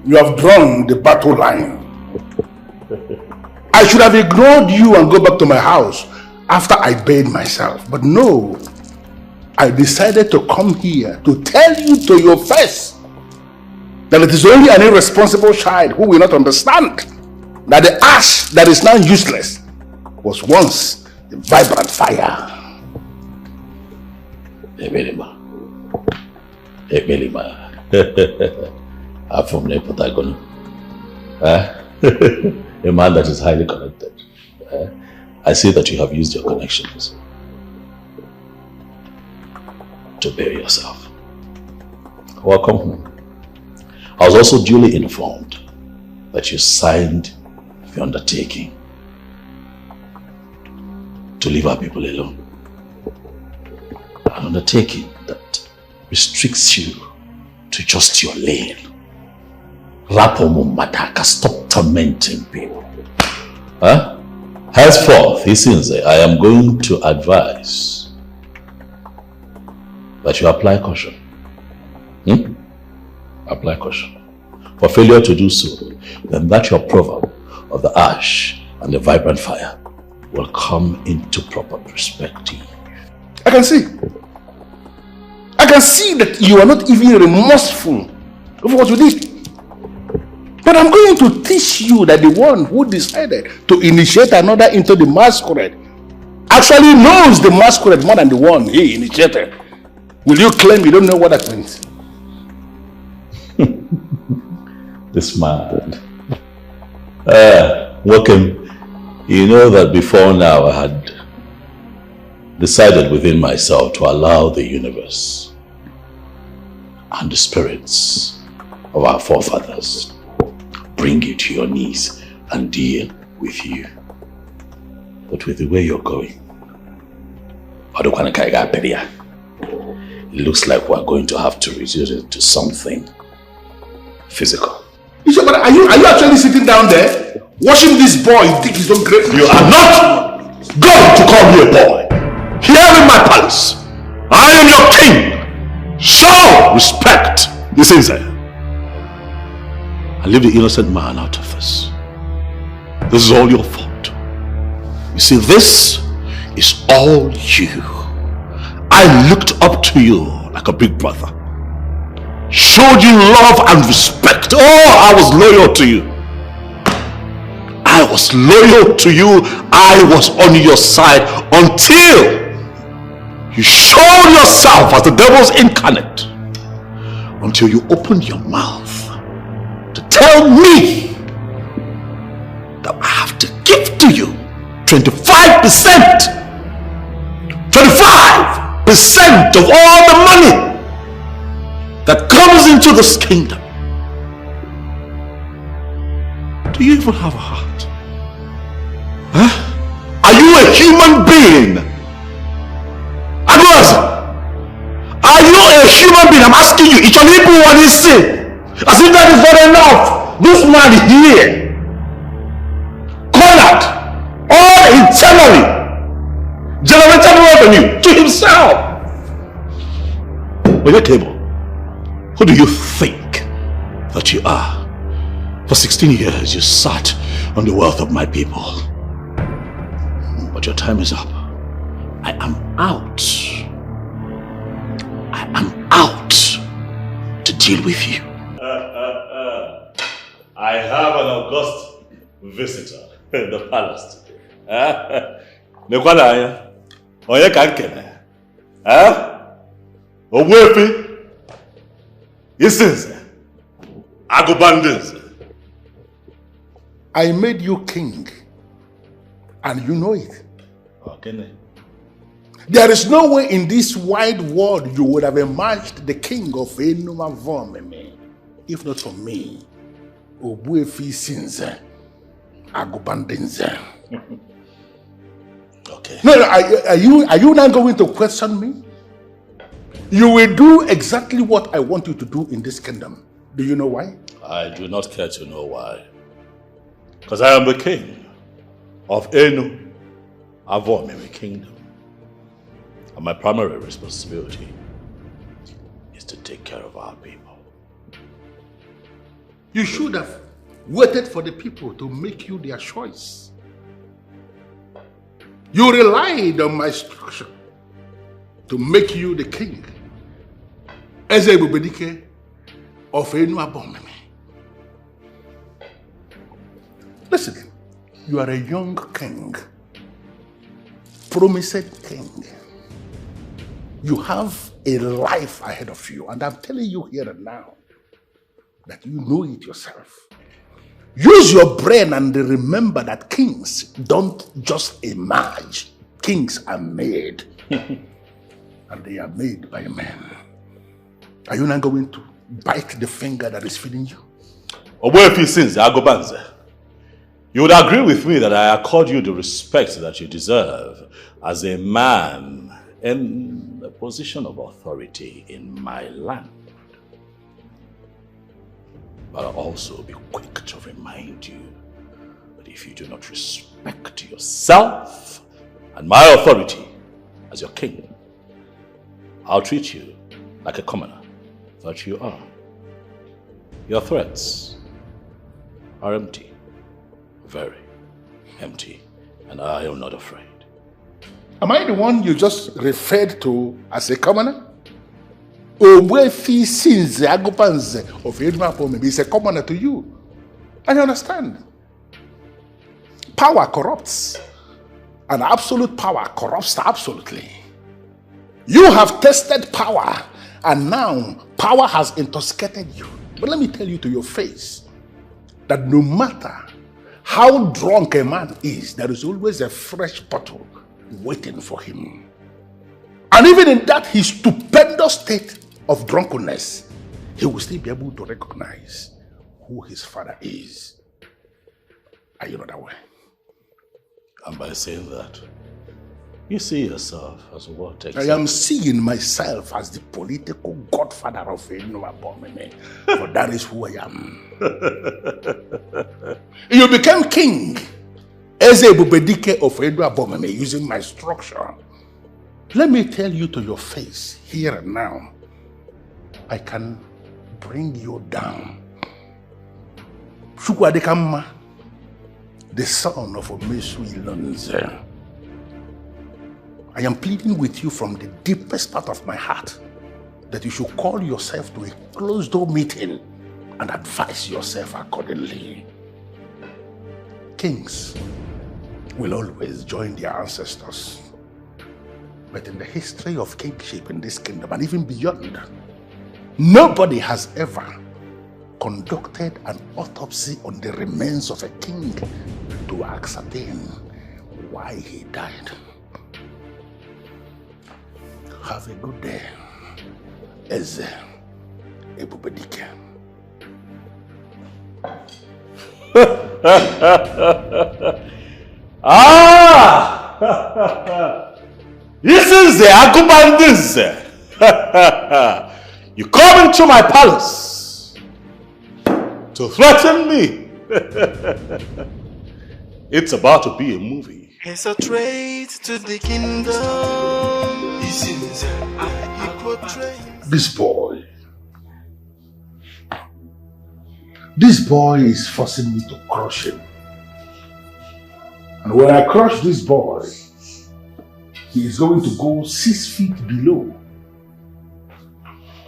You have drawn the battle line. I should have ignored you and go back to my house after I bathed myself. But no, I decided to come here to tell you to your face that it is only an irresponsible child who will not understand that the ash that is now useless was once a vibrant fire. Ebelema. I'm from Nepotagonu. A man that is highly connected. I see that you have used your connections to bury yourself. Welcome home. I was also duly informed that you signed the undertaking to leave our people alone. An undertaking that restricts you to just your lane. Rapomumataka, stop tormenting people. Henceforth, he says, I am going to advise that you apply caution. Apply caution. For failure to do so, then that your proverb of the ash and the vibrant fire will come into proper perspective. I can see that you are not even remorseful of what you did. But I'm going to teach you that the one who decided to initiate another into the masquerade actually knows the masquerade more than the one he initiated. Will you claim you don't know what that means? This man. Welcome. You know that before now I had decided within myself to allow the universe and the spirits of our forefathers bring you to your knees and deal with you. But with the way you're going, it looks like we're going to have to resort to something physical. But are you actually sitting down there watching this boy think he's so great? You are not going to call me a boy. Here in my palace, I am your king. Show respect. This is it. And leave the innocent man out of this. This is all your fault. You see, this is all you. I looked up to you like a big brother. Showed you love and respect. Oh, I was loyal to you. I was loyal to you. I was on your side until you showed yourself as the devil's incarnate. Until you opened your mouth to tell me that I have to give to you 25%. 25% of all the money that comes into this kingdom. Do you even have a heart? Are you a human being? Are you a human being? I'm asking you. As if that is not enough. This man here, cornered, all internally, generated revenue to himself. On your table, who do you think that you are? For 16 years you sat on the wealth of my people. But your time is up. I am out. I am out to deal with you. I have an august visitor in the palace today. I made you king, and you know it. Okay. There is no way in this wide world you would have emerged the king of Enuma Vomeme, if not for me. Obuefi Sinze, Agubandinze. Okay. No, are you not going to question me? You will do exactly what I want you to do in this kingdom. Do you know why? I do not care to know why. Because I am the king of Enu Avomeme Kingdom. And my primary responsibility is to take care of our people. You should have waited for the people to make you their choice. You relied on my instruction to make you the king. Ebele of Enuabomeme. Listen, you are a young king, promised king. You have a life ahead of you, and I'm telling you here and now that you know it yourself. Use your brain and remember that kings don't just emerge. Kings are made. And they are made by men. Are you not going to bite the finger that is feeding you? You would agree with me that I accord you the respect that you deserve as a man in a position of authority in my land. But I'll also be quick to remind you that if you do not respect yourself and my authority as your king, I'll treat you like a commoner that you are. Your threats are empty, very empty, and I am not afraid. Am I the one you just referred to as a commoner? Obwefi Sinze Agopanze of Enuabomeme is a commoner to you. And you understand? Power corrupts. And absolute power corrupts absolutely. You have tested power, and now power has intoxicated you. But let me tell you to your face that no matter how drunk a man is, there is always a fresh bottle waiting for him. And even in that his stupendous state of drunkenness, he will still be able to recognize who his father is. Are you not aware? And by saying that, you see yourself as what exactly? I am seeing myself as the political godfather of Enuabomeme, for that is who I am. You became king as a Bubedike of Enuabomeme using my structure. Let me tell you to your face here and now, I can bring you down. Shukwadekama, the son of Omesu Ilonze. I am pleading with you from the deepest part of my heart that you should call yourself to a closed-door meeting and advise yourself accordingly. Kings will always join their ancestors. But in the history of kingship in this kingdom and even beyond, nobody has ever conducted an autopsy on the remains of a king to ascertain why he died. Have a good day, Eze Ebubedike. This is the Agubandis. You come into my palace to threaten me. It's about to be a movie. It's a trade to the kingdom. This boy is forcing me to crush him. And when I crush this boy, he is going to go 6 feet below.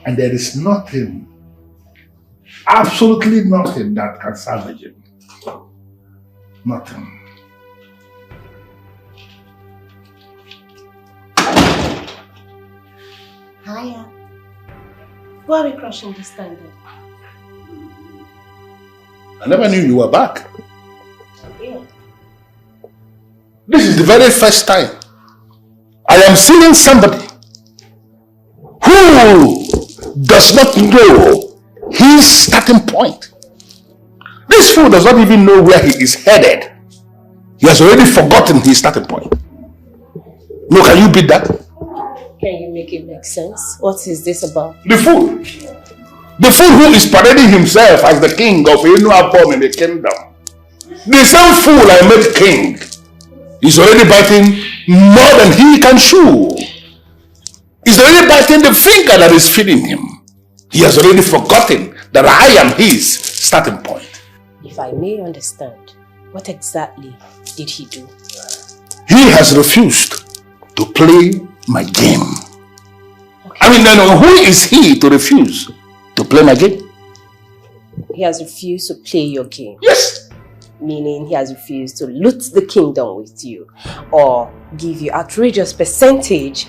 And there is nothing, absolutely nothing that can salvage him. Nothing. Hiya. Why are we crushing this standard? I never knew you were back. Yeah. This is the very first time I am seeing somebody who does not know his starting point. This fool does not even know where he is headed. He has already forgotten his starting point. No, can you beat that? Can you make it make sense? What is this about? The fool. The fool who is parading himself as the king of Enuabomeme in the kingdom. The same fool I made king is already biting more than he can chew. He's already biting the finger that is feeding him. He has already forgotten that I am his starting point. If I may understand, what exactly did he do? He has refused to play my game. Okay. I mean, then who is he to refuse to play my game? He has refused to play your game? Yes. Meaning he has refused to loot the kingdom with you or give you outrageous percentage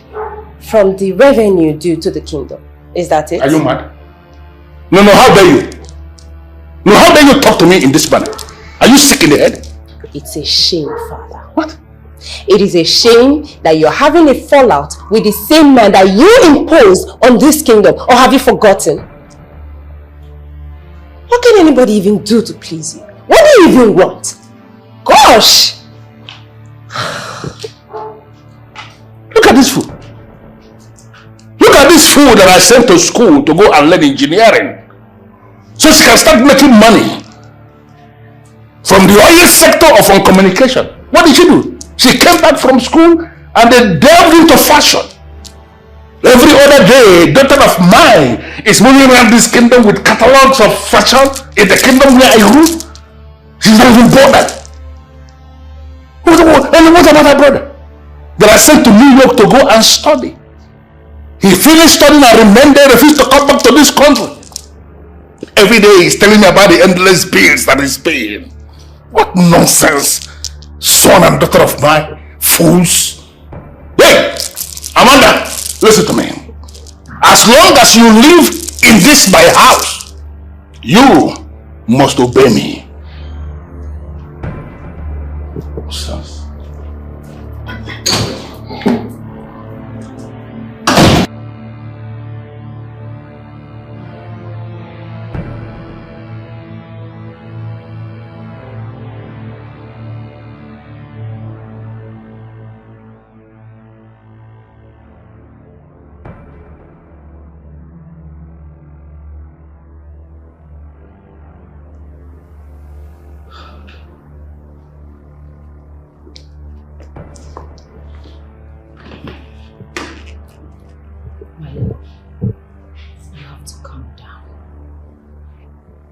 from the revenue due to the kingdom. Is that it? Are you mad? No, how dare you? No, how dare you talk to me in this manner? Are you sick in the head? It's a shame, Father. What? It is a shame that you're having a fallout with the same man that you imposed on this kingdom. Or have you forgotten? What can anybody even do to please you? What do you even want? Gosh! Look at this fool. Look at this fool that I sent to school to go and learn engineering. So she can start making money from the oil sector or from communication. What did she do? She came back from school and they delved into fashion. Every other day, daughter of mine is moving around this kingdom with catalogs of fashion in the kingdom where I rule. She's not even bothered. And what about her brother that I sent to New York to go and study? He finished studying and remained there, refused to come back to this country. Every day he's telling me about the endless bills that he's paying. What nonsense. Son and daughter of mine. Fools. Hey, Amanda, listen to me. As long as you live in this my house, you must obey me. Nonsense.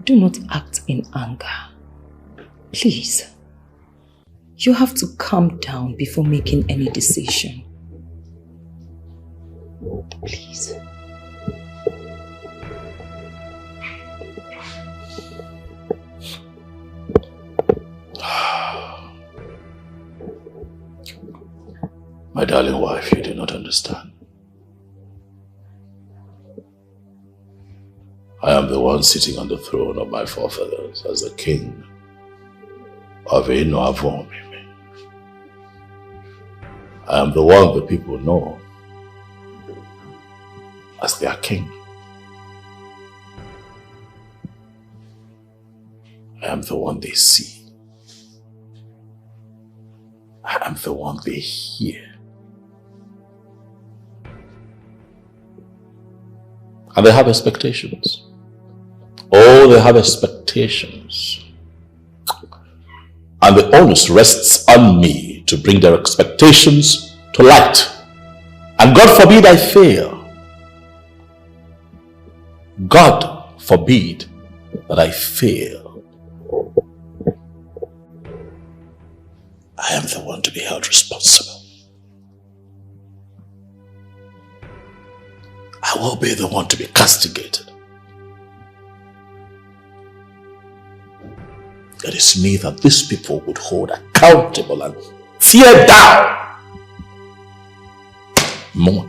Do not act in anger. Please. You have to calm down before making any decision. Please. My darling wife, you do not understand. I am the one sitting on the throne of my forefathers as the king of Enoavomi. I am the one the people know as their king. I am the one they see. I am the one they hear. And they have expectations. Oh, they have expectations. And the onus rests on me to bring their expectations to light. And God forbid I fail. God forbid that I fail. I am the one to be held responsible. I will be the one to be castigated. It is me that these people would hold accountable and tear down. More.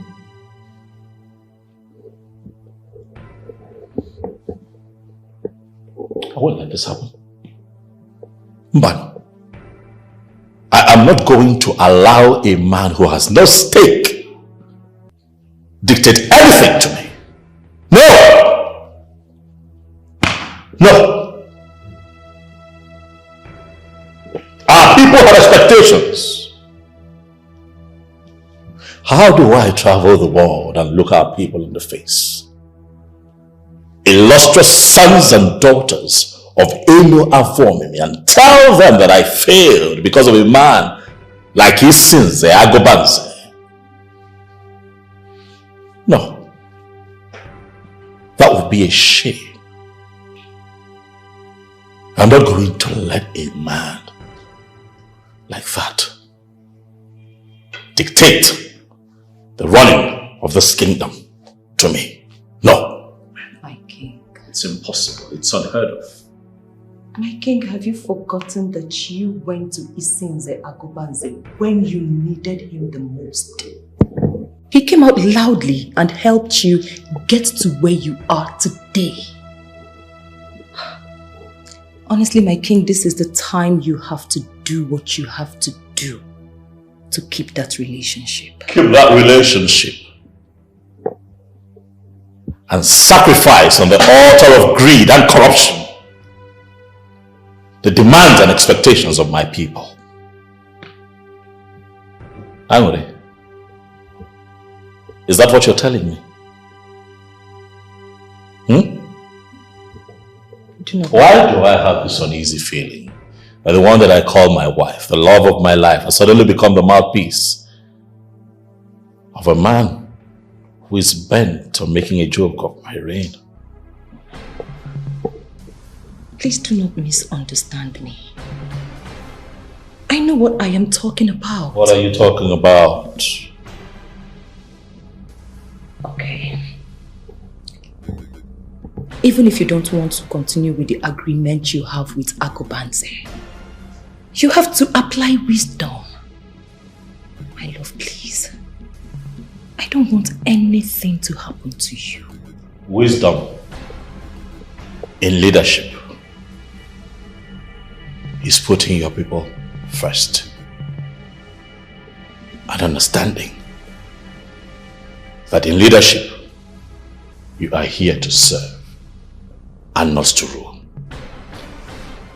I won't let this happen. But I am not going to allow a man who has no stake dictate anything to me. No! No! Our people have expectations. How do I travel the world and look our people in the face? Illustrious sons and daughters of Enoavomi, and tell them that I failed because of a man like his sins, Agobanze? No. That would be a shame. I'm not going to let a man like that dictate the running of this kingdom to me. No. My king. It's impossible. It's unheard of. My king, have you forgotten that you went to Isinze Agobanze when you needed him the most? He came out loudly and helped you get to where you are today. Honestly, my king, this is the time you have to do what you have to do to keep that relationship. Keep that relationship and sacrifice on the altar of greed and corruption the demands and expectations of my people. Angry, is that what you're telling me? Why do I have this uneasy feeling that the one that I call my wife, the love of my life, has suddenly become the mouthpiece of a man who is bent on making a joke of my reign? Please do not misunderstand me. I know what I am talking about. What are you talking about? Okay. Even if you don't want to continue with the agreement you have with Agobanze, you have to apply wisdom. My love, please. I don't want anything to happen to you. Wisdom in leadership is putting your people first and understanding that in leadership you are here to serve and not to rule.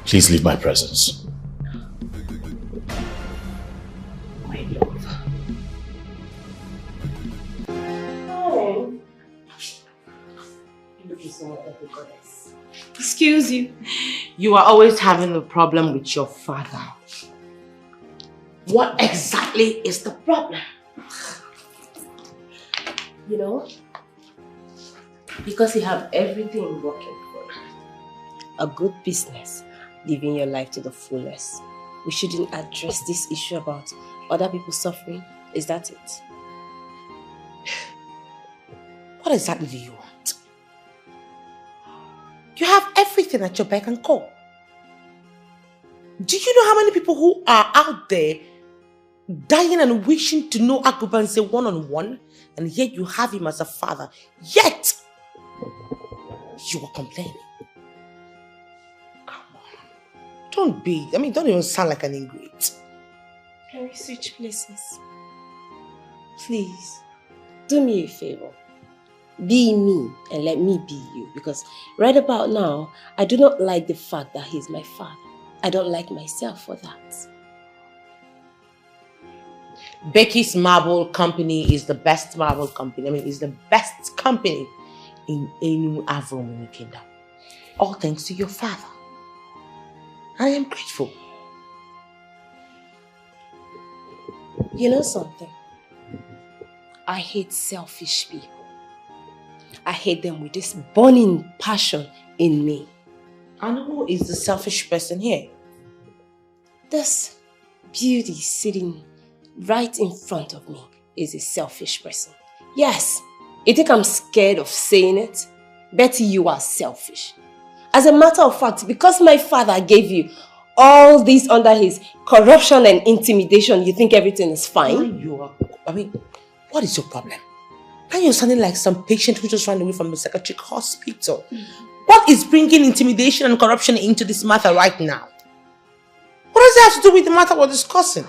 Please leave my presence. My love. Oh. You look so like a goddess. Excuse you. You are always having a problem with your father. What exactly is the problem? You know, because you have everything working for you. A good business, living your life to the fullest. We shouldn't address this issue about other people suffering. Is that it? What exactly do you want? You have everything at your beck and call. Do you know how many people who are out there dying and wishing to know Agobanze one-on-one, and yet you have him as a father, yet you are complaining? Come on. Don't even sound like an ingrate. Can we switch places? Please, do me a favor. Be me and let me be you, because right about now, I do not like the fact that he's my father. I don't like myself for that. Becky's Marble Company is the best marble company. It's the best company in Enu Avrom in the kingdom. All thanks to your father. I am grateful. You know something? I hate selfish people. I hate them with this burning passion in me. And who is the selfish person here? This beauty sitting right in front of me is a selfish person. Yes, you think I'm scared of saying it? Betty, you are selfish. As a matter of fact, because my father gave you all this under his corruption and intimidation, you think everything is fine? What is your problem? Now you're sounding like some patient who just ran away from the psychiatric hospital. What is bringing intimidation and corruption into this matter right now? What does it have to do with the matter we're discussing?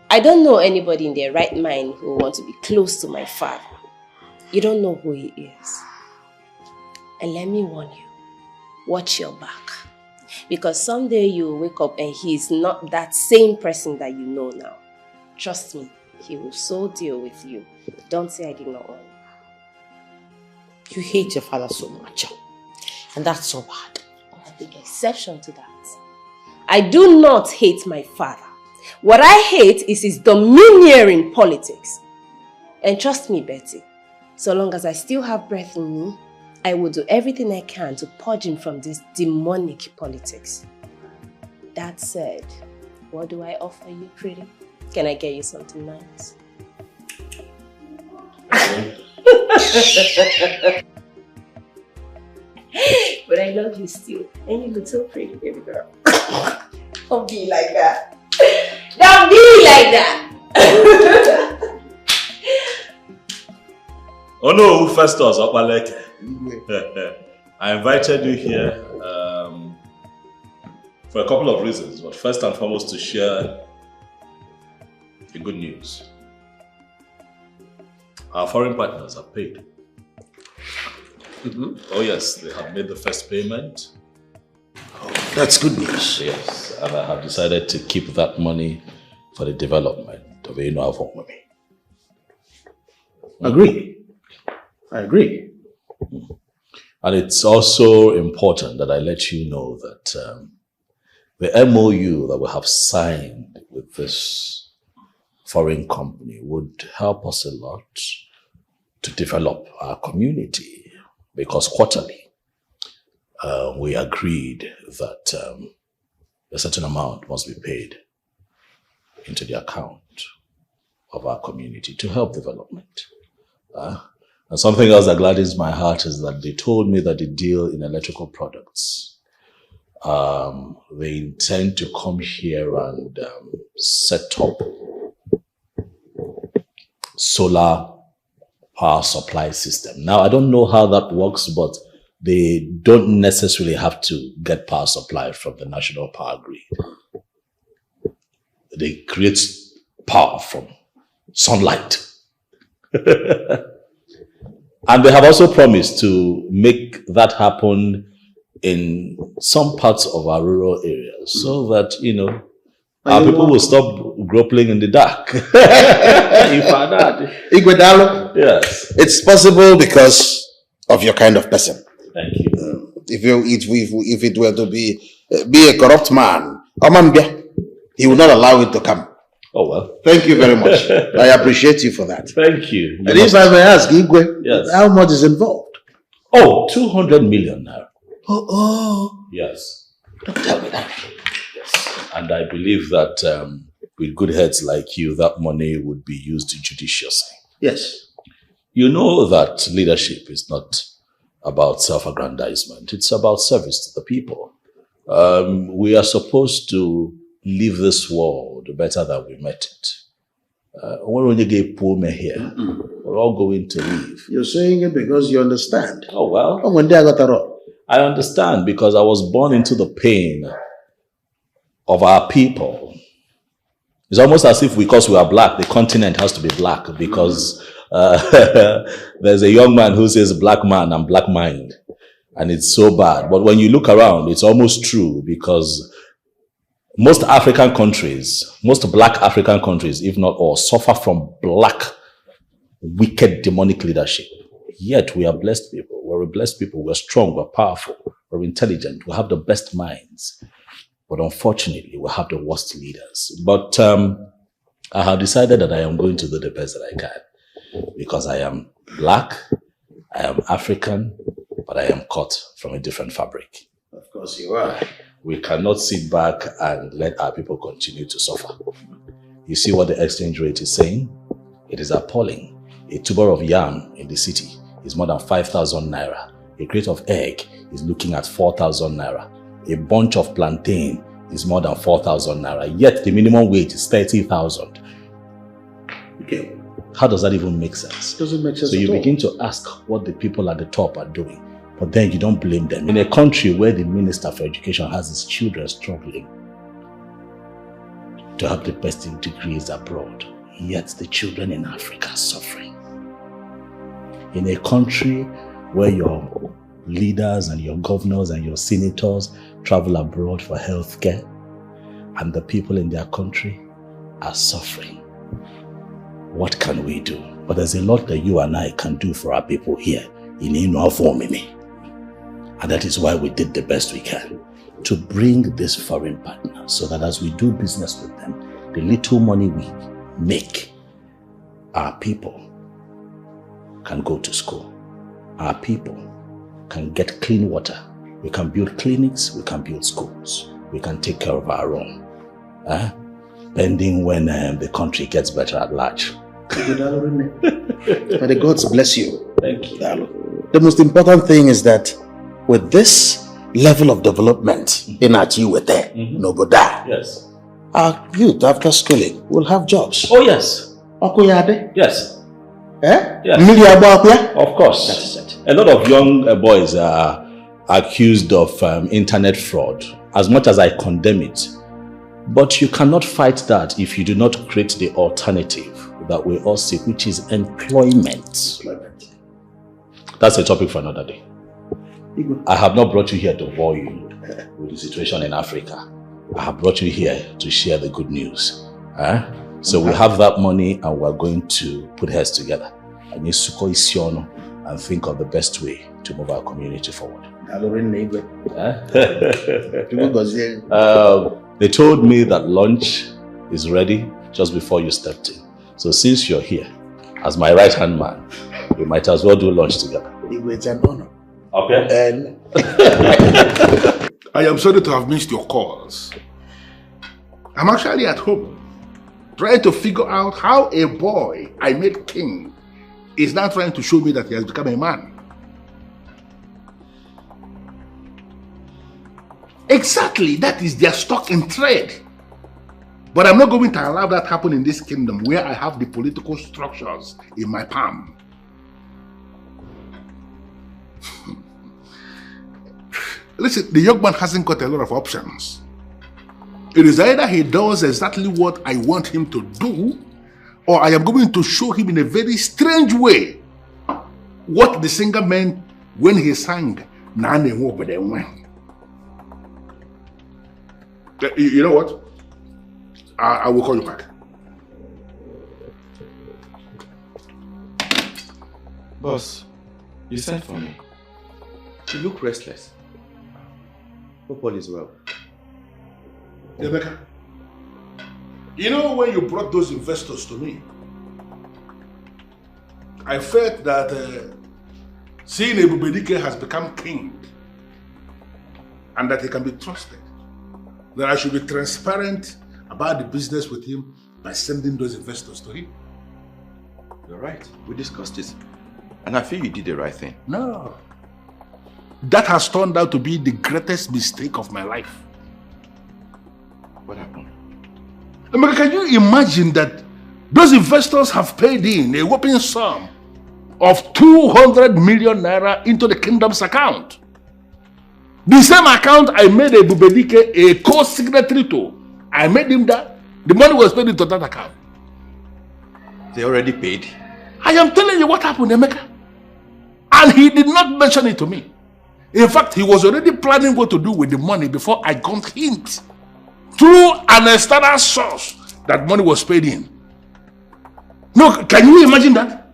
I don't know anybody in their right mind who will want to be close to my father. You don't know who he is. And let me warn you, watch your back. Because someday you'll wake up and he's not that same person that you know now. Trust me, he will so deal with you. Don't say I did not warn you. You hate your father so much. And that's so bad. I take exception to that. I do not hate my father. What I hate is his domineering politics. And trust me, Betty, so long as I still have breath in me, I will do everything I can to purge him from this demonic politics. That said, what do I offer you, pretty? Can I get you something nice? But I love you still. And you look so pretty, baby girl. Don't be like that. Don't be like that. Oh no, Festus, I invited you here for a couple of reasons, but first and foremost to share the good news. Our foreign partners have paid. Oh yes, they have made the first payment. Oh, that's good news. Yes, and I have decided to keep that money for the development of a Nollywood. Agree. I agree. And it's also important that I let you know that the MOU that we have signed with this foreign company would help us a lot to develop our community, because quarterly we agreed that a certain amount must be paid into the account of our community to help development. And something else that gladdens my heart is that they told me that the deal in electrical products, they intend to come here and set up solar power supply system. Now, I don't know how that works, but they don't necessarily have to get power supply from the national power grid. They create power from sunlight. And they have also promised to make that happen in some parts of our rural areas so that, you know, our people will stop groping in the dark. Yes. It's possible because of your kind of person. Thank you. If it were to be a corrupt man, he would not allow it to come. Oh, well. Thank you very much. I appreciate you for that. Thank you. And if I may ask, Igwe, yes, how much is involved? Oh, 200 million now. Oh. Yes. Don't tell me that. Yes. And I believe that with good heads like you, that money would be used judiciously. Yes. You know that leadership is not about self-aggrandizement. It's about service to the people. We are supposed to leave this world better than we met it. We're only get poor men here. We're all going to leave. You're saying it because you understand. Oh, well. When they got that, I understand because I was born into the pain of our people. It's almost as if because we are black, the continent has to be black, because there's a young man who says black man and black mind. And it's so bad. But when you look around, it's almost true, because most African countries, most black African countries, if not all, suffer from black, wicked, demonic leadership. Yet we are blessed people. We're blessed people. We're strong. We're powerful. We're intelligent. We have the best minds. But unfortunately, we have the worst leaders. But I have decided that I am going to do the best that I can, because I am black, I am African, but I am cut from a different fabric. Of course you are. We cannot sit back and let our people continue to suffer. You see what the exchange rate is saying? It is appalling. A tuber of yam in the city is more than 5,000 naira. A crate of egg is looking at 4,000 naira. A bunch of plantain is more than 4,000 naira. Yet the minimum wage is 30,000. Okay. How does that even make sense? Doesn't make sense. So you begin to ask what the people at the top are doing. But then you don't blame them. In a country where the Minister for Education has his children struggling to have the best degrees abroad, yet the children in Africa are suffering. In a country where your leaders and your governors and your senators travel abroad for healthcare, and the people in their country are suffering. What can we do? But there's a lot that you and I can do for our people here in Nollywood. And that is why we did the best we can to bring this foreign partner, so that as we do business with them, the little money we make, our people can go to school. Our people can get clean water. We can build clinics, we can build schools. We can take care of our own. Pending when the country gets better at large. May the gods bless you. Thank you. The most important thing is that with this level of development in Achiwete, Noboda, yes, our youth after schooling will have jobs. Oh yes. Yes. Yes. Of course. That is it. A lot of young boys are accused of internet fraud. As much as I condemn it, but you cannot fight that if you do not create the alternative that we all seek, which is employment. That's a topic for another day. I have not brought you here to bore you with the situation in Africa. I have brought you here to share the good news. So we have that money and we're going to put heads together and think of the best way to move our community forward. They told me that lunch is ready just before you stepped in. So since you're here, as my right-hand man, we might as well do lunch together. It's an honor. Okay. I am sorry to have missed your calls. I'm actually at home, trying to figure out how a boy I made king is now trying to show me that he has become a man. Exactly, that is their stock in trade. But I'm not going to allow that happen in this kingdom where I have the political structures in my palm. Listen, the young man hasn't got a lot of options. It is either he does exactly what I want him to do, or I am going to show him in a very strange way what the singer meant when he sang Nane Wobede. You know what? I will call you back. Boss, you sent for me. You look restless. Hope all is well. Rebecca, you know when you brought those investors to me, I felt that seeing Ebubedike has become king and that he can be trusted, that I should be transparent about the business with him by sending those investors to him. You're right. We discussed this. And I feel you did the right thing. No. That has turned out to be the greatest mistake of my life. What happened? America, can you imagine that those investors have paid in a whopping sum of 200 million naira into the kingdom's account? The same account I made Ebubedike a co-signatory to. I made him that. The money was paid into that account. They already paid? I am telling you what happened, Emeka. And he did not mention it to me. In fact, he was already planning what to do with the money before I got hint through an external source that money was paid in. No, can you imagine that?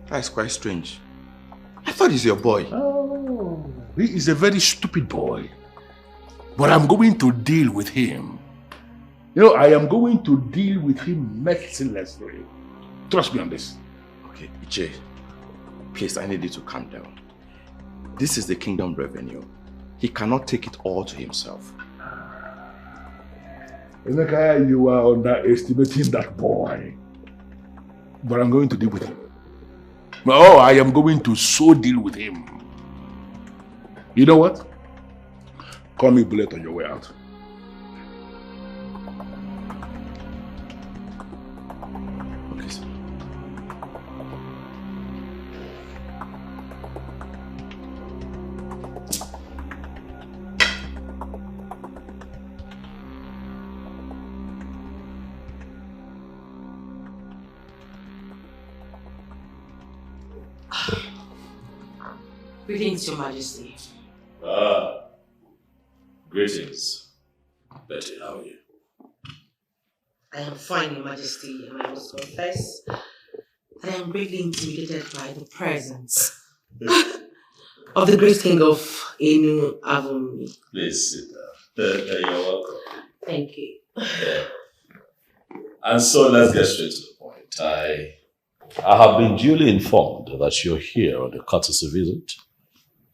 That's quite strange. I thought he's your boy. Oh, he is a very stupid boy. But I'm going to deal with him. You know, I am going to deal with him mercilessly. Trust me on this. Okay, Iche, please, I need you to calm down. This is the kingdom revenue. He cannot take it all to himself. Emeka, you are underestimating that boy. But I'm going to deal with him. Oh, I am going to so deal with him. You know what? Call me Bullet on your way out. Okay, sir. Greetings, Your Majesty. Greetings. Betty, how are you? I am fine, Your Majesty, and I must confess that I am greatly intimidated by the presence of the great king of Enu Avumi. Please sit down. You're welcome. Thank you. And so let's get straight to the point. I I have been duly informed that you're here on a courtesy visit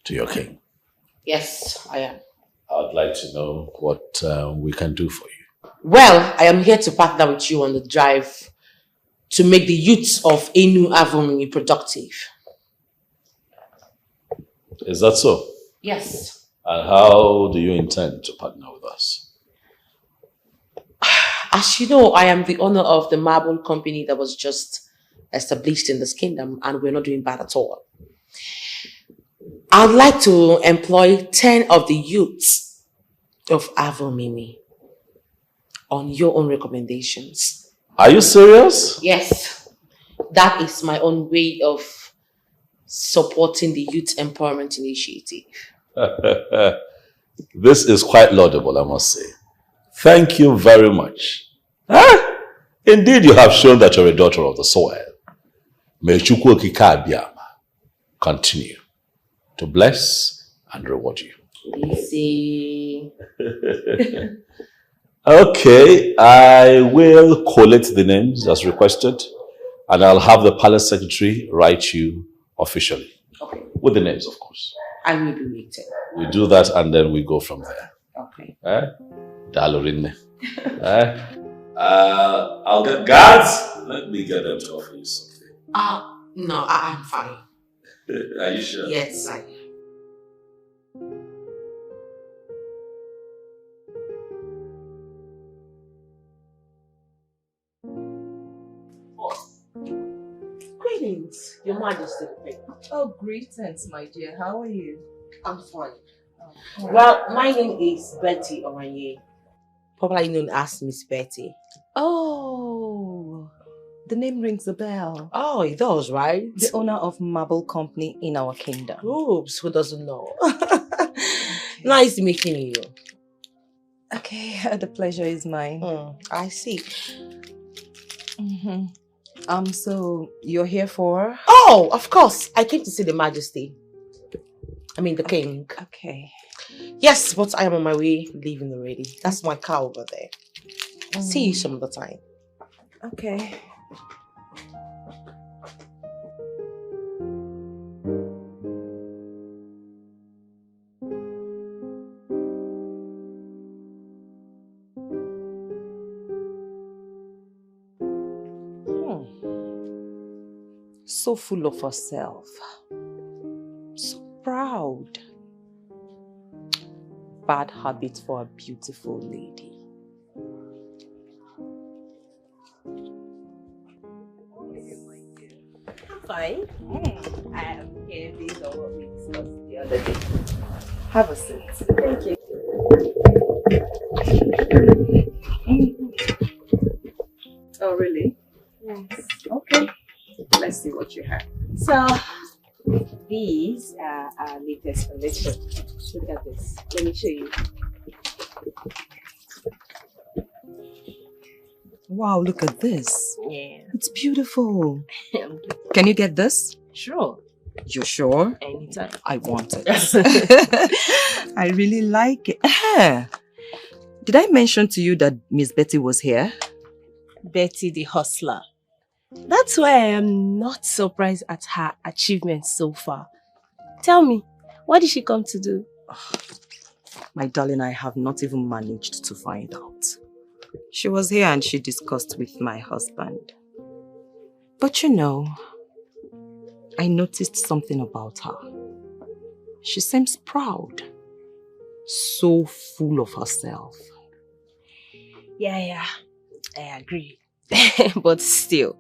to your king. Yes, I am. I'd like to know what we can do for you. Well, I am here to partner with you on the drive to make the youths of Enu Avomini productive. Is that so? Yes. And how do you intend to partner with us? As you know, I am the owner of the marble company that was just established in this kingdom, and we're not doing bad at all. I'd like to employ 10 of the youths of Avomimi on your own recommendations. Are you serious? Yes. That is my own way of supporting the Youth Empowerment Initiative. This is quite laudable, I must say. Thank you very much. Huh? Indeed, you have shown that you're a daughter of the soil. May Chukwu Okike Abiyama continue to bless and reward you. Easy. Okay, I will collate the names as requested, and I'll have the palace secretary write you officially. Okay. With the names, of course. I will be waiting. We do that and then we go from there. Okay. Dalorinne. I'll get guards. Let me get them to offer you something. No, I'm fine. Are you sure? Yes, I am. Greetings, Your Majesty. Oh, greetings, my dear. How are you? I'm fine. Well, my name is Betty Oranye, popularly known as Miss Betty. Oh, the name rings a bell. Oh, it does, right? The owner of marble company in our kingdom. Oops, who doesn't know? Nice meeting you. Okay, the pleasure is mine. I see. So you're here for? Oh, of course. I came to see the Majesty. I mean, the King. Okay. Yes, but I am on my way leaving already. That's my car over there. See you some other time. Okay. So full of herself. So proud. Bad habit for a beautiful lady. I'm fine. I am here based on what we discussed the other day. Have a seat. Thank you. Oh, really? Yes. Okay. Let's see what you have. So, these are our latest collection. Look at this. Let me show you. Wow, look at this. Yeah. It's beautiful. Can you get this? Sure. You sure? Anytime. I want it. I really like it. Did I mention to you that Miss Betty was here? Betty the hustler. That's why I am not surprised at her achievements so far. Tell me, what did she come to do? My darling, I have not even managed to find out. She was here and she discussed with my husband. But you know, I noticed something about her. She seems proud. So full of herself. Yeah, I agree. But still,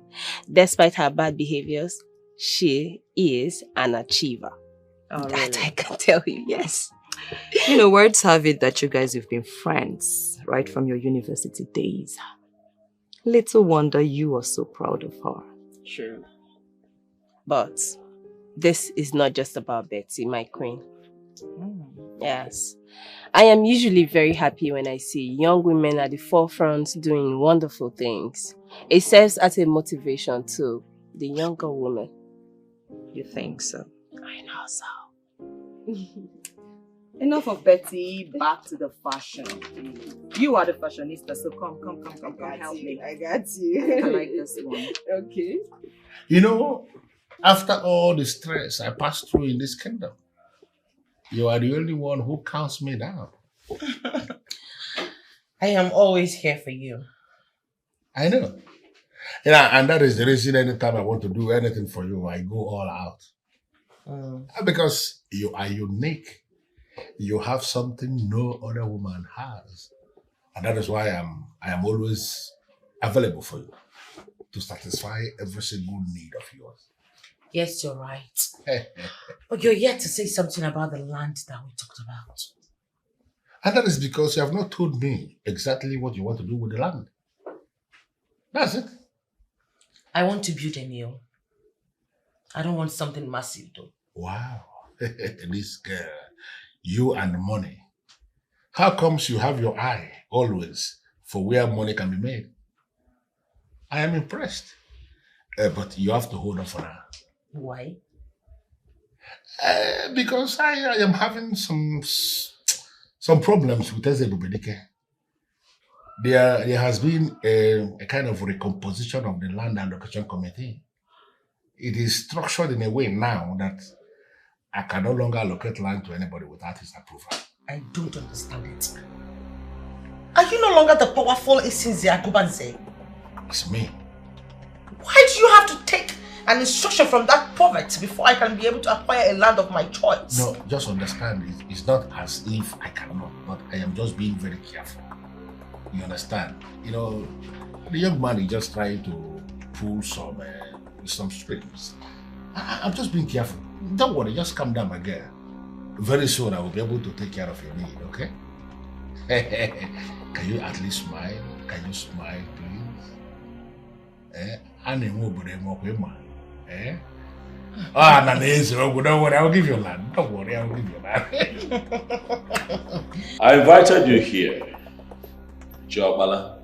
despite her bad behaviors, she is an achiever. Oh, that really? I can tell you, yes. You know, words have it that you guys have been friends right from your university days. Little wonder you are so proud of her. True. But this is not just about Betty, my queen. Yes. I am usually very happy when I see young women at the forefront doing wonderful things. It serves as a motivation to the younger women. You think so? I know so. Enough of Betty, back to the fashion. You are the fashionista, so come, help me. I got you. I like this one. Okay. You know, after all the stress I passed through in this kingdom, you are the only one who calms me down. I am always here for you. I know. And that is the reason anytime I want to do anything for you, I go all out. Because you are unique. You have something no other woman has. And that is why I am always available for you to satisfy every single need of yours. Yes, you're right. But you're yet to say something about the land that we talked about. And that is because you have not told me exactly what you want to do with the land. That's it. I want to build a mill. I don't want something massive though. Wow. This girl, you and money. How comes you have your eye always for where money can be made? I am impressed. But you have to hold on for now. Why? Because I am having some problems with Ezebubedike. There has been a kind of recomposition of the Land Allocation Committee. It is structured in a way now that I can no longer allocate land to anybody without his approval. I don't understand it. Are you no longer the powerful Isinze Akubanze? It's me. Why do you have to take an instruction from that poverty before I can be able to acquire a land of my choice? No, just understand, it's not as if I cannot, but I am just being very careful. You understand? You know, the young man is just trying to pull some strings. I'm just being careful. Don't worry, just calm down, my girl. Very soon I will be able to take care of your need, okay? Can you at least smile? Can you smile, please? Don't worry, I'll give you land. Don't worry, I'll give you land. I invited you here, Jobala,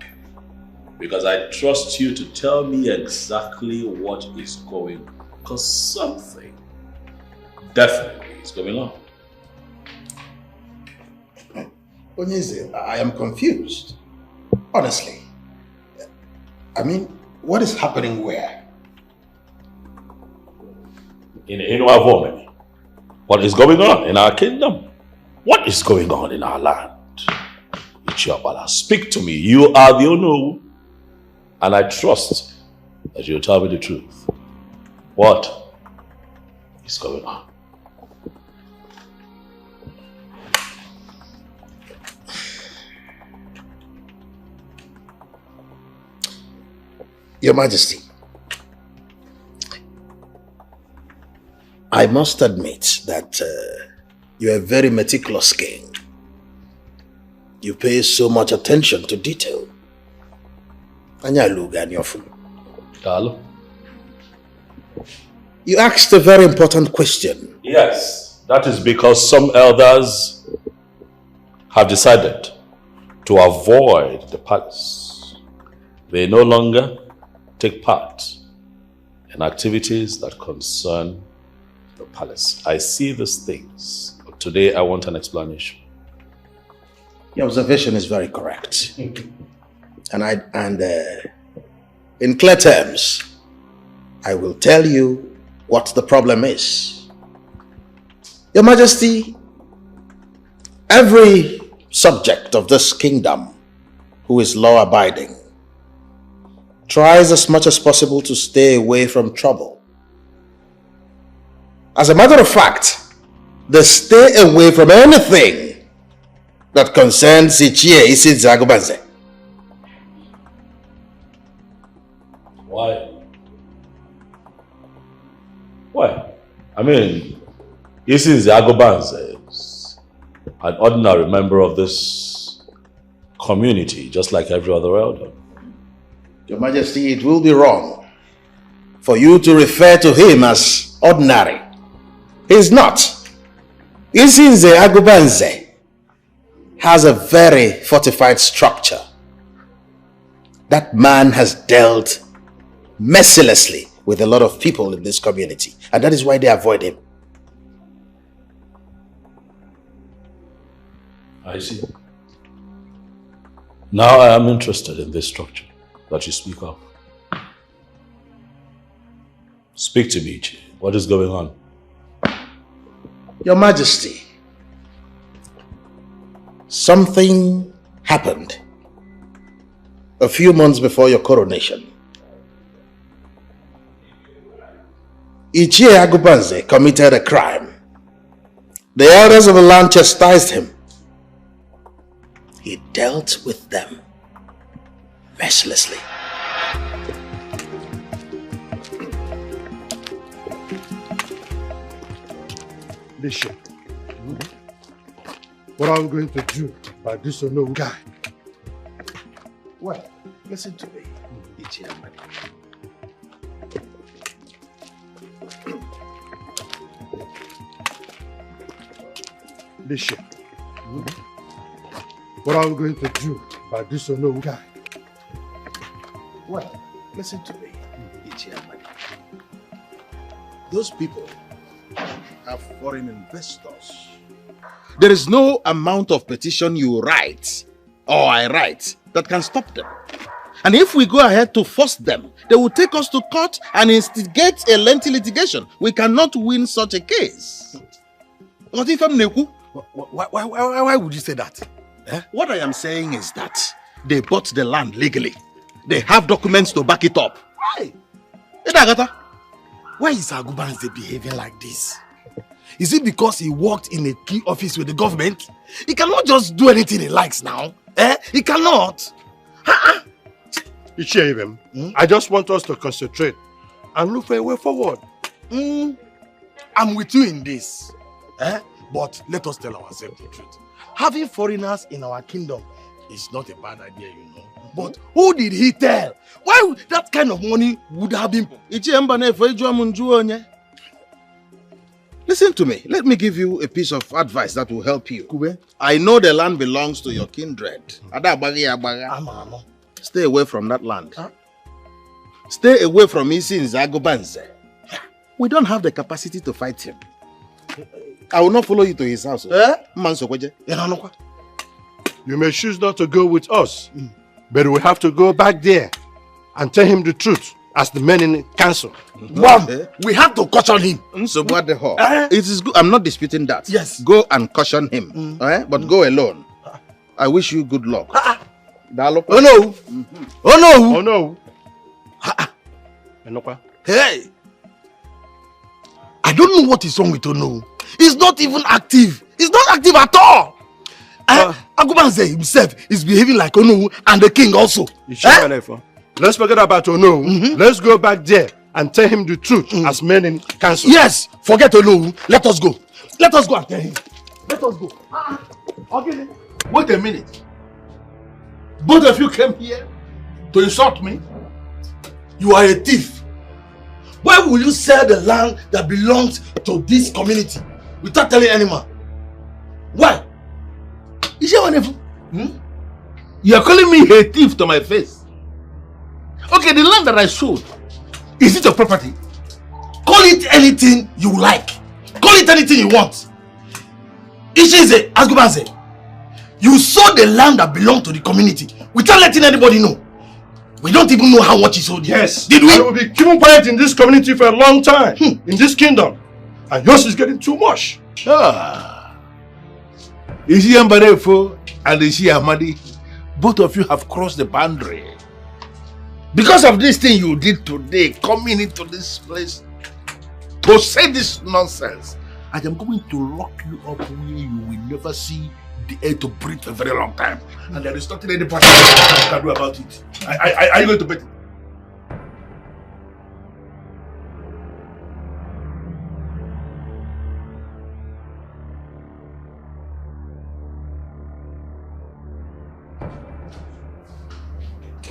because I trust you to tell me exactly what is going on. Because something definitely is going on. Onyeze, I am confused. Honestly. I mean, what is happening where? In our woman. What is going on in our kingdom? What is going on in our land? Ichiabala, speak to me. You are the Onu. And I trust that you'll tell me the truth. What is going on? Your Majesty, I must admit that you're a very meticulous king. You pay so much attention to detail. You asked a very important question. Yes, that is because some elders have decided to avoid the palace. They no longer take part in activities that concern the palace. I see these things, but today I want an explanation. Your observation is very correct. And in clear terms, I will tell you what the problem is. Your Majesty, every subject of this kingdom who is law-abiding tries as much as possible to stay away from trouble. As a matter of fact, they stay away from anything that concerns Ichie Isidze Agubanze. Why? Why? I mean, Isidze Agubanze is an ordinary member of this community, just like every other elder. Your Majesty, it will be wrong for you to refer to him as ordinary. He is not. Isidze Agubanze has a very fortified structure. That man has dealt mercilessly with a lot of people in this community, and that is why they avoid him. I see. Now I am interested in this structure that you speak of. Speak to me, Chi. What is going on? Your Majesty, something happened a few months before your coronation. Ichie Agubanze committed a crime. The elders of the land chastised him. He dealt with them mercilessly. Bishop, what are we going to do about this unknown guy? Well, listen to me, Ichie Amadi. Bishop, what are we going to do about this unknown guy? Well, listen to me, Ichie Amadi. Those people are foreign investors. There is no amount of petition you write or I write that can stop them. And if we go ahead to force them, they will take us to court and instigate a lengthy litigation. We cannot win such a case. Why would you say that? Eh? What I am saying is that they bought the land legally. They have documents to back it up. Why is Agubanze behaving like this? Is it because he worked in a key office with the government? He cannot just do anything he likes now. He cannot. I just want us to concentrate and look for a way forward. I'm with you in this. But let us tell ourselves the truth. Having foreigners in our kingdom is not a bad idea, you know. But who did he tell? Why that kind of money would have been? Listen to me. Let me give you a piece of advice that will help you. I know the land belongs to your kindred. Stay away from that land. Stay away from Isin's Agobanze. We don't have the capacity to fight him. I will not follow you to his house. You may choose not to go with us, but we have to go back there and tell him the truth as the men in council. We have to caution him. So what the hell? It is good. I'm not disputing that. Yes. Go and caution him. But go alone. I wish you good luck. Oh no! Oh no! Oh no! Hey! I don't know what is wrong with Ono. He's not even active. He's not active at all. Agubanze himself is behaving like Ono and the king also. Let's forget about Ono. Let's go back there and tell him the truth as men in council. Yes, forget Ono. Let us go. Let us go and tell him. Let us go. Okay. Wait a minute. Both of you came here to insult me? You are a thief. Why will you sell the land that belongs to this community without telling anyone? Why? Is there one? You are calling me a thief to my face. Okay, the land that I sold, is it your property? Call it anything you like. Call it anything you want. Ishize, Agubanze, you sold the land that belonged to the community without letting anybody know. We don't even know how much he sold. Yes. Did we? I will be keeping quiet in this community for a long time. In this kingdom. And yours is getting too much. Ishi Mbarefo and Ishi Amadi, both of you have crossed the boundary. Because of this thing you did today, coming into this place to say this nonsense, I am going to lock you up where you will never see the air to breathe for a very long time. And there is nothing any person can do about it. Are you going to bet it?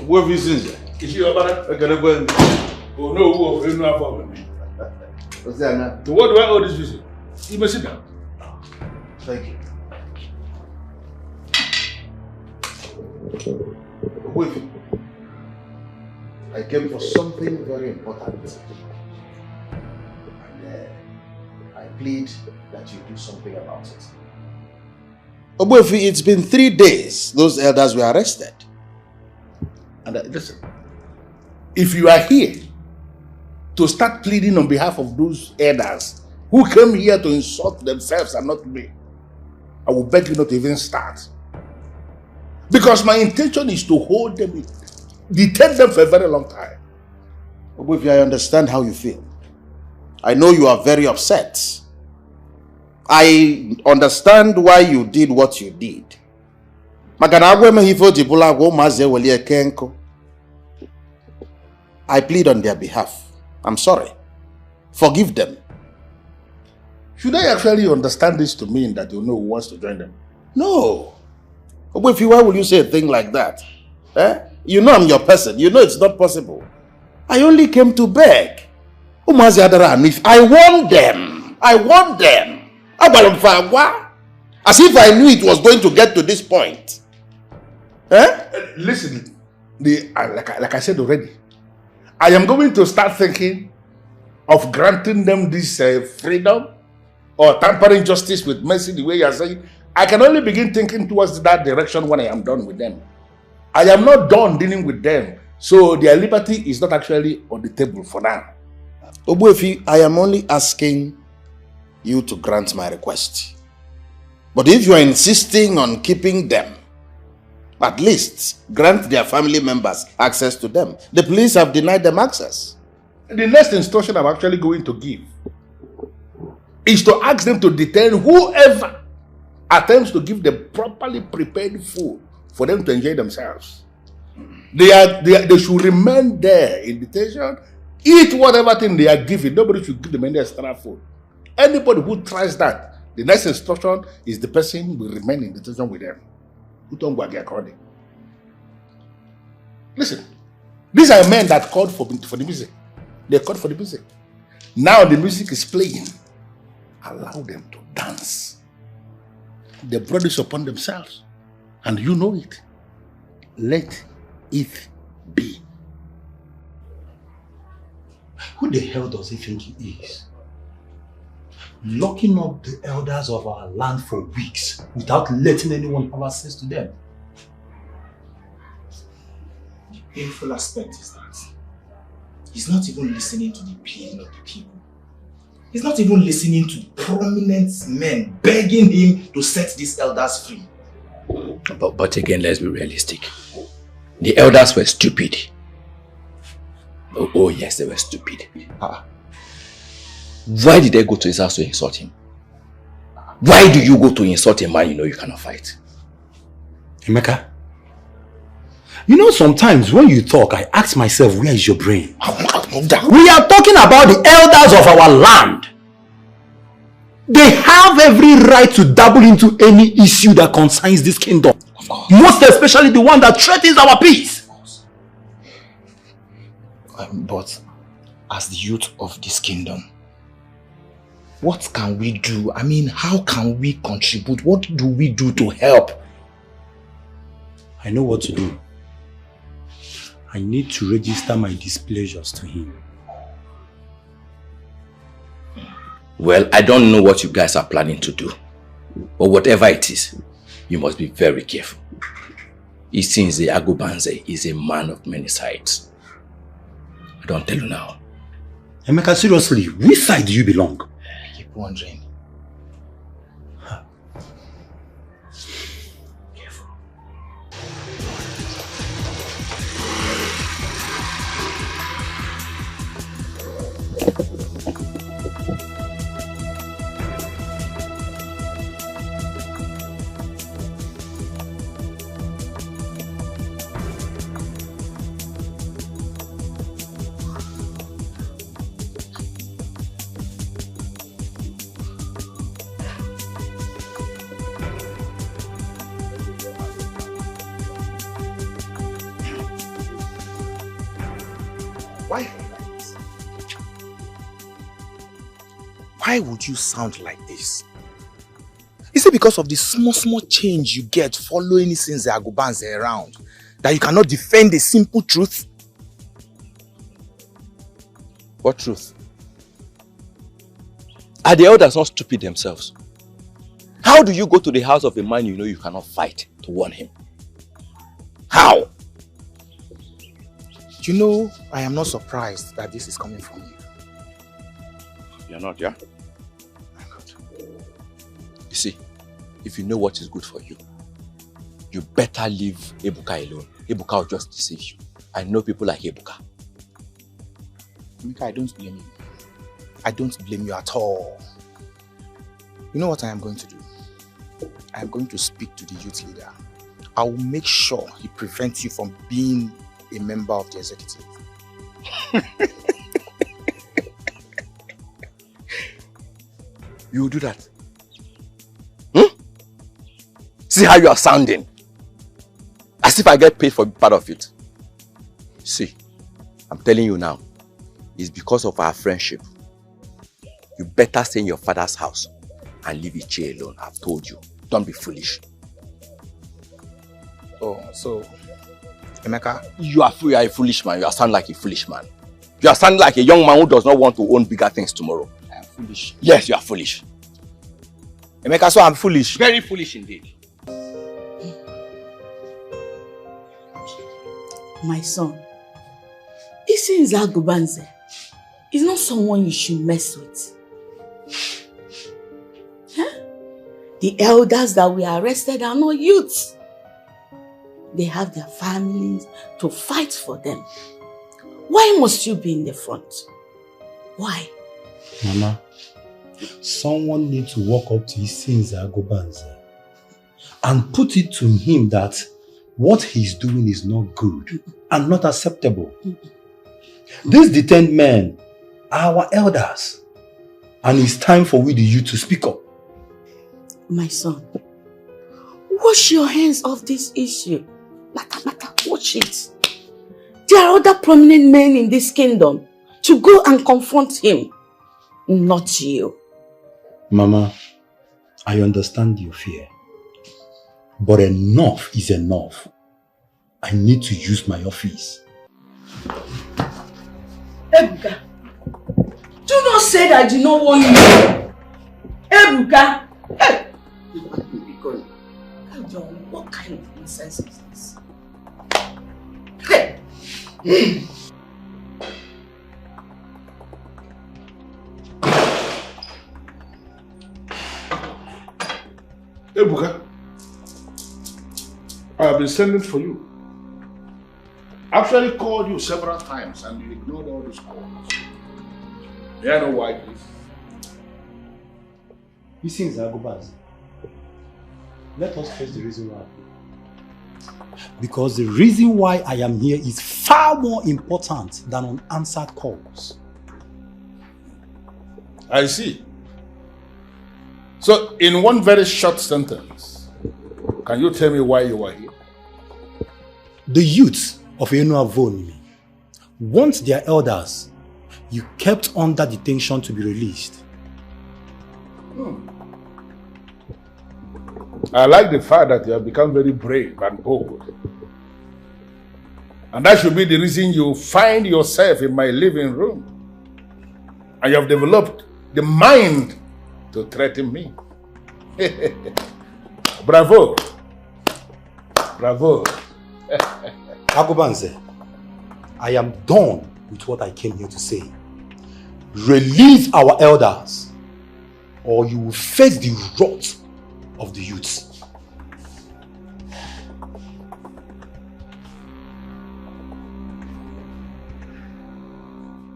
What is this? Is your brother? I gotta go and oh no, you know about me. What's that now? So what do I owe this visit? You must sit down. Thank you. Wait. I came for something very important. And I plead that you do something about it. Obuefi, it's been 3 days those elders were arrested. And listen, if you are here to start pleading on behalf of those elders who came here to insult themselves and not me, I will beg you not to even start. Because my intention is to hold them, detain them for a very long time. Obuefi, I understand how you feel. I know you are very upset. I understand why you did what you did. I plead on their behalf. I'm sorry. Forgive them. Should I actually understand this to mean that you know who wants to join them? No. Why will you say a thing like that? You know I'm your person. You know it's not possible. I only came to beg. I want them. I want them. As if I knew it was going to get to this point. Listen, like I said already, I am going to start thinking of granting them this freedom or tampering justice with mercy the way you are saying. I can only begin thinking towards that direction when I am done with them. I am not done dealing with them, so their liberty is not actually on the table for now. Obuefi, I am only asking you to grant my request. But if you are insisting on keeping them, at least grant their family members access to them. The police have denied them access. The next instruction I'm actually going to give is to ask them to detain whoever attempts to give them properly prepared food for them to enjoy themselves. They should remain there in detention, eat whatever thing they are given. Nobody should give them any extra food. Anybody who tries that, the next instruction is the person will remain in detention with them. Listen, these are men that called for the music. They called for the music. Now the music is playing. Allow them to dance. They brought this upon themselves. And you know it. Let it be. Who the hell does he think he is? Locking up the elders of our land for weeks without letting anyone have access to them. The painful aspect is that he's not even listening to the pleading of the people. He's not even listening to prominent men begging him to set these elders free. But again, let's be realistic. The elders were stupid. Oh yes, they were stupid. Why did they go to his house to insult him? Why do you go to insult a man you know you cannot fight? Emeka, you know sometimes when you talk, I ask myself, where is your brain? We are talking about the elders of our land. They have every right to dabble into any issue that concerns this kingdom. Most especially the one that threatens our peace. But as the youth of this kingdom, what can we do? I mean, how can we contribute? What do we do to help? I know what to do. I need to register my displeasures to him. Well, I don't know what you guys are planning to do. But whatever it is, you must be very careful. It seems the Agubanze is a man of many sides. I don't tell you now. Emeka, seriously, which side do you belong? I keep wondering. Why would you sound like this? Is it because of the small change you get following Isinze Agubanze around that you cannot defend the simple truth? What truth? Are the elders not stupid themselves? How do you go to the house of a man you know you cannot fight to warn him? How? You know, I am not surprised that this is coming from you. You're not, yeah? I'm not. You see, if you know what is good for you, you better leave Ebuka alone. Ebuka will just deceive you. I know people like Ebuka. Emeka, I don't blame you. I don't blame you at all. You know what I am going to do? I am going to speak to the youth leader. I will make sure he prevents you from being a member of the executive. You will do that? See how you are sounding. As if I get paid for part of it. See, I'm telling you now, it's because of our friendship. You better stay in your father's house and leave Ichie alone. I've told you. Don't be foolish. Oh, so, Emeka? You are a foolish man. You sound like a foolish man. You sound like a young man who does not want to own bigger things tomorrow. I am foolish. Yes, you are foolish. Emeka, so I'm foolish. Very foolish indeed. My son, this is Agubanze. He's not someone you should mess with. Huh? The elders that we arrested are not youths. They have their families to fight for them. Why must you be in the front? Why? Mama, someone needs to walk up to his sins, Agubanze, and put it to him that what he's doing is not good and not acceptable. These detained men are our elders, and it's time for we the youth to speak up. My son, wash your hands off this issue. Watch it. There are other prominent men in this kingdom to go and confront him, not you. Mama, I understand your fear, but enough is enough. I need to use my office. Ebuka, do not say that I do not want you. Ebuka, hey! What kind of nonsense is this? Hey! Ebuka, I have been sending for you. Actually called you several times and you ignored all those calls. May I know why, please? These things are Agubanze. Let us face the reason why. Because the reason why I am here is far more important than unanswered calls. I see. So, in one very short sentence, can you tell me why you are here? The youth of Enuavoni want their elders you kept under detention to be released. I like the fact that you have become very brave and bold. And that should be the reason you find yourself in my living room. And you have developed the mind to threaten me. Bravo. Bravo. Agubanze, I am done with what I came here to say. Release our elders, or you will face the wrath of the youths.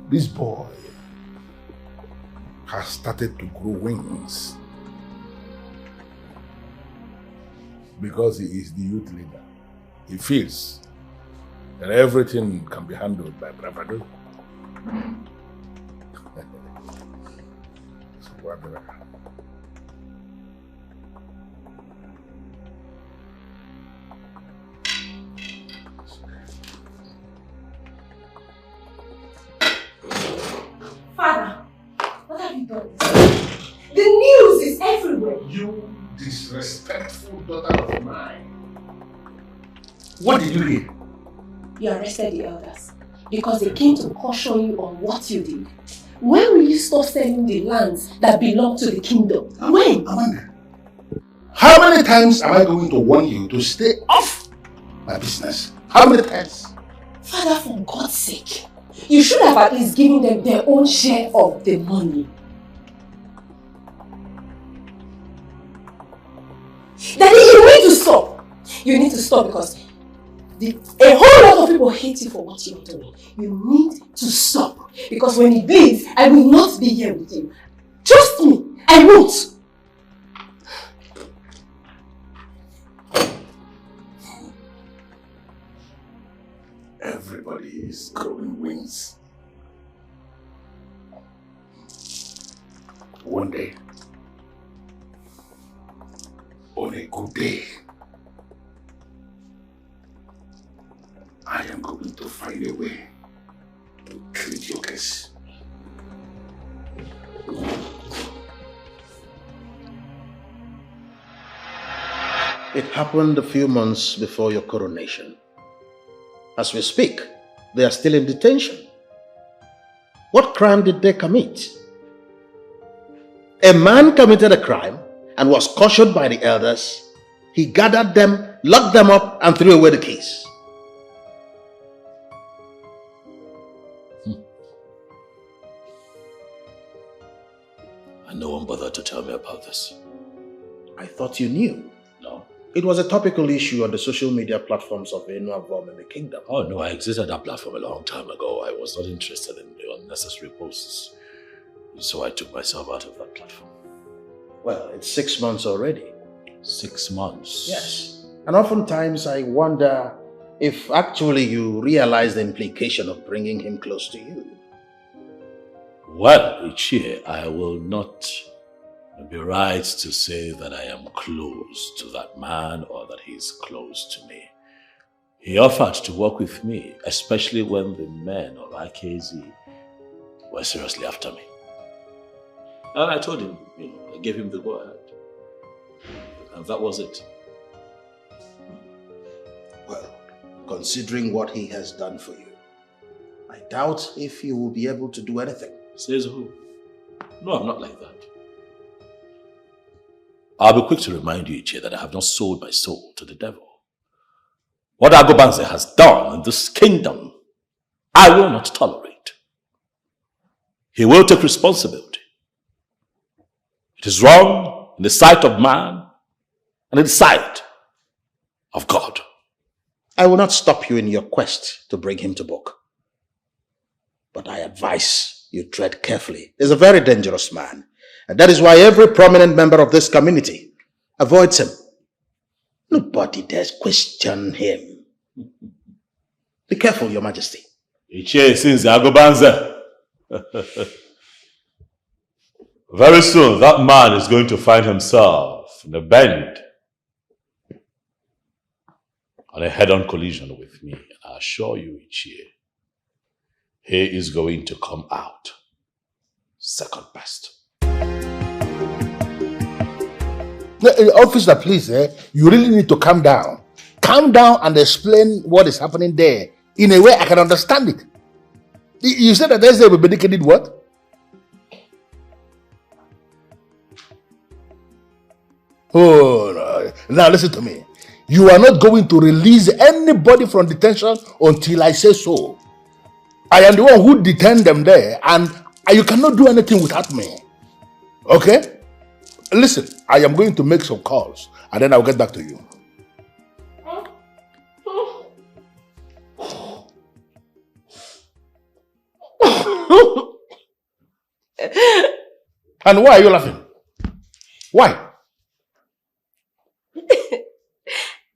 This boy has started to grow wings because he is the youth leader. He feels that everything can be handled by bravado. Father, what have you done? The news is everywhere. You disrespectful daughter of mine. What did you hear? You arrested the elders because they came to caution you on what you did. When will you stop selling the lands that belong to the kingdom? When? Amanda, How many times am I going to warn you to stay off my business? How many times? Father, for God's sake, you should have at least given them their own share of the money. Daddy, you need to stop. You need to stop because a whole lot of people hate you for what you're doing. You need to stop because when it bleeds, I will not be here with you. Trust me, I won't. Everybody is growing wings. One day, on a good day, I am going to find a way to treat your case. It happened a few months before your coronation. As we speak, they are still in detention. What crime did they commit? A man committed a crime and was cautioned by the elders. He gathered them, locked them up, and threw away the keys. And no one bothered to tell me about this. I thought you knew. No. It was a topical issue on the social media platforms of Enuavom in the kingdom. Oh no, I exited that platform a long time ago. I was not interested in the unnecessary posts. So I took myself out of that platform. Well, it's 6 months already. 6 months? Yes. And oftentimes I wonder if actually you realize the implication of bringing him close to you. Well, Ichie, I will not be right to say that I am close to that man or that he is close to me. He offered to work with me, especially when the men of IKZ were seriously after me. And I told him, I gave him the go-ahead. And that was it. Well, considering what he has done for you, I doubt if you will be able to do anything. Says who? No, I'm not like that. I'll be quick to remind you, Ichie, that I have not sold my soul to the devil. What Agobanze has done in this kingdom, I will not tolerate. He will take responsibility. It is wrong in the sight of man and in the sight of God. I will not stop you in your quest to bring him to book. But I advise you tread carefully. He's a very dangerous man. And that is why every prominent member of this community avoids him. Nobody dares question him. Be careful, Your Majesty. Ichie since Agobanze. Very soon, that man is going to find himself in a bend on a head-on collision with me. I assure you, Ichie, he is going to come out second best. Officer, please, you really need to calm down. Calm down and explain what is happening there in a way I can understand it. You said that Ebele did what? Oh, no. Now listen to me. You are not going to release anybody from detention until I say so. I am the one who detained them there, and you cannot do anything without me. Okay? Listen, I am going to make some calls, and then I'll get back to you. And why are you laughing? Why?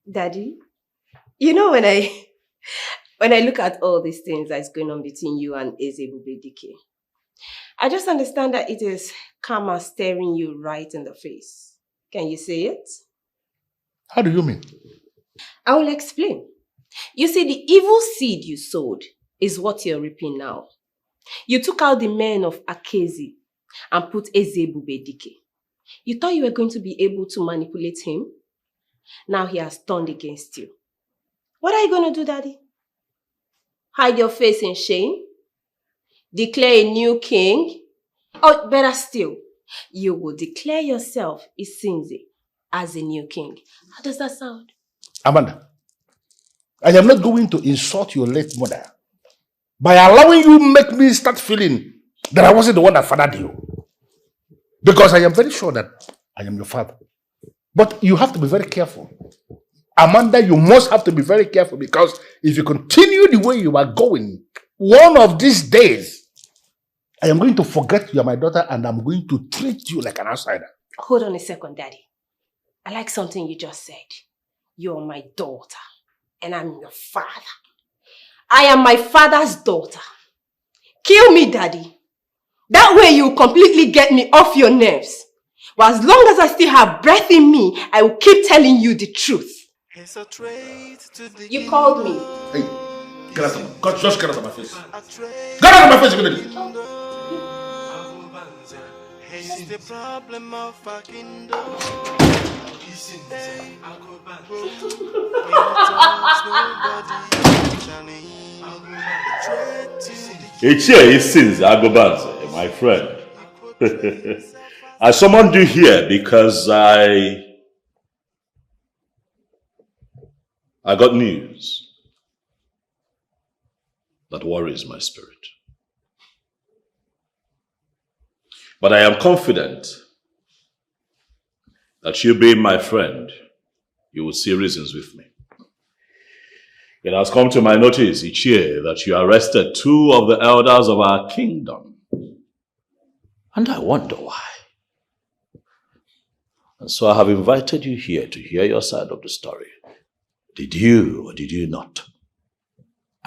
Daddy, you know when I look at all these things that's going on between you and Ezebubedike, I just understand that it is karma staring you right in the face. Can you say it? How do you mean? I will explain. You see, the evil seed you sowed is what you're reaping now. You took out the men of Akezi and put Ezebubedike. You thought you were going to be able to manipulate him? Now he has turned against you. What are you going to do, Daddy? Hide your face in shame? Declare a new king? Or better still, you will declare yourself Isinze as the new king. How does that sound? Amanda, I am not going to insult your late mother by allowing you make me start feeling that I wasn't the one that fathered you. Because I am very sure that I am your father. But you have to be very careful. Amanda, you must have to be very careful, because if you continue the way you are going, one of these days, I am going to forget you are my daughter and I'm going to treat you like an outsider. Hold on a second, Daddy. I like something you just said. You're my daughter and I'm your father. I am my father's daughter. Kill me, Daddy. That way you completely get me off your nerves. But as long as I still have breath in me, I will keep telling you the truth. You called me. Hey, get out of my face. Just get out of my face. Get out of my face immediately. It's the problem of our kingdom. It's here, it seems, Agobanze, my friend. I summoned you here because I got news that worries my spirit. But I am confident that you being my friend, you will see reasons with me. It has come to my notice each year that you arrested 2 of the elders of our kingdom. And I wonder why. And so I have invited you here to hear your side of the story. Did you or did you not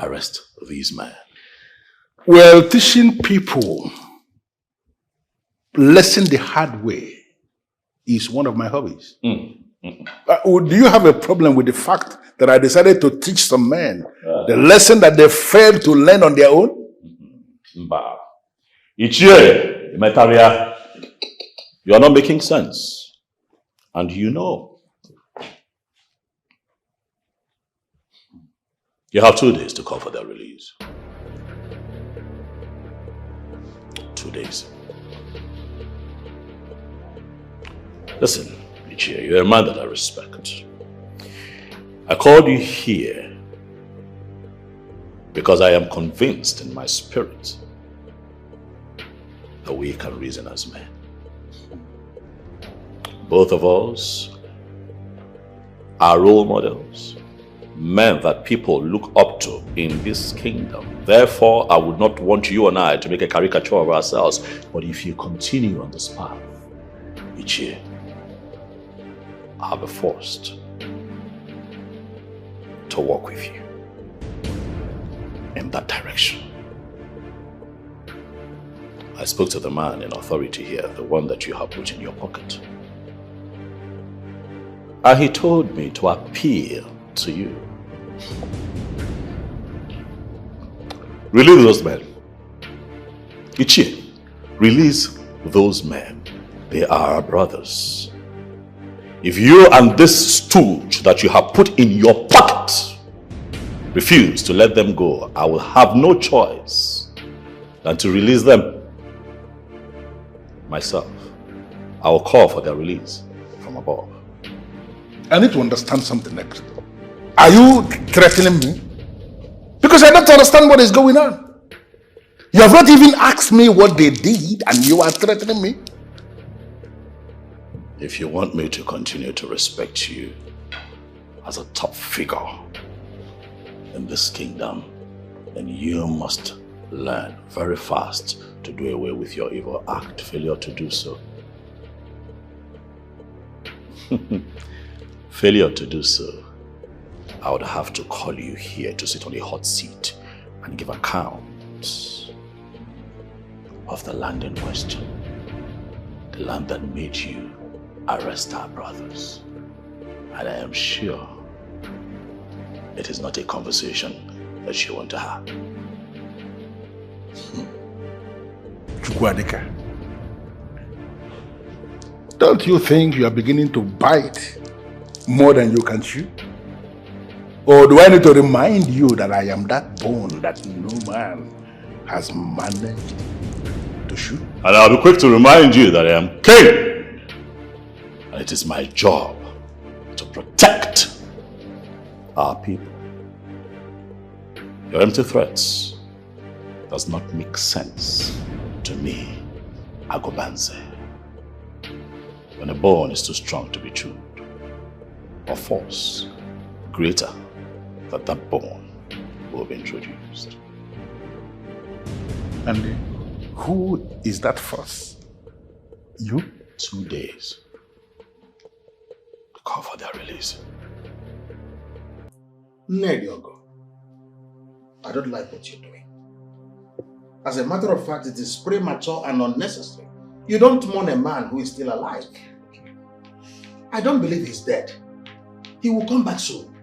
arrest these men? Well, teaching people lesson the hard way is one of my hobbies. Do you have a problem with the fact that I decided to teach some men the lesson that they failed to learn on their own? Ichie, Metaria, you are not making sense. And you know. You have 2 days to call for their release. 2 days. Listen, Ichie, you're a man that I respect. I called you here because I am convinced in my spirit that we can reason as men. Both of us are role models, men that people look up to in this kingdom. Therefore, I would not want you and I to make a caricature of ourselves. But if you continue on this path, Ichie, I'll be forced to walk with you in that direction. I spoke to the man in authority here, the one that you have put in your pocket. And he told me to appeal to you. Release those men. Ichie, release those men. They are our brothers. If you and this stooge that you have put in your pocket refuse to let them go, I will have no choice than to release them myself. I will call for their release from above. I need to understand something next. Are you threatening me? Because I don't understand what is going on. You have not even asked me what they did and you are threatening me? If you want me to continue to respect you as a top figure in this kingdom, then you must learn very fast to do away with your evil act. Failure to do so. Failure to do so, I would have to call you here to sit on a hot seat and give account of the land in question, the land that made you arrest our brothers. And I am sure it is not a conversation that you want to have. Chukwadika, don't you think you are beginning to bite more than you can chew? Or do I need to remind you that I am that bone that no man has managed to chew? And I'll be quick to remind you that I am king. And it is my job to protect our people. Your empty threats does not make sense to me, Agobanze. When a bone is too strong to be chewed, or force greater than that bone will be introduced. And who is that force? You? 2 days to call for their release. Nediogo, I don't like what you're doing. As a matter of fact, it is premature and unnecessary. You don't mourn a man who is still alive. I don't believe he's dead. He will come back soon.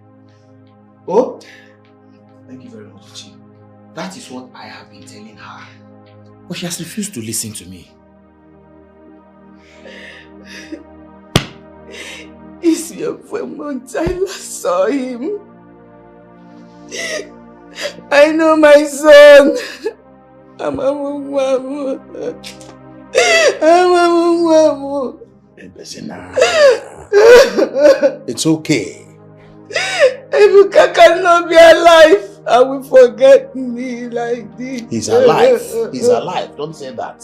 Oh? Thank you very much, Uchi. That is what I have been telling her. But she has refused to listen to me. It's your 4 months I last saw him. I know my son. I'm a mungwamu. It's okay. Ebuka cannot be alive. I will forget me like this. He's alive. He's alive. Don't say that.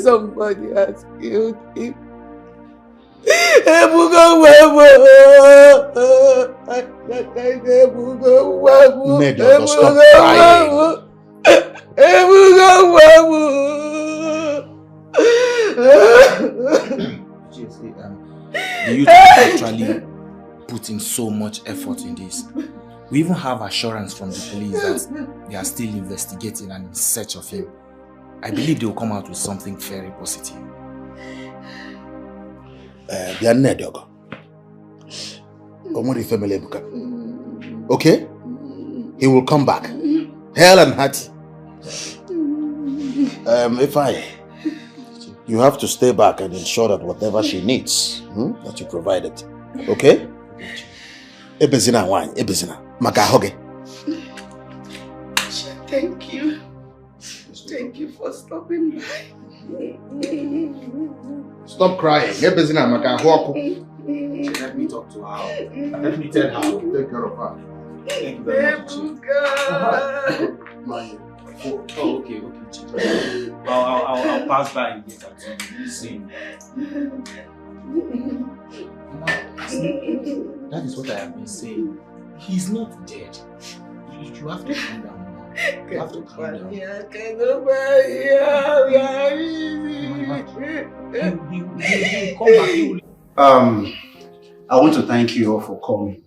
Somebody has killed him. Nedio, stop crying. The youth actually put in so much effort in this. We even have assurance from the police that they are still investigating and in search of him. I believe they will come out with something very positive. Okay? He will come back. Hell and hearty. You have to stay back and ensure that whatever she needs, that you provide it. Okay? Ebezina wine, Ebezina. Makahoge. Thank you. Thank you for stopping by. Stop crying. Ebezina Makahoku. Let me talk to her. Let me tell her. Take care of her. Thank you very much. Oh, okay, Chief. I'll pass by and get her to see. That is what I have been saying. He's not dead. You have to calm down now. You have to calm down. I want to thank you all for coming.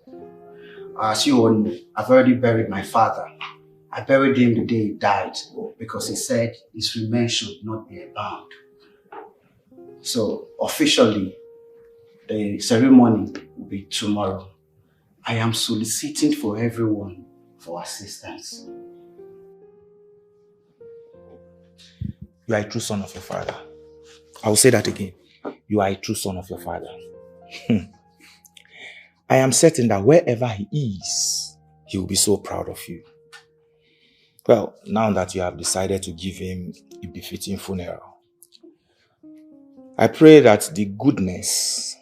As you all know, I've already buried my father. I buried him the day he died because he said his remains should not be bound. So officially, the ceremony will be tomorrow. I am soliciting for everyone for assistance. You are a true son of your father. I will say that again. You are a true son of your father. I am certain that wherever he is, he will be so proud of you. Well, now that you have decided to give him a befitting funeral, I pray that the goodness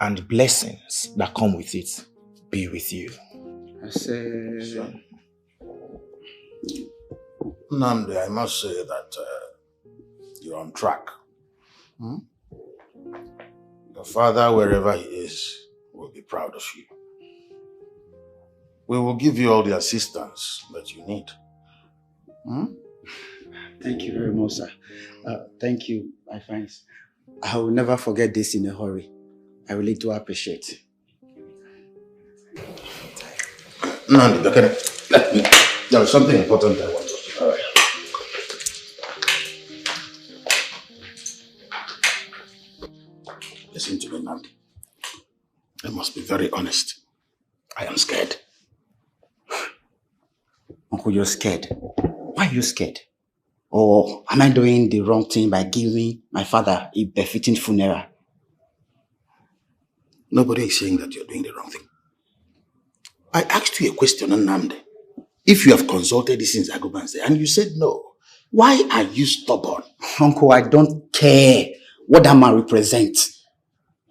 and blessings that come with it be with you. I say... Nnamdi, I must say that you're on track. Your father, wherever he is, will be proud of you. We will give you all the assistance that you need. Thank you very much, sir. Thank you, my friends. I will never forget this in a hurry. I really do appreciate it. Nnamdi, there is something important I want to say. All right. Listen to me, Nnamdi. I must be very honest. I am scared. Uncle, you're scared. Why are you scared? Or am I doing the wrong thing by giving my father a befitting funeral? Nobody is saying that you're doing the wrong thing. I asked you a question, Nnamdi. If you have consulted this in Zagobanse and you said no, why are you stubborn? Uncle, I don't care what that man represents.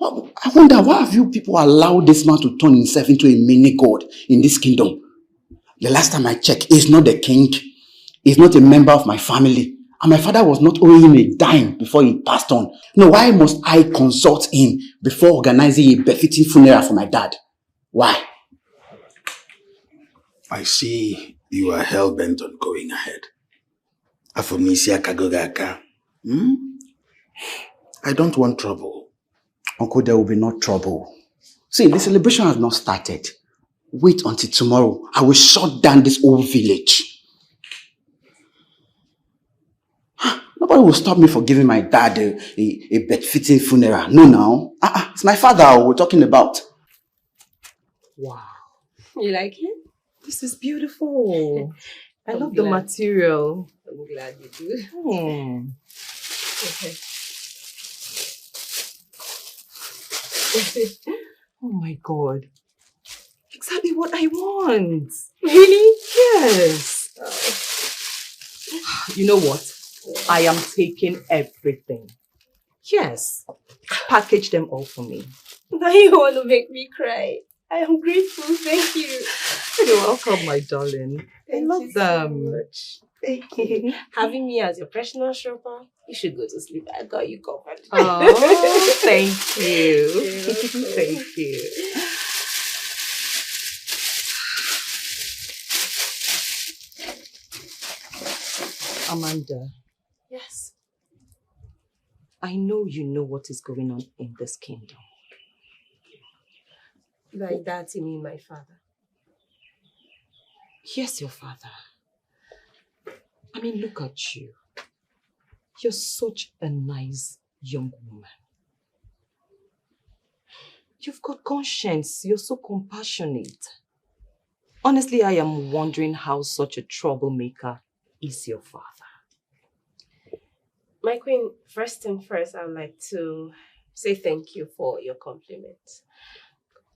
I wonder, why have you people allowed this man to turn himself into a mini god in this kingdom? The last time I checked, he's not the king. He's not a member of my family. And my father was not owing him a dime before he passed on. No, why must I consult him before organizing a befitting funeral for my dad? Why? I see you are hell-bent on going ahead. Afonisia Kagogaka. I don't want trouble. Uncle, there will be no trouble. See, the celebration has not started. Wait until tomorrow. I will shut down this whole village. Nobody will stop me for giving my dad a bed-fitting funeral. No, now. It's my father we're talking about. Wow. You like it? This is beautiful. I love the material. I'm glad you do. Okay. Oh my God. Exactly what I want. Really? Yes. You know what? I am taking everything. Yes. Package them all for me. Now you want to make me cry. I am grateful. Thank you. You're welcome, my darling. I love them. So much. Thank you. Having me as your personal shopper, you should go to sleep. I got you covered. Oh, thank you. Thank you. Amanda. Yes. I know you know what is going on in this kingdom. Like that, you mean my father? Yes, your father. I mean, look at you. You're such a nice young woman. You've got conscience. You're so compassionate. Honestly, I am wondering how such a troublemaker is your father. My queen, first and first, I would like to say thank you for your compliment.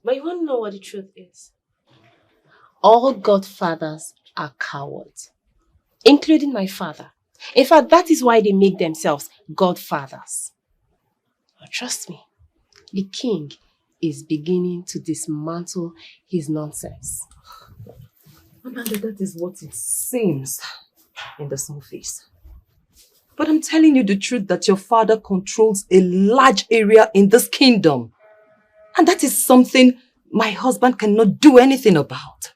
But you want to know what the truth is? All godfathers are cowards, including my father. In fact, that is why they make themselves godfathers. But trust me, the king is beginning to dismantle his nonsense. Amanda, that is what it seems in the surface. But I'm telling you the truth that your father controls a large area in this kingdom. And that is something my husband cannot do anything about.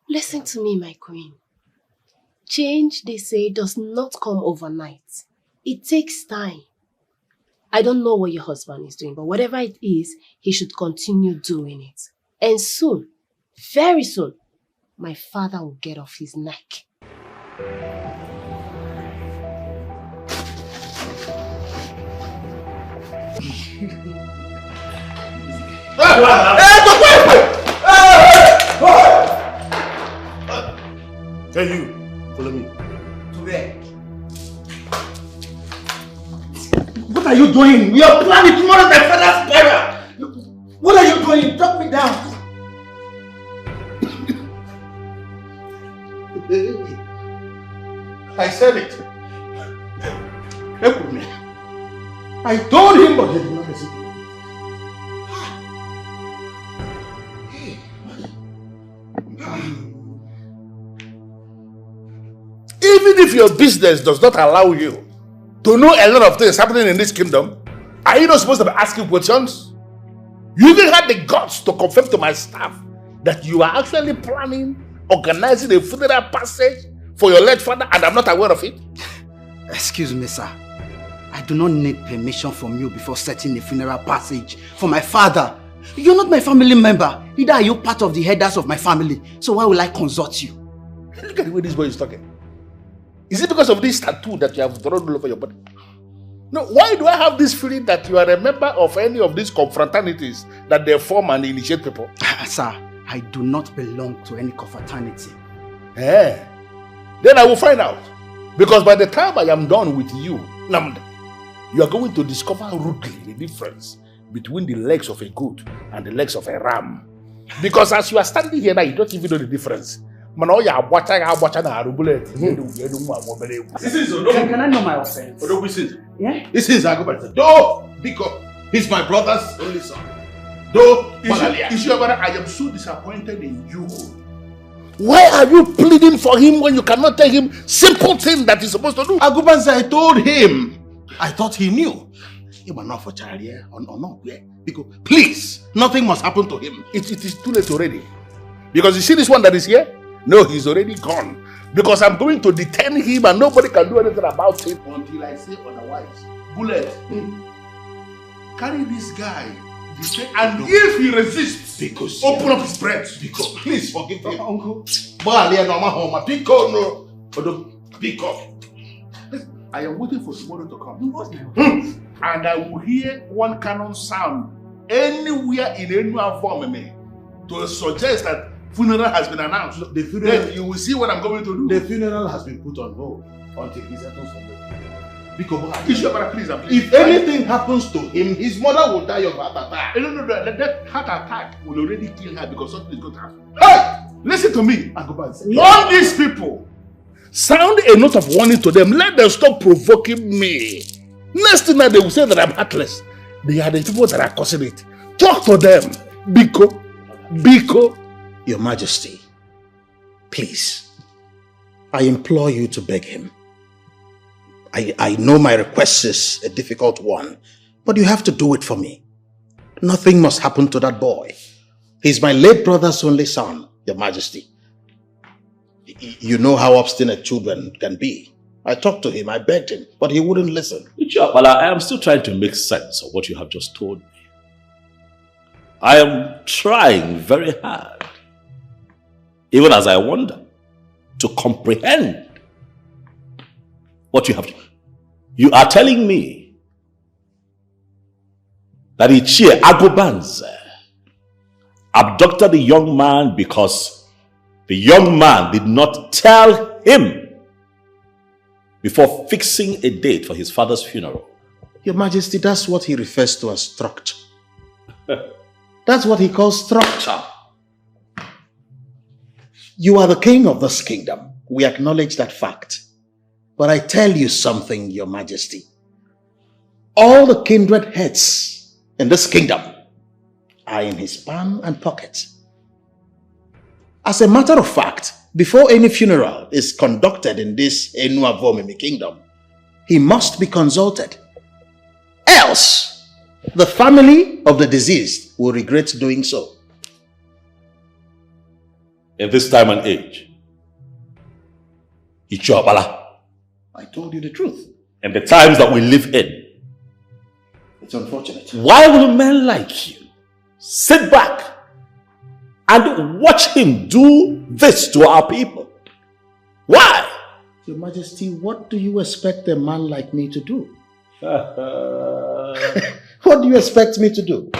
Listen to me, my queen. Change, they say, does not come overnight. It takes time. I don't know what your husband is doing, but whatever it is, he should continue doing it. And soon, very soon, my father will get off his neck. Hey, you, follow me. To where? What are you doing? We are planning tomorrow my father's burial. What are you doing? Drop me down. I said it. Look with me. I told him, but he did not listen. Even if your business does not allow you to know a lot of things happening in this kingdom, are you not supposed to be asking questions? You even had the guts to confirm to my staff that you are actually planning, organizing a funeral passage for your late father, and I'm not aware of it? Excuse me, sir. I do not need permission from you before setting a funeral passage for my father. You're not my family member. Neither are you part of the headers of my family. So why will I consult you? Look at the way this boy is talking. Is it because of this tattoo that you have drawn all over your body? No, why do I have this feeling that you are a member of any of these confraternities that they form and initiate people? Sir, I do not belong to any confraternity. Eh? Then I will find out. Because by the time I am done with you, Namde, you are going to discover rudely the difference between the legs of a goat and the legs of a ram. Because as you are standing here now, you don't even know the difference. Mano ya watching na bullet. Can I know my offense? Yeah? This is Agobanze. Though, because he's my brother's only son. Though, I am so disappointed in you. Why are you pleading for him when you cannot tell him simple thing that he's supposed to do? Agobanze, I told him. I thought he knew. He was not for charity or not. Because please, nothing must happen to him. It is too late already. Because you see this one that is here? No, he's already gone. Because I'm going to detain him and nobody can do anything about him until I say otherwise. Bullet, carry this guy, and if he resists, because open up his breast. Because please forgive him, Uncle. I am waiting for tomorrow to come. And I will hear one cannon sound anywhere in any form to suggest that funeral has been announced. The funeral, then you will see what I'm going to do. The funeral has been put on hold until he settles on the because please. If anything happens to him, his mother will die of heart attack. No, that heart attack will already kill her because something is going to happen. Hey! Listen to me. Warn these people. Sound a note of warning to them. Let them stop provoking me. Next thing that they will say that I'm heartless. They are the people that are causing it. Talk to them. Biko. Your Majesty, please, I implore you to beg him. I know my request is a difficult one, but you have to do it for me. Nothing must happen to that boy. He's my late brother's only son, Your Majesty. You know how obstinate children can be. I talked to him, I begged him, but he wouldn't listen. Well, I am still trying to make sense of what you have just told me. I am trying very hard, even as I wonder, to comprehend what you have. You are telling me that Ichie Agobanze abducted the young man because the young man did not tell him before fixing a date for his father's funeral. Your Majesty, that's what he refers to as structure. That's what he calls structure. You are the king of this kingdom. We acknowledge that fact. But I tell you something, Your Majesty. All the kindred heads in this kingdom are in his palm and pocket. As a matter of fact, before any funeral is conducted in this Enuavomimi kingdom, he must be consulted. Else, the family of the deceased will regret doing so. In this time and age, Ichobala, I told you the truth. In the times that we live in, it's unfortunate. Why will men like you sit back and watch him do this to our people? Why? Your Majesty, what do you expect a man like me to do? What do you expect me to do?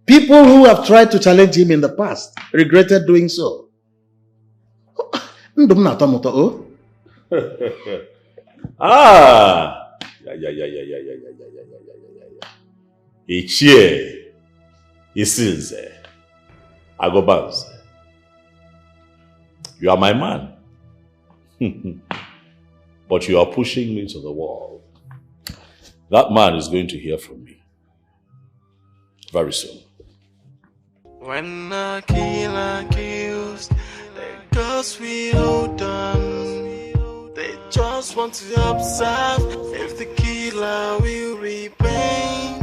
People who have tried to challenge him in the past regretted doing so. Ichie Isinze Agobanze, you are my man. But you are pushing me to the wall. That man is going to hear from me very soon. When a killer kills, the girls we hold on. They just want to observe if the killer will repent.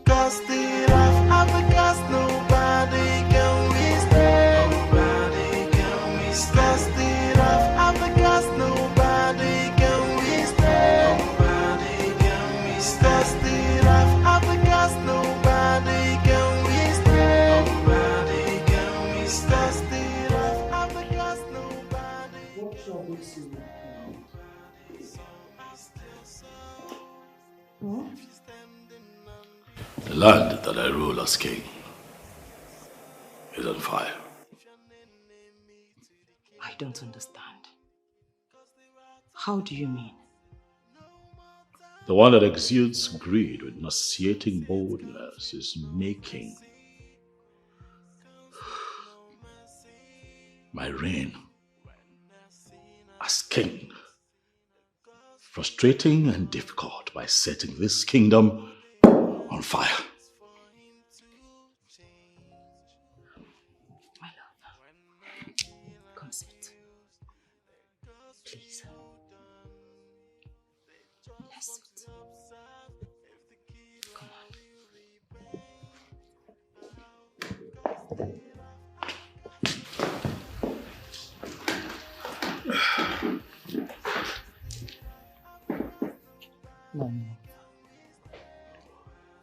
Cause the wrath of the gods, nobody can withstand. Nobody can withstand. Cause the wrath of the gods, nobody can withstand. Nobody can withstand. Cause the wrath of the gods, nobody can withstand. Nobody can withstand. Cause the wrath of the gods, nobody. What shall we see? The land that I rule as king is on fire. I don't understand. How do you mean? The one that exudes greed with nauseating boldness is making my reign as king, frustrating and difficult by setting this kingdom on fire. My love, come sit. Please. Yes, sit. Come on. No.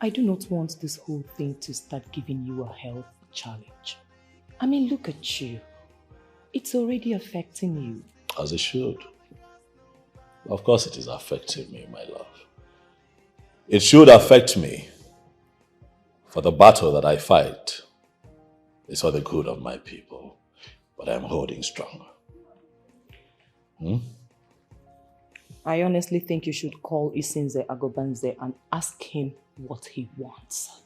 I do not want this whole thing to start giving you a health challenge. I mean, look at you. It's already affecting you. As it should. Of course it is affecting me, my love. It should affect me, for the battle that I fight is for the good of my people, but I am holding strong. I honestly think you should call Isinze Agobanze and ask him what he wants.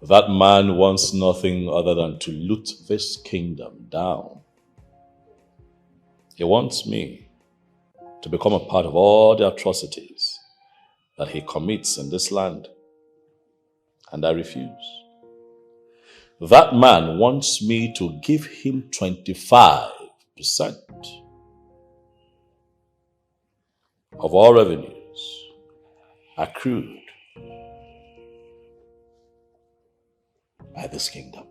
That man wants nothing other than to loot this kingdom down. He wants me to become a part of all the atrocities that he commits in this land. And I refuse. That man wants me to give him 25% of all revenues accrued by this kingdom.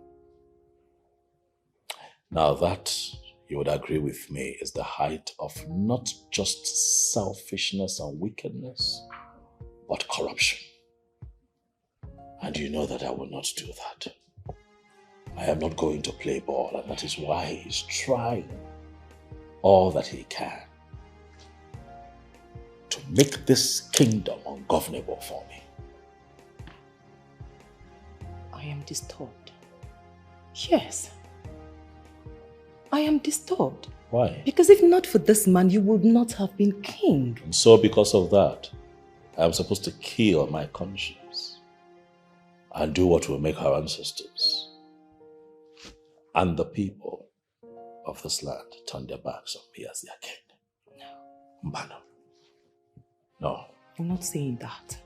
Now that, you would agree with me, is the height of not just selfishness and wickedness, but corruption. And you know that I will not do that. I am not going to play ball, and that is why he's trying all that he can to make this kingdom ungovernable for me. I am disturbed. Yes. I am disturbed. Why? Because if not for this man, you would not have been king. And so because of that, I am supposed to kill my conscience and do what will make our ancestors and the people of this land turn their backs on me as their king. No. Mbano. No. I'm not saying that.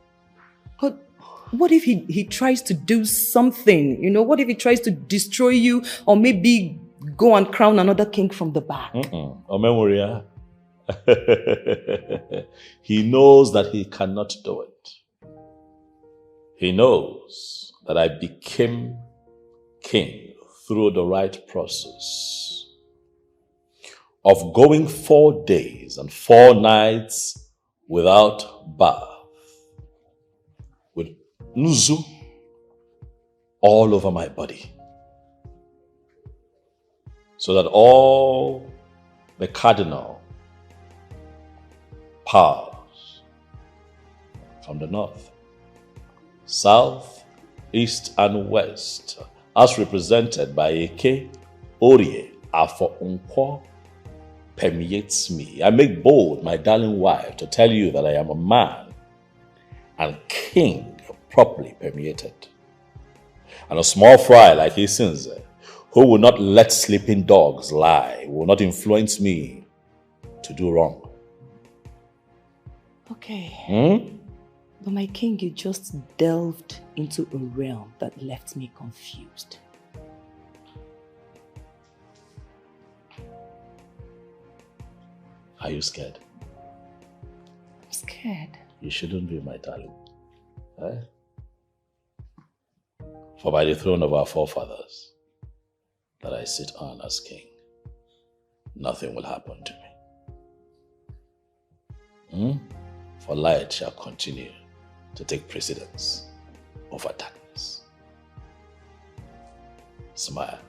But what if he tries to do something? You know, what if he tries to destroy you or maybe go and crown another king from the back? Omemoria. He knows that he cannot do it. He knows that I became king through the right process of going 4 days and 4 nights without bath, with nzu all over my body, so that all the cardinal powers from the north, south, east, and west, as represented by Eke, Orie, Afo Unkwo, permeates me. I make bold, my darling wife, to tell you that I am a man and king properly permeated. And a small fry like Isinze, who will not let sleeping dogs lie, will not influence me to do wrong. Okay. But my king, you just delved into a realm that left me confused. Are you scared? I'm scared. You shouldn't be, my darling. Eh? For by the throne of our forefathers that I sit on as king, nothing will happen to me. For light shall continue to take precedence over darkness. Smile,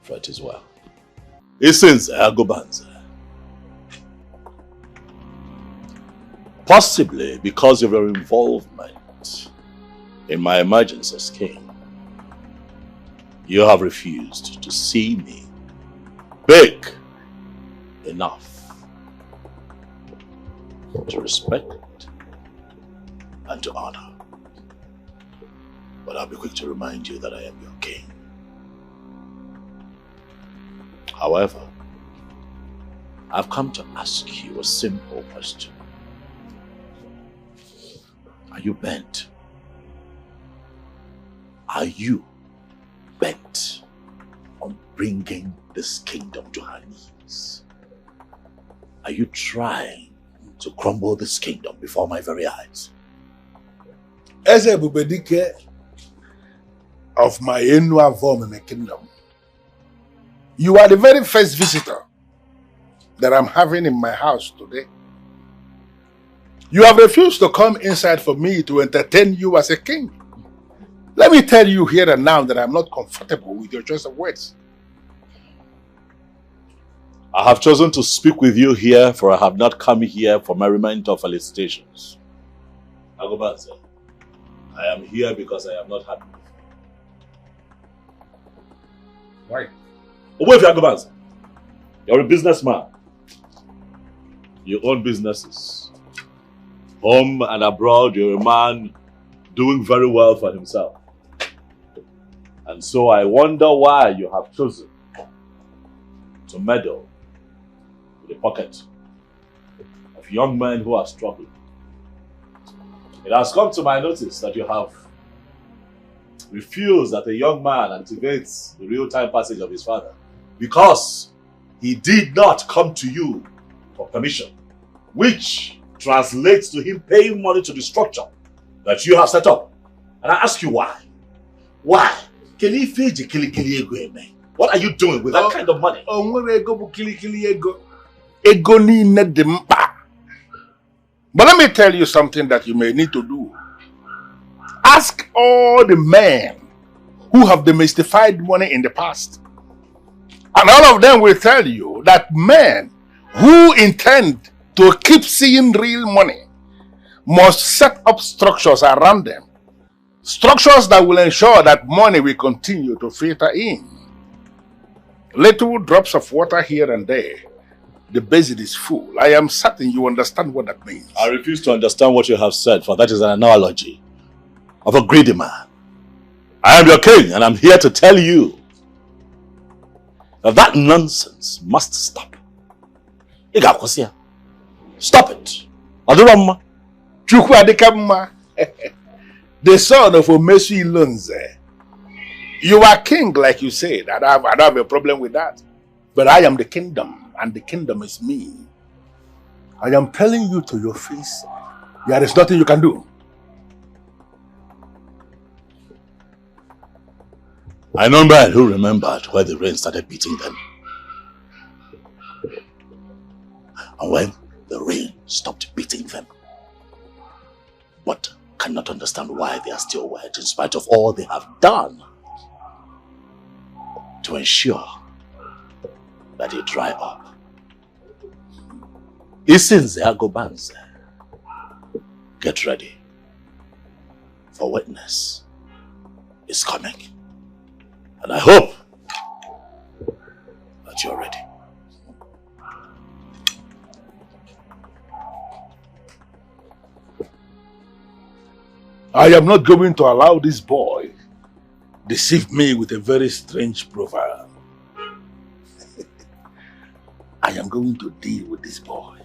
for it is well. Isinze Agobanze. Possibly because of your involvement in my emergence as king, you have refused to see me big enough to respect and to honor. But I'll be quick to remind you that I am your king. However, I've come to ask you a simple question. Are you bent? Are you bent on bringing this kingdom to her knees? Are you trying to crumble this kingdom before my very eyes? As a Bubedike of my annual form in the kingdom, you are the very first visitor that I'm having in my house today. You have refused to come inside for me to entertain you as a king. Let me tell you here and now that I'm not comfortable with your choice of words. I have chosen to speak with you here, for I have not come here for merriment or felicitations. Agobanze, I am here because I am not happy. Why? Agobanze, you're a businessman. You own businesses. Home and abroad, you're a man doing very well for himself. And so I wonder why you have chosen to meddle with the pocket of young men who are struggling. It has come to my notice that you have refused that a young man activates the real-time passage of his father because he did not come to you for permission, which translates to him paying money to the structure that you have set up. And I ask you why? Why? What are you doing with that kind of money? But let me tell you something that you may need to do. Ask all the men who have demystified money in the past. And all of them will tell you that men who intend to keep seeing real money must set up structures around them. Structures that will ensure that money will continue to filter in. Little drops of water here and there. The basin is full. I am certain you understand what that means. I refuse to understand what you have said, for that is an analogy of a greedy man. I am your king, and I'm here to tell you that that nonsense must stop. Stop it. Adurama. Chukwu Adikama. The son of Omesu Ilonze. You are king, like you said. I don't have a problem with that. But I am the kingdom, and the kingdom is me. I am telling you to your face, there is nothing you can do. I know men who remembered where the rain started beating them. And when the rain stopped beating them. But cannot understand why they are still wet in spite of all they have done to ensure that they dry up. Isinze Agobanze, get ready, for witness is coming. And I hope that you're ready. I am not going to allow this boy deceive me with a very strange profile. I am going to deal with this boy.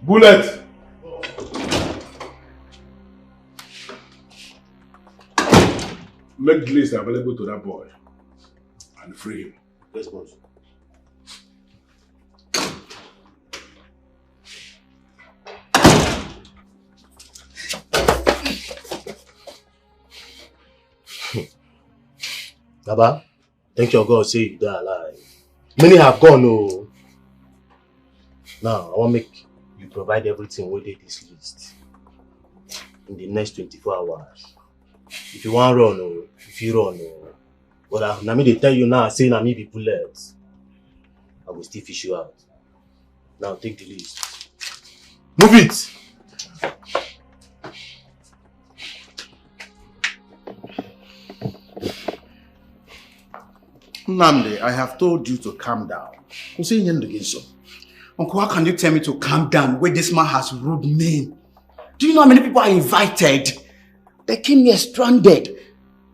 Bullet! Make the list available to that boy and free him. Yes, boss. Baba, thank your God say you are alive. Many have gone, oh. Now, I want to make you provide everything within this list in the next 24 hours. If you want to run, oh, if you run, oh. But now they tell you now, say now me be bullets. I will still fish you out. Now take the list. Move it! Nnamdi, I have told you to calm down. Uncle, how can you tell me to calm down when this man has rude men? Do you know how many people are invited? They came here stranded.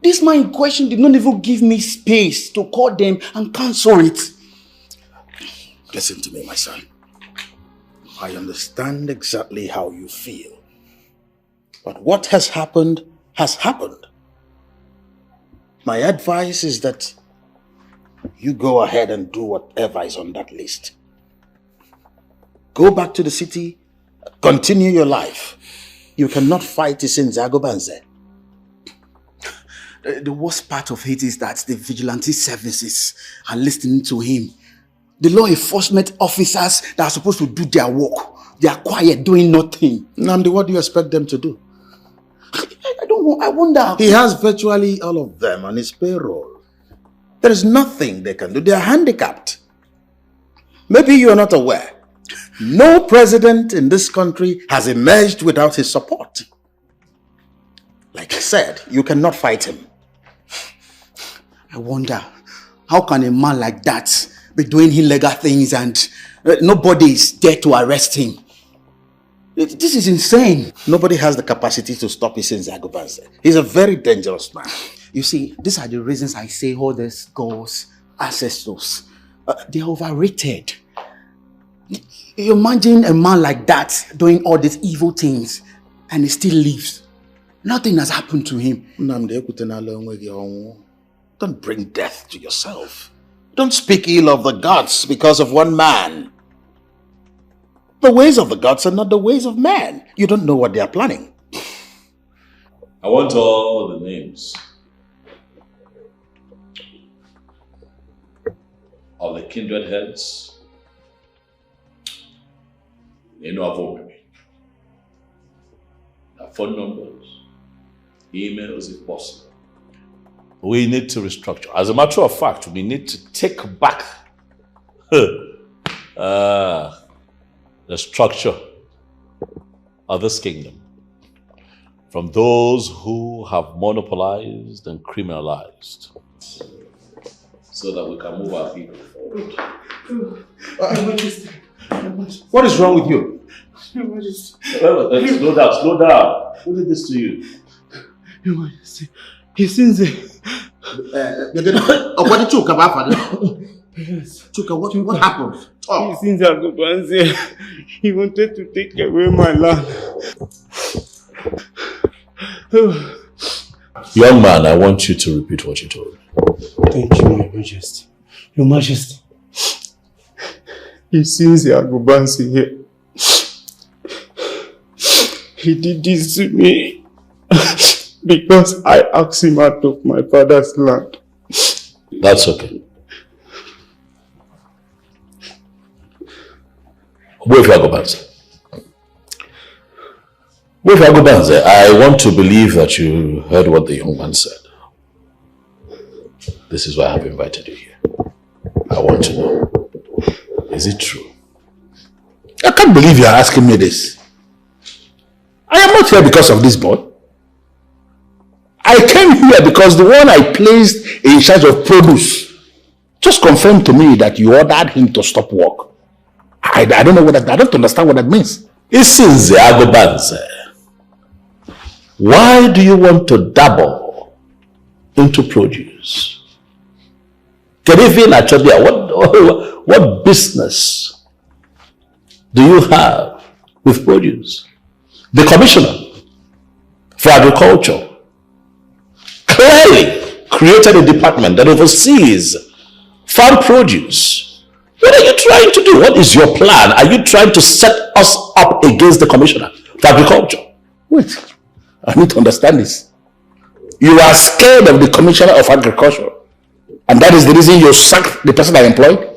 This man in question did not even give me space to call them and cancel it. Listen to me, my son. I understand exactly how you feel. But what has happened has happened. My advice is that you go ahead and do whatever is on that list. Go back to the city, continue your life. You cannot fight Isinze Agobanze. The worst part of it is that the vigilante services are listening to him. The law enforcement officers that are supposed to do their work, they are quiet, doing nothing. Nnamdi, what do you expect them to do? I don't know, I wonder. He has virtually all of them on his payroll. There is nothing they can do. They are handicapped. Maybe you are not aware. No president in this country has emerged without his support. Like I said, you cannot fight him. I wonder, how can a man like that be doing illegal things and nobody is there to arrest him? This is insane. Nobody has the capacity to stop Isinze Agobanze. He's a very dangerous man. You see, these are the reasons I say all these gods, ancestors, they are overrated. You imagine a man like that doing all these evil things and he still lives. Nothing has happened to him. Don't bring death to yourself. Don't speak ill of the gods because of one man. The ways of the gods are not the ways of man. You don't know what they are planning. I want all the names of the kindred heads. They know of me. Their phone numbers, emails if possible. We need to restructure. As a matter of fact, we need to take back the structure of this kingdom from those who have monopolized and criminalized, so that we can move our people forward. What is wrong with you? Slow down. Who did this to you? Your Majesty, Isinze. Yes. Chuka, what happened? Isinze Agobanze, he wanted to take away my land. Young man, I want you to repeat what you told me. Thank you, Your Majesty. Your Majesty, Isinze Agobanze here. He did this to me because I asked him out of my father's land. That's okay. Agobanze, I want to believe that you heard what the young man said. This is why I have invited you here. I want to know, is it true? I can't believe you are asking me this. I am not here because of this boy. I came here because the one I placed in charge of produce just confirmed to me that you ordered him to stop work. I don't know what that, I don't understand what that means. Isinze Agobanze, why do you want to dabble into produce? What business do you have with produce? The commissioner for agriculture clearly created a department that oversees farm produce. What are you trying to do? What is your plan? Are you trying to set us up against the commissioner for agriculture? Wait, I need to understand this. You are scared of the commissioner of agriculture, and that is the reason you sacked the person I employed?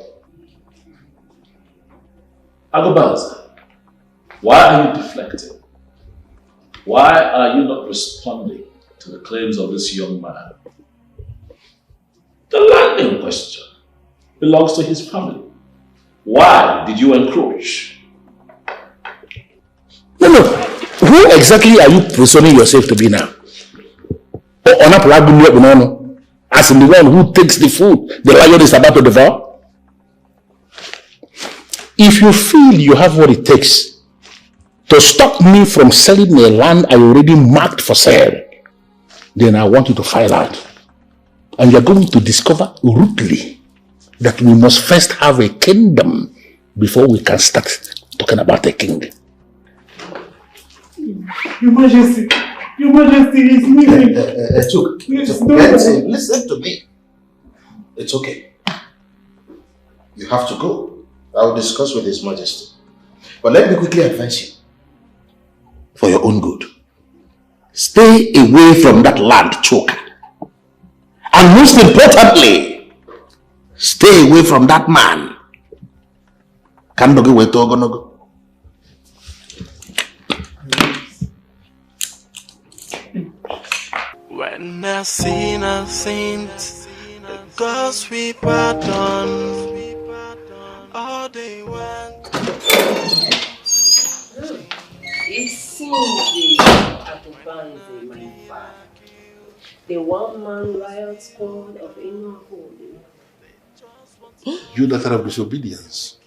Agobanze, why are you deflecting? Why are you not responding to the claims of this young man? The land in question belongs to his family. Why did you encroach? No. Who exactly are you presuming yourself to be now? as in the one who takes the food the lion is about to devour? If you feel you have what it takes to stop me from selling a land I already marked for sale, then I want you to file out. And you're going to discover rudely that we must first have a kingdom before we can start talking about a king. Your Majesty, it's me. Listen to me. It's okay. You have to go. I will discuss with His Majesty. But let me quickly advise you, for your own good, stay away from that land choker. And most importantly, stay away from that man. When I sin, I sinned. The gods we pardon. All they want. It seems my father. The one-man riot squad of Uju Okoli. You daughter of disobedience.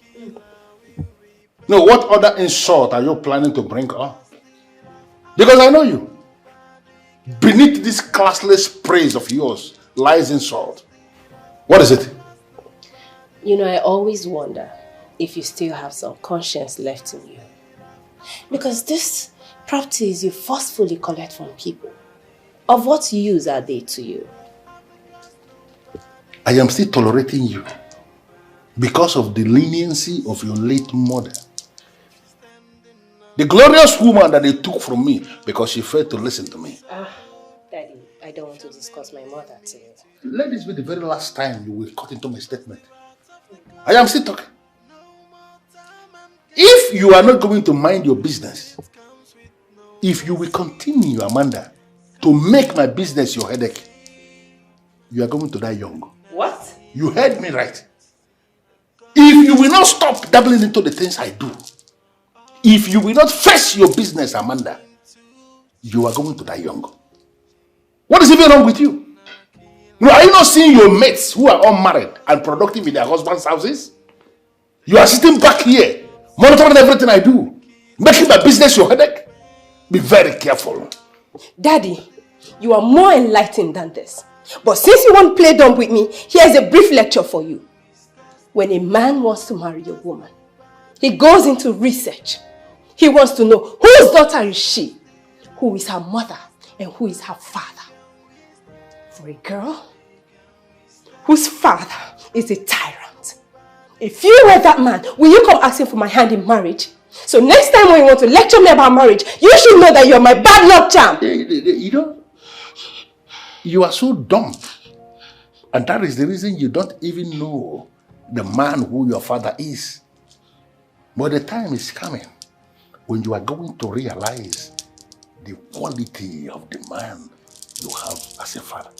No, what other insult are you planning to bring up? Because I know you. Beneath this classless praise of yours lies insult. What is it? You know, I always wonder if you still have some conscience left in you. Because these properties you forcefully collect from people, of what use are they to you? I am still tolerating you because of the leniency of your late mother. The glorious woman that they took from me because she failed to listen to me. Daddy, I don't want to discuss my mother today. Let this be the very last time you will cut into my statement. I am still talking. If you are not going to mind your business, if you will continue, Amanda, to make my business your headache, you are going to die young. What? You heard me right. If you will not stop dabbling into the things I do, if you will not face your business, Amanda, you are going to die young. What is even wrong with you? No, are you not seeing your mates who are unmarried and productive in their husbands' houses? You are sitting back here, monitoring everything I do, making my business your headache? Be very careful. Daddy, you are more enlightened than this. But since you want to play dumb with me, here's a brief lecture for you. When a man wants to marry a woman, he goes into research. He wants to know whose daughter is she, who is her mother, and who is her father. For a girl whose father is a tyrant, if you were that man, will you come asking for my hand in marriage? So next time when you want to lecture me about marriage, you should know that you're my bad luck charm. You know, you are so dumb. And that is the reason you don't even know the man who your father is. But the time is coming when you are going to realize the quality of the man you have as a father.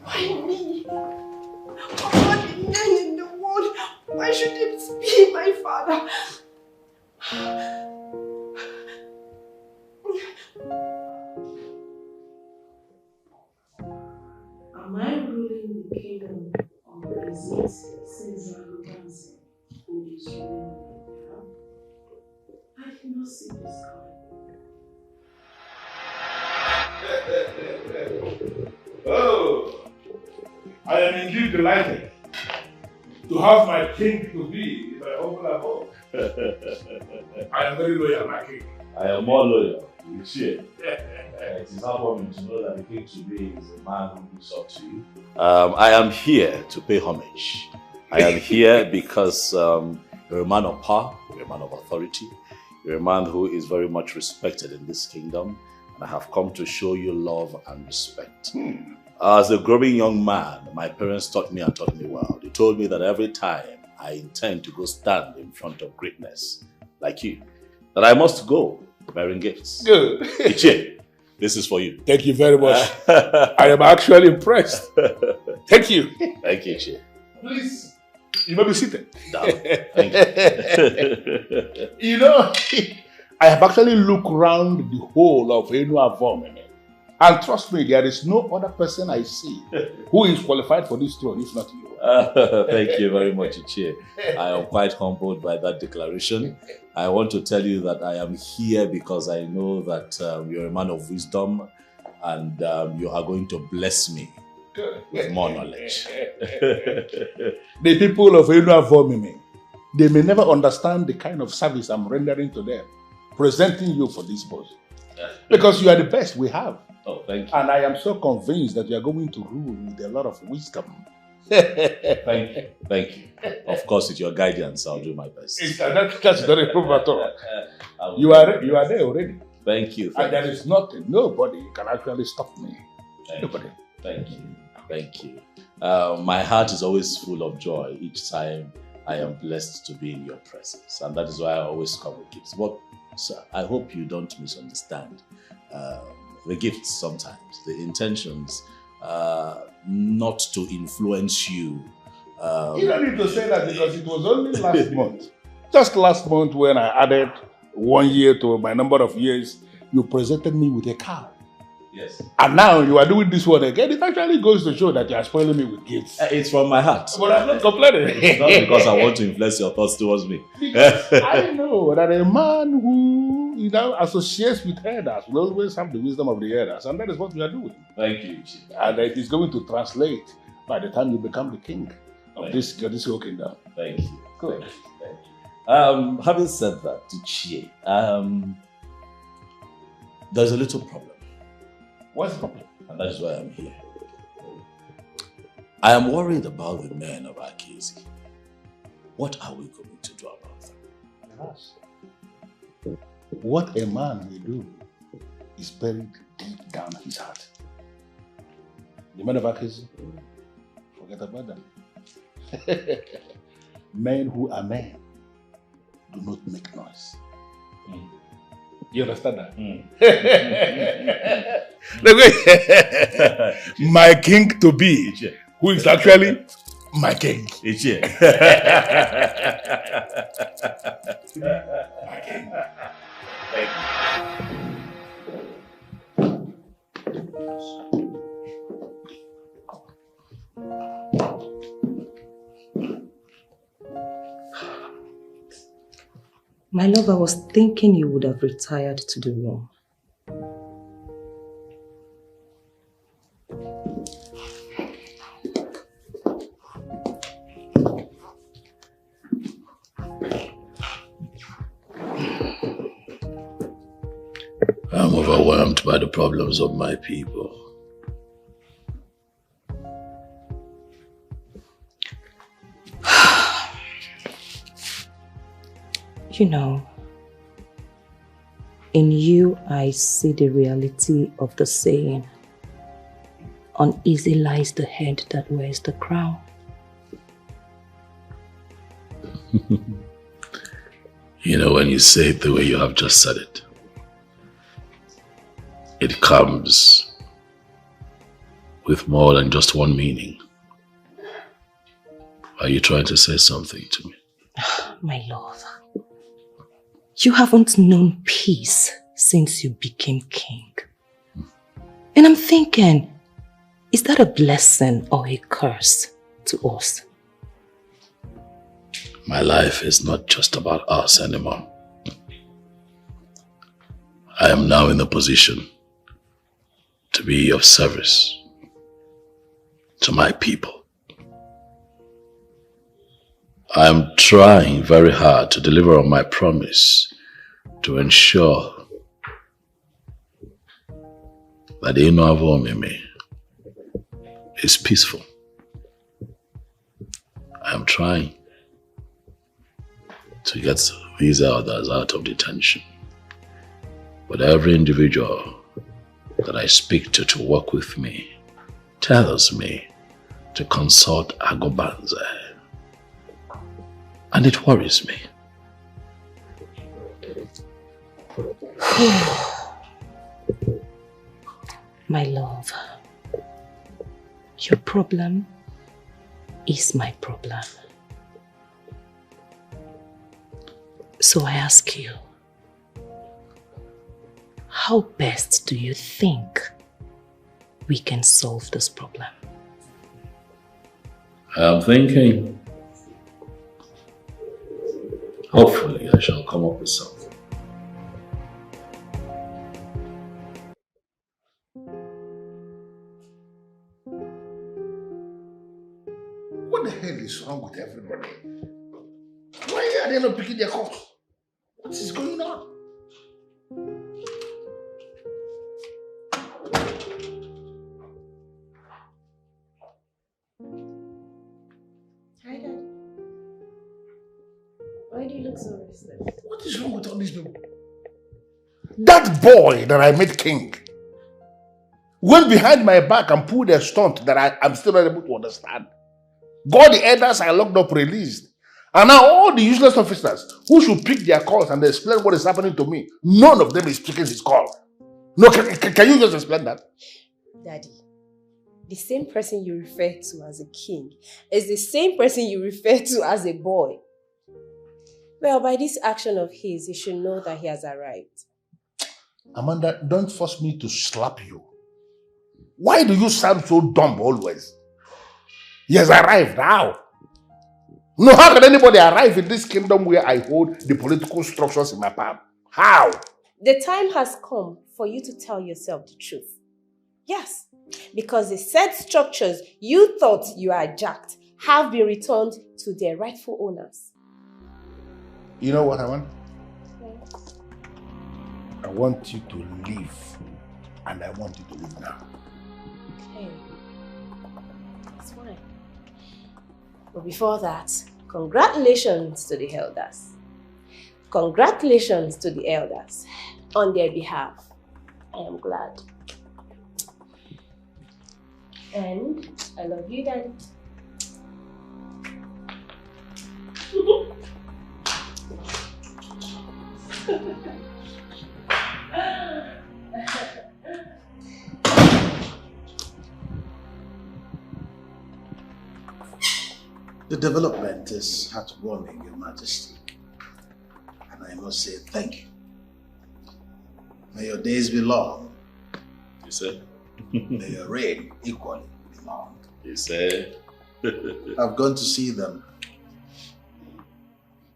Why me? Of all the men in the world, why should it be my father? Am I ruling the kingdom or is it since arrogance who is ruling the kingdom? I did not see this coming. Oh, I am indeed delighted to have my king to be my uncle at home. I am very loyal, my king. I am more loyal. You share. It is heartwarming to know that the king today is a man who looks up to you. I am here to pay homage. I am here because you're a man of power, you're a man of authority, you're a man who is very much respected in this kingdom, and I have come to show you love and respect. As a growing young man, my parents taught me and taught me well. They told me that every time I intend to go stand in front of greatness, like you, that I must go bearing gifts. Good. Ichie, this is for you. Thank you very much. I am actually impressed. Thank you. Thank you, Ichie. Please, you may be seated. Down. Thank you. You know, I have actually looked around the whole of Enu Avomene And trust me, there is no other person I see who is qualified for this throne, if not you. Thank you very much, Ichie. I am quite humbled by that declaration. I want to tell you that I am here because I know that you're a man of wisdom and you are going to bless me with more knowledge. The people of Enu, they may never understand the kind of service I'm rendering to them, presenting you for this post. Because you are the best we have. Oh, thank you. And I am so convinced that you are going to rule with a lot of wisdom. Thank you. Thank you. Of course, with your guidance, I'll do my best. That's not a problem at all. You are there already. Thank you. And there is nothing, nobody can actually stop me. Nobody. Thank you. Thank you. My heart is always full of joy each time I am blessed to be in your presence. And that is why I always come with gifts. But sir, I hope you don't misunderstand the gifts sometimes. The intentions not to influence you. You don't need to say that because it was only last month. Just last month when I added 1 year to my number of years, you presented me with a car. Yes. And now you are doing this one again. It actually goes to show that you are spoiling me with gifts. It's from my heart. But I'm not complaining. It's not because I want to influence your thoughts towards me. I know that a man who associates with elders will always have the wisdom of the elders, and that is what we are doing. Thank you. And it is going to translate by the time you become the king of this whole kingdom. Thank you. Good. Thank you. Having said that, Ichie, there's a little problem. What's the problem? And that is why I'm here. I am worried about the men of Akezi. What are we going to do about them? Yes. What a man will do is buried deep down his heart. The men of Akezi, forget about them. Men who are men do not make noise. You understand that? My king to be, who is actually my king. My king. My love, I was thinking you would have retired to the room. I'm overwhelmed by the problems of my people. You know, in you I see the reality of the saying, uneasy lies the head that wears the crown. You know, when you say it the way you have just said it, it comes with more than just one meaning. Are you trying to say something to me? My love, you haven't known peace since you became king. And I'm thinking, is that a blessing or a curse to us? My life is not just about us anymore. I am now in a position to be of service to my people. I am trying very hard to deliver on my promise to ensure that the Inu Avomime is peaceful. I am trying to get these elders out of detention. But every individual that I speak to work with me tells me to consult Agobanze. And it worries me. My love, your problem is my problem. So I ask you, how best do you think we can solve this problem? I'm thinking, hopefully I shall come up with something. What the hell is wrong with everybody? Why are they not picking their calls? What is going on? Hi, Dad. Why do you look so restless? What is wrong with all these people? That boy that I made king went behind my back and pulled a stunt that I'm still not able to understand. Got the elders I locked up released. And now all the useless officers who should pick their calls and explain what is happening to me, none of them is picking his call. No, can you just explain that? Daddy, the same person you refer to as a king is the same person you refer to as a boy. Well, by this action of his, he should know that he has arrived. Amanda, don't force me to slap you. Why do you sound so dumb always? He has arrived. How? No, how can anybody arrive in this kingdom where I hold the political structures in my palm? How? The time has come for you to tell yourself the truth. Yes, because the said structures you thought you hijacked have been returned to their rightful owners. You know what I want? I want you to leave. And I want you to leave now. Okay. That's fine. But before that, congratulations to the elders. Congratulations to the elders. On their behalf, I am glad. And I love you, Daddy. The development is heartwarming, Your Majesty. And I must say thank you. May your days be long. You say? May your reign equally be long. You say? I've gone to see them.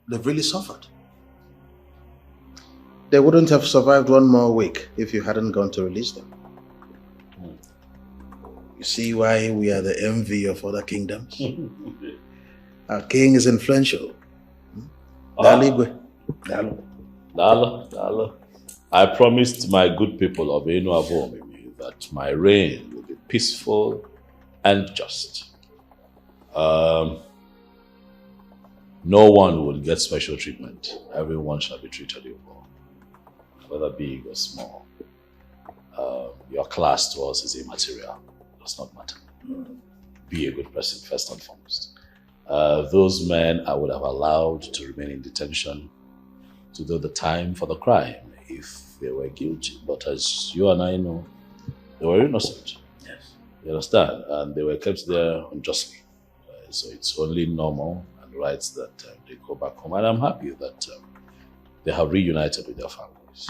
They've really suffered. They wouldn't have survived one more week if you hadn't gone to release them. You see why we are the envy of other kingdoms? Our king is influential. Dalo. I promised my good people of Enu Abomimi that my reign will be peaceful and just. No one will get special treatment. Everyone shall be treated equal, whether big or small. Your class to us is immaterial. It does not matter. Be a good person first and foremost. Those men I would have allowed to remain in detention to do the time for the crime if they were guilty. But as you and I know, they were innocent. Yes. You understand? And they were kept there unjustly. So it's only normal and right that they go back home. And I'm happy that they have reunited with their families.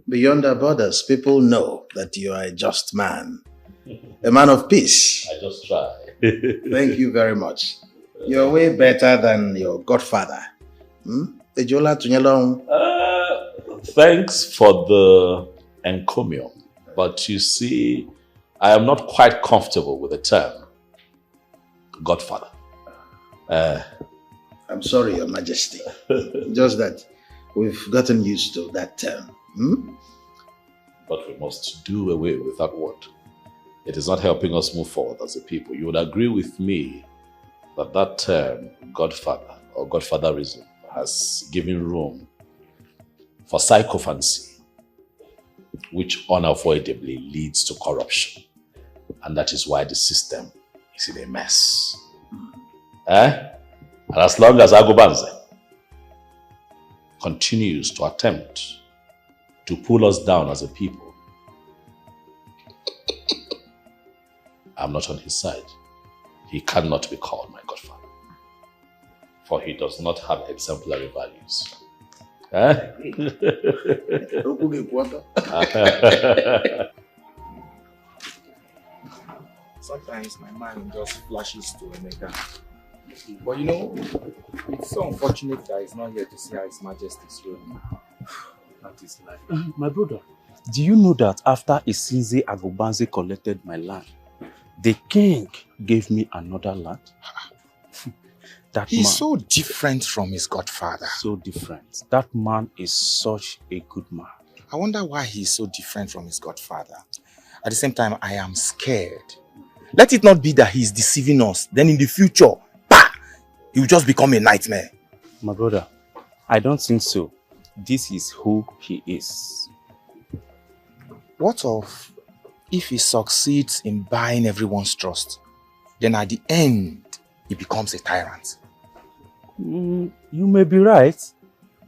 Beyond our borders, people know that you are a just man. A man of peace. I just try. Thank you very much. You're way better than your godfather. Thanks for the encomium. But you see, I am not quite comfortable with the term godfather. I'm sorry, Your Majesty. Just that we've gotten used to that term. But we must do away with that word. It is not helping us move forward as a people. You would agree with me that that term, godfather or godfatherism, has given room for sycophancy, which unavoidably leads to corruption. And that is why the system is in a mess. And as long as Agobanze continues to attempt to pull us down as a people, I'm not on his side. He cannot be called my godfather, for he does not have exemplary values. sometimes my mind just flashes to Emeka. But you know, it's so unfortunate that he's not here to see how His Majesty is ruling. That is life. My brother, do you know that after Isinze Agobanze collected my land, the king gave me another land? He's so different from his godfather. So different. That man is such a good man. I wonder why he's so different from his godfather. At the same time, I am scared. Let it not be that he's deceiving us. Then in the future, he will just become a nightmare. My brother, I don't think so. This is who he is. What of if he succeeds in buying everyone's trust? Then at the end, he becomes a tyrant. You may be right,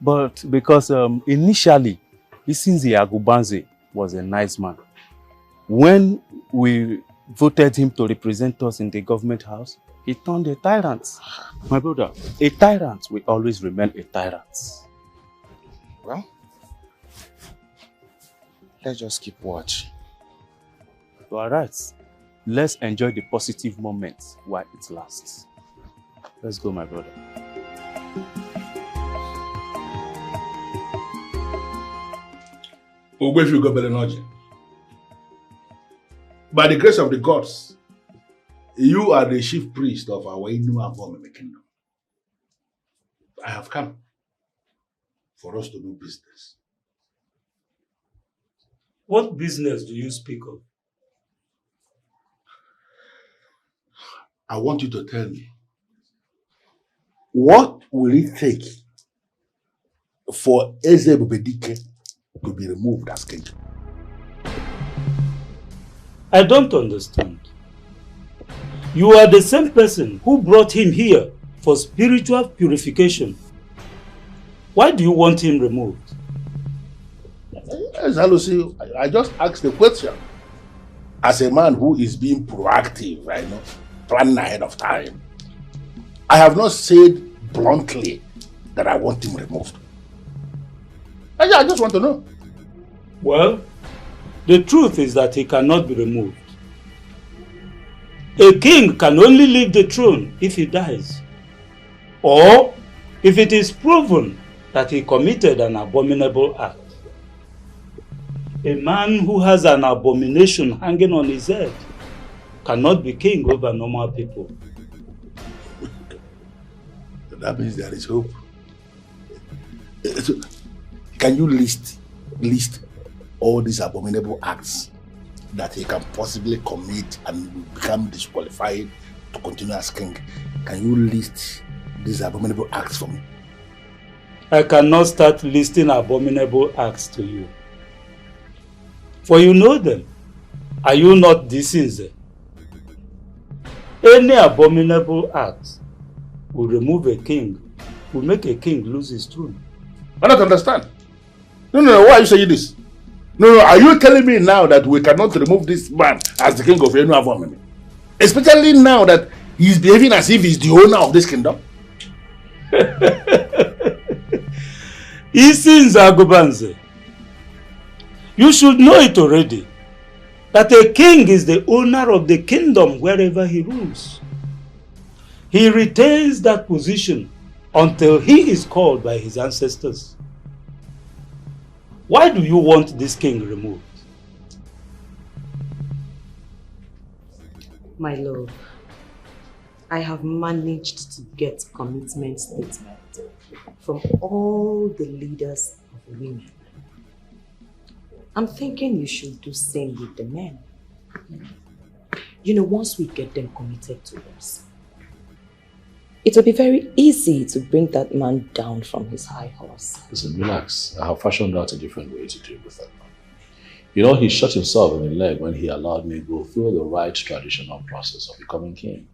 but because initially, Isinze Agobanze was a nice man. When we voted him to represent us in the government house, he turned a tyrant. My brother, a tyrant will always remain a tyrant. Well, let's just keep watch. You are right. Let's enjoy the positive moments while it lasts. Let's go, my brother. By the grace of the gods, you are the chief priest of our Inu kingdom. I have come for us to do business. What business do you speak of? I want you to tell me, what will it take for Eze Bubedike to be removed as king? I don't understand. You are the same person who brought him here for spiritual purification. Why do you want him removed? I just asked the question. As a man who is being proactive, planning ahead of time, I have not said bluntly that I want him removed. I just want to know. Well, the truth is that he cannot be removed. A king can only leave the throne if he dies, or if it is proven that he committed an abominable act. A man who has an abomination hanging on his head cannot be king over normal people. That means there is hope. Can you list all these abominable acts that he can possibly commit and become disqualified to continue as king? Can you list these abominable acts for me? I cannot start listing abominable acts to you, for you know them. Are you not Isinze? Any abominable act will remove a king, will make a king lose his throne. I don't understand. No, why are you saying this? No, are you telling me now that we cannot remove this man as the king of Enu Avomeme? Especially now that he's behaving as if he's the owner of this kingdom? Isinze Agobanze, you should know it already, that a king is the owner of the kingdom wherever he rules. He retains that position until he is called by his ancestors. Why do you want this king removed? My love, I have managed to get commitment statement from all the leaders of women. I'm thinking you should do same with the men. You know, once we get them committed to us, it will be very easy to bring that man down from his high horse. Listen, relax. I have fashioned out a different way to deal with that man. You know, he shot himself in the leg when he allowed me to go through the right traditional process of becoming king.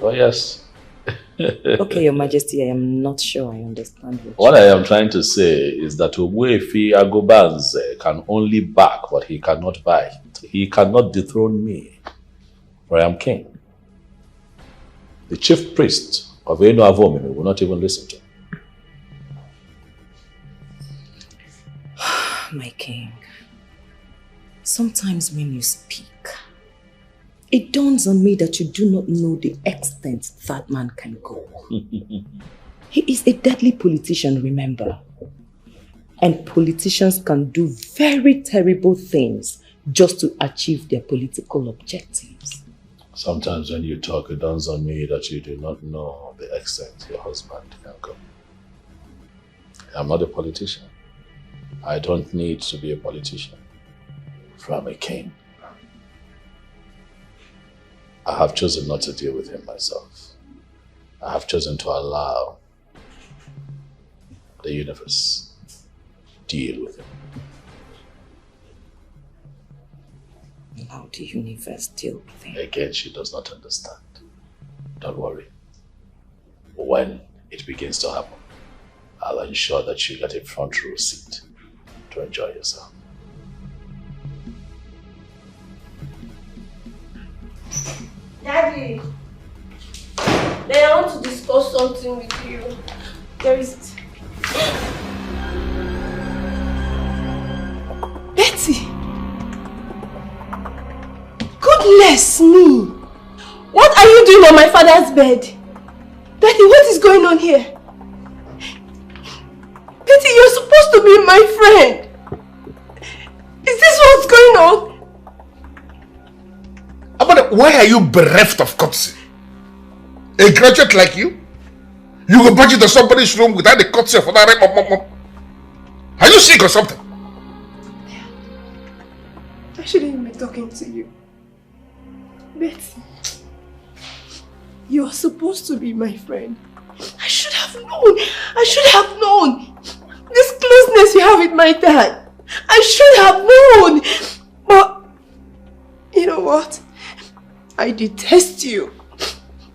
Oh, yes. Okay, Your Majesty, I am not sure I understand What I am trying to say is that Ogbuefi Agobanze can only back what he cannot buy. He cannot dethrone me, for I am king. The chief priest of Enu Avomeme will not even listen to him. My king, sometimes when you speak, It dawns on me that you do not know the extent that man can go. He is a deadly politician, remember? And politicians can do very terrible things just to achieve their political objectives. Sometimes when you talk, it dawns on me that you do not know the extent your husband can go. I'm not a politician. I don't need to be a politician. I'm a king. I have chosen not to deal with him myself. I have chosen to allow the universe deal with him. Allow the universe deal with him. Again, she does not understand. Don't worry. When it begins to happen, I'll ensure that you get a front row seat to enjoy yourself. Daddy, then I want to discuss something with you. There is... Betty! Goodness me! What are you doing on my father's bed? Daddy, what is going on here? Betty, you're supposed to be my friend. Is this what's going on? But why are you bereft of courtesy? A graduate like you? You go budget to somebody's room without the courtesy of another mom. Are you sick or something? I shouldn't even be talking to you. Betty, you're supposed to be my friend. I should have known. I should have known. This closeness you have with my dad. I should have known. But, you know what? I detest you.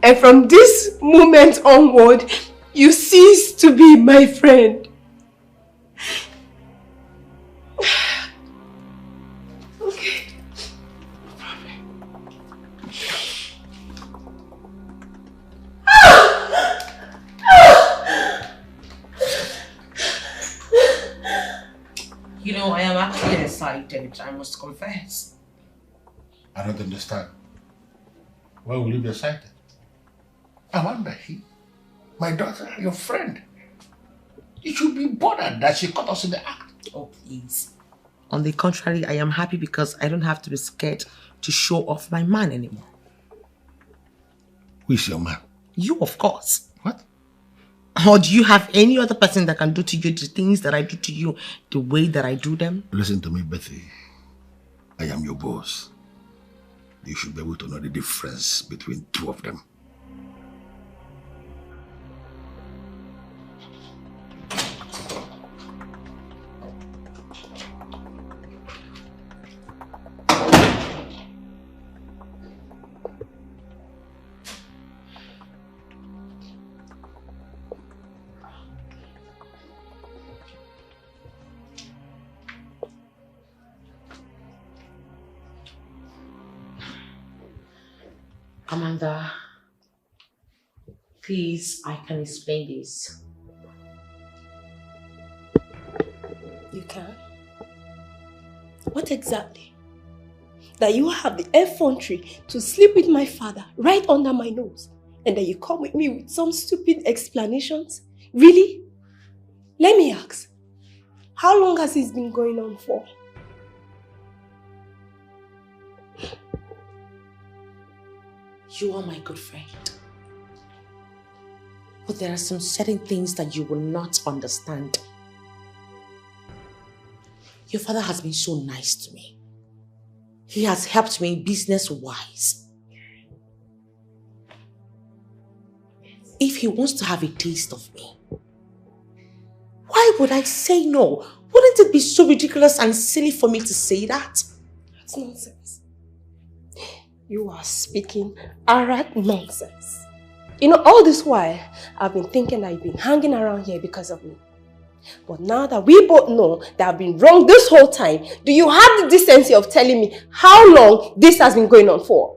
And from this moment onward, you cease to be my friend. Okay. You know, I am actually excited, I must confess. I don't understand. Why will you be excited? Amanda, my daughter, your friend. You should be bothered that she caught us in the act. Oh, please. On the contrary, I am happy because I don't have to be scared to show off my man anymore. Who is your man? You, of course. What? Or do you have any other person that can do to you the things that I do to you the way that I do them? Listen to me, Betty. I am your boss. You should be able to know the difference between two of them. Amanda, please, I can explain this. You can? What exactly? That you have the effrontery to sleep with my father right under my nose, and that you come with me with some stupid explanations? Really? Let me ask, how long has this been going on for? You are my good friend. But there are some certain things that you will not understand. Your father has been so nice to me. He has helped me business-wise. If he wants to have a taste of me, why would I say no? Wouldn't it be so ridiculous and silly for me to say that? That's nonsense. You are speaking arrant nonsense. You know, all this while, I've been thinking that you've been hanging around here because of me. But now that we both know that I've been wrong this whole time, do you have the decency of telling me how long this has been going on for?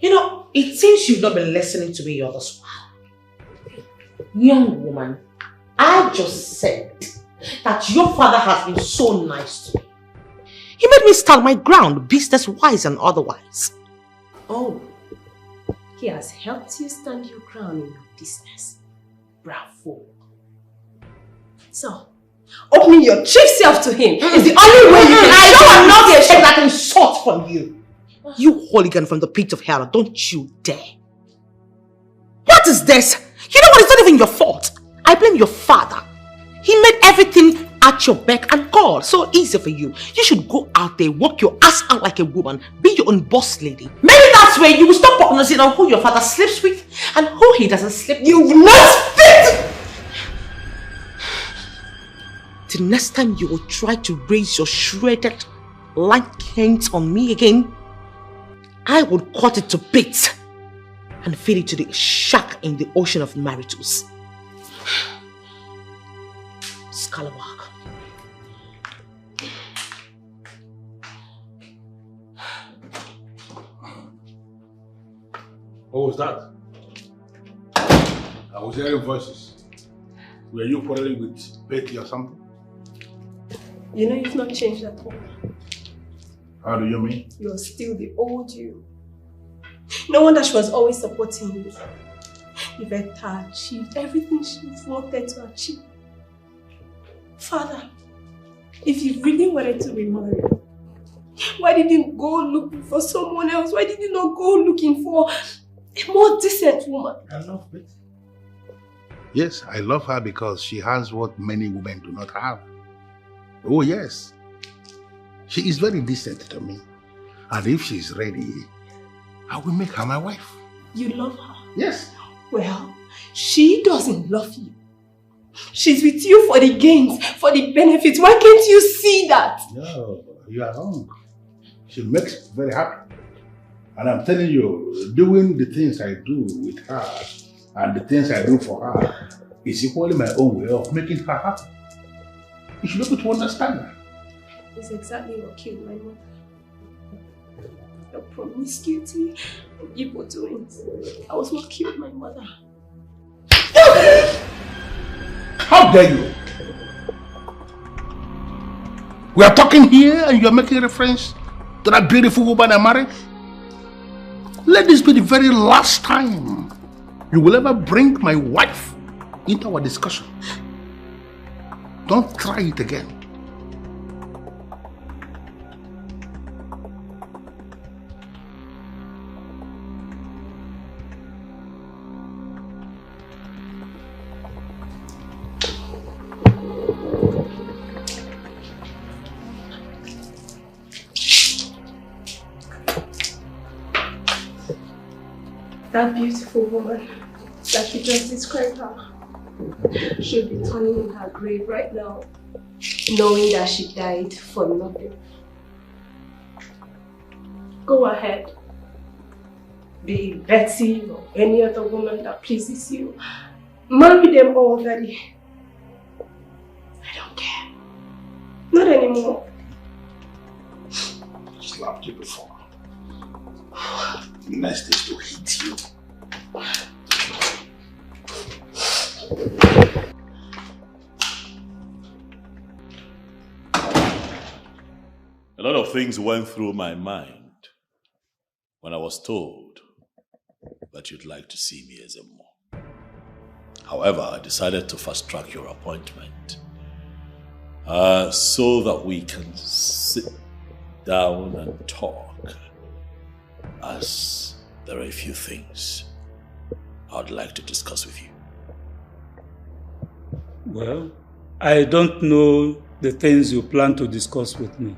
You know, it seems you've not been listening to me all this while. Young woman, I just said that your father has been so nice to me. He made me stand my ground, business-wise and otherwise. Oh, he has helped you stand your ground in your business. Bravo. So, opening your chief self to him is the only way you can I will not accept that insult from you. You hooligan from the pit of hell, don't you dare. What is this? You know what? It's not even your fault. I blame your father. He made everything at your beck and call. So easy for you. You should go out there, work your ass out like a woman, be your own boss lady. Maybe that's where you will stop prognosing on who your father sleeps with and who he doesn't sleep with. You will not fit! The next time you will try to raise your shredded lank hands on me again, I will cut it to bits and feed it to the shark in the ocean of maritus. Scalawag. What was that? I was hearing voices. Were you quarreling with Betty or something? You know you've not changed at all. How do you mean? You're still the old you. No wonder she was always supporting you. Yvette achieved everything she wanted to achieve. Father, if you really wanted to be married, why did you go looking for someone else? Why did you not go looking for a more decent woman? I love Betty. Yes, I love her because she has what many women do not have. Oh yes. She is very decent to me. And if she's ready, I will make her my wife. You love her? Yes. Well, she doesn't love you. She's with you for the gains, for the benefits. Why can't you see that? No, you are wrong. She makes me very happy. And I'm telling you, doing the things I do with her and the things I do for her is equally my own way of making her happy. You should be able to understand that. It's exactly what killed my mother. Your promiscuity and evil doings. That was what killed my mother. How dare you? We are talking here and you are making reference to that beautiful woman I married? Let this be the very last time you will ever bring my wife into our discussion. Don't try it again. That beautiful woman that you just described her should be turning in her grave right now, knowing that she died for nothing. Go ahead. Be it Betty or any other woman that pleases you. Marry them all, Daddy. I don't care. Not anymore. I slapped you before. Next is to hit you. A lot of things went through my mind when I was told that you'd like to see me as a monk. However, I decided to fast-track your appointment so that we can sit down and talk, as there are a few things I'd like to discuss with you. Well, I don't know the things you plan to discuss with me.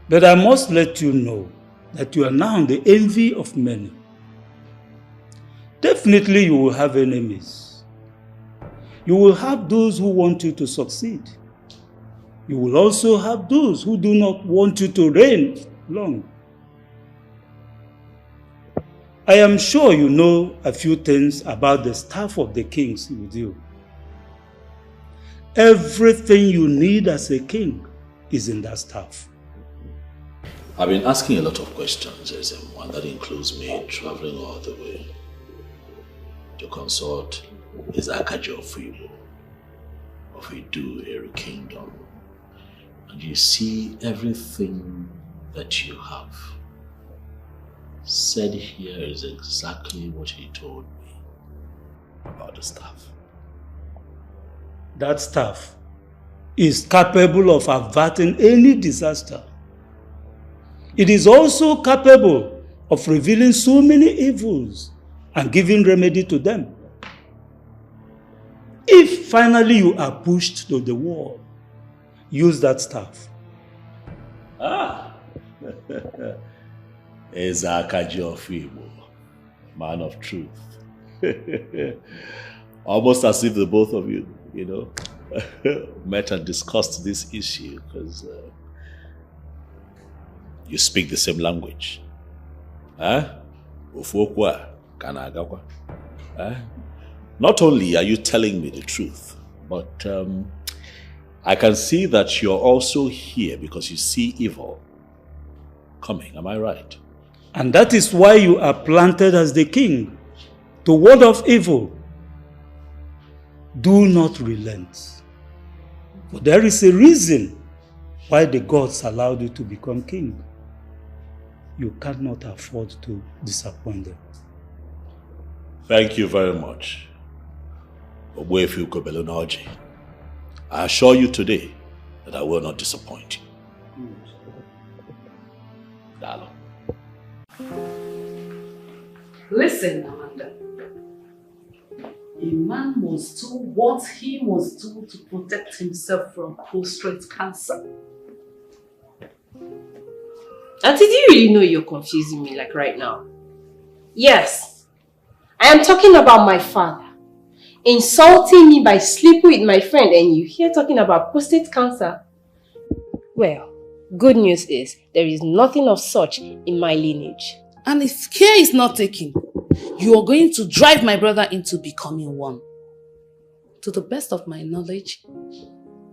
But I must let you know that you are now the envy of many. Definitely you will have enemies. You will have those who want you to succeed. You will also have those who do not want you to reign long. I am sure you know a few things about the staff of the kings with you. Everything you need as a king is in that staff. I've been asking a lot of questions, and that includes me traveling all the way to consult His Akajo for you, of Idu Eru Kingdom, and you see everything that you have said here is exactly what he told me about the staff. That staff is capable of averting any disaster. It is also capable of revealing so many evils and giving remedy to them. If finally you are pushed to the wall, use that staff. Ezakaji of Igbo, man of truth. Almost as if the both of you, met and discussed this issue, because you speak the same language. Not only are you telling me the truth, but I can see that you're also here because you see evil coming. Am I right? And that is why you are planted as the king, to ward off evil. Do not relent. For there is a reason why the gods allowed you to become king. You cannot afford to disappoint them. Thank you very much. Ebele Okaro. I assure you today that I will not disappoint you. Dalo. Listen, Amanda. A man must do what he must do to protect himself from prostate cancer. Auntie, do you really know you're confusing me like right now? Yes, I am talking about my father insulting me by sleeping with my friend, and you here talking about prostate cancer. Well, good news is there is nothing of such in my lineage. And if care is not taken, you are going to drive my brother into becoming one. To the best of my knowledge,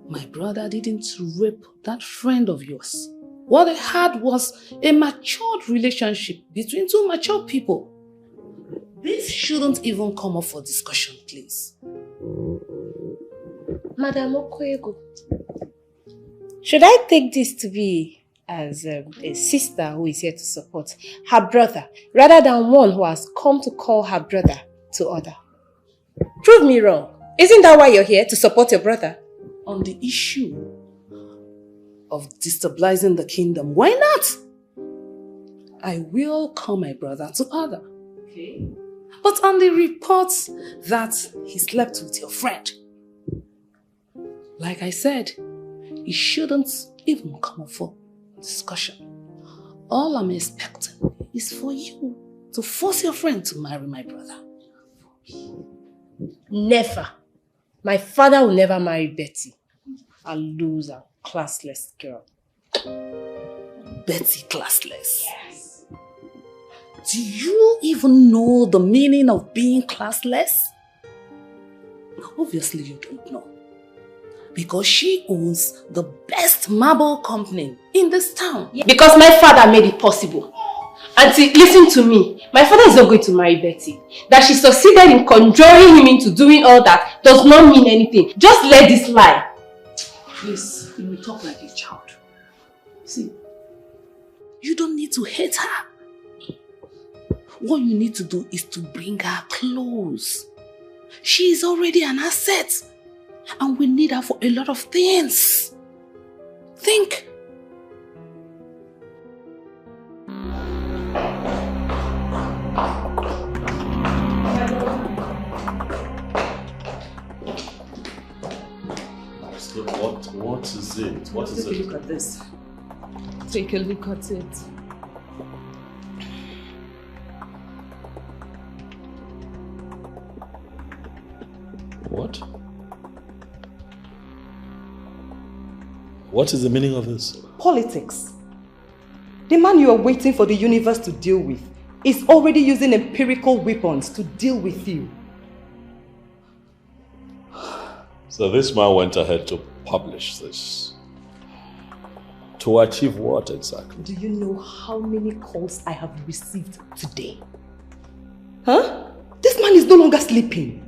my brother didn't rape that friend of yours. What they had was a matured relationship between two mature people. This shouldn't even come up for discussion, please. Madam Okoego, should I take this to be as a sister who is here to support her brother, rather than one who has come to call her brother to order? Prove me wrong. Isn't that why you're here, to support your brother? On the issue of destabilizing the kingdom, why not? I will call my brother to order. Okay. But on the reports that he slept with your friend, like I said, it shouldn't even come up for discussion. All I'm expecting is for you to force your friend to marry my brother. Never. My father will never marry Betty. A loser, classless girl. Betty classless? Yes. Do you even know the meaning of being classless? Obviously you don't know. Because she owns the best marble company in this town. Because my father made it possible. Auntie, listen to me. My father is not going to marry Betty. That she succeeded in conjuring him into doing all that does not mean anything. Just let this lie. Please, you will talk like a child. See, you don't need to hate her. What you need to do is to bring her close. She is already an asset. And we need her for a lot of things. Think. What is it? What is it? Take a look at this. Take a look at it. What? What is the meaning of this? Politics. The man you are waiting for the universe to deal with is already using empirical weapons to deal with you. So this man went ahead to publish this. To achieve what exactly? Do you know how many calls I have received today? Huh? This man is no longer sleeping.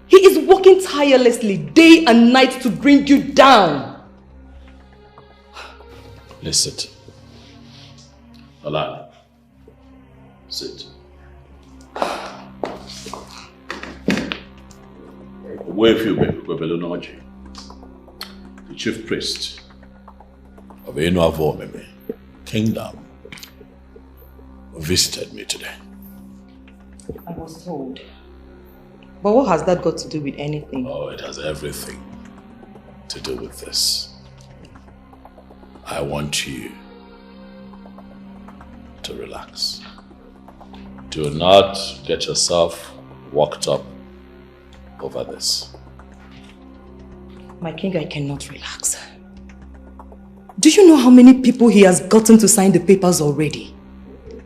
He is working tirelessly day and night to bring you down. Please sit. Alana, sit. Ebele Okaro, the chief priest of Enu Kingdom, visited me today. I was told. But what has that got to do with anything? Oh, it has everything to do with this. I want you to relax. Do not get yourself worked up over this. My king, I cannot relax. Do you know how many people he has gotten to sign the papers already?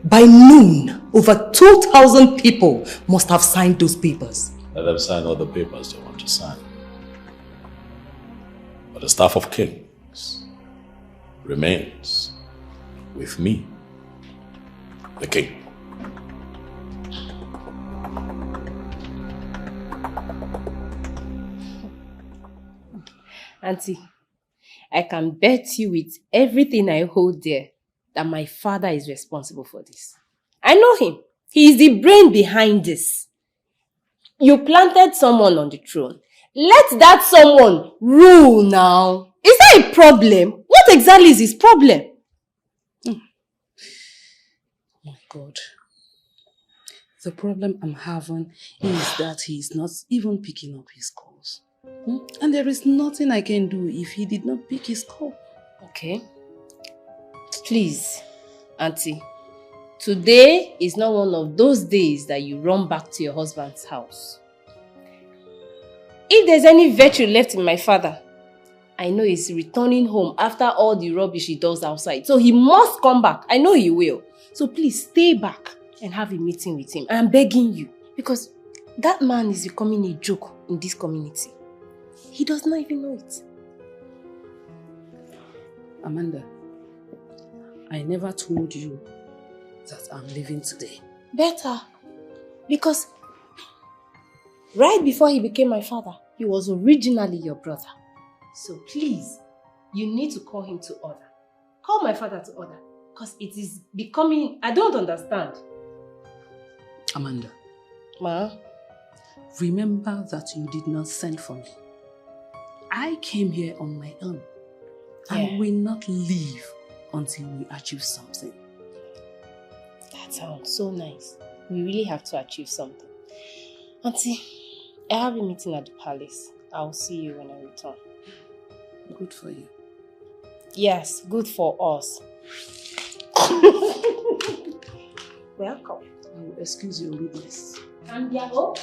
By noon, over 2,000 people must have signed those papers. Let them sign all the papers they want to sign. But the staff of kings remains with me, the king. Auntie, I can bet you with everything I hold dear that my father is responsible for this. I know him. He is the brain behind this. You planted someone on the throne. Let that someone rule now. Is that a problem? What exactly is his problem? Oh my God. The problem I'm having is that he's not even picking up his calls. And there is nothing I can do if he did not pick his call. Okay. Please, Auntie. Today is not one of those days that you run back to your husband's house. If there's any virtue left in my father, I know he's returning home after all the rubbish he does outside. So he must come back. I know he will. So please stay back and have a meeting with him. I'm begging you. Because that man is becoming a joke in this community. He does not even know it. Amanda, I never told you that I'm leaving today. Better. Because right before he became my father, he was originally your brother. So please, you need to call him to order. Call my father to order. Because it is becoming... I don't understand. Amanda. Ma? Remember that you did not send for me. I came here on my own. I will not leave until we achieve something. That sounds so nice. We really have to achieve something. Auntie, I have a meeting at the palace. I'll see you when I return. Good for you. Yes, good for us. Welcome. I will excuse your rudeness. Cambiago.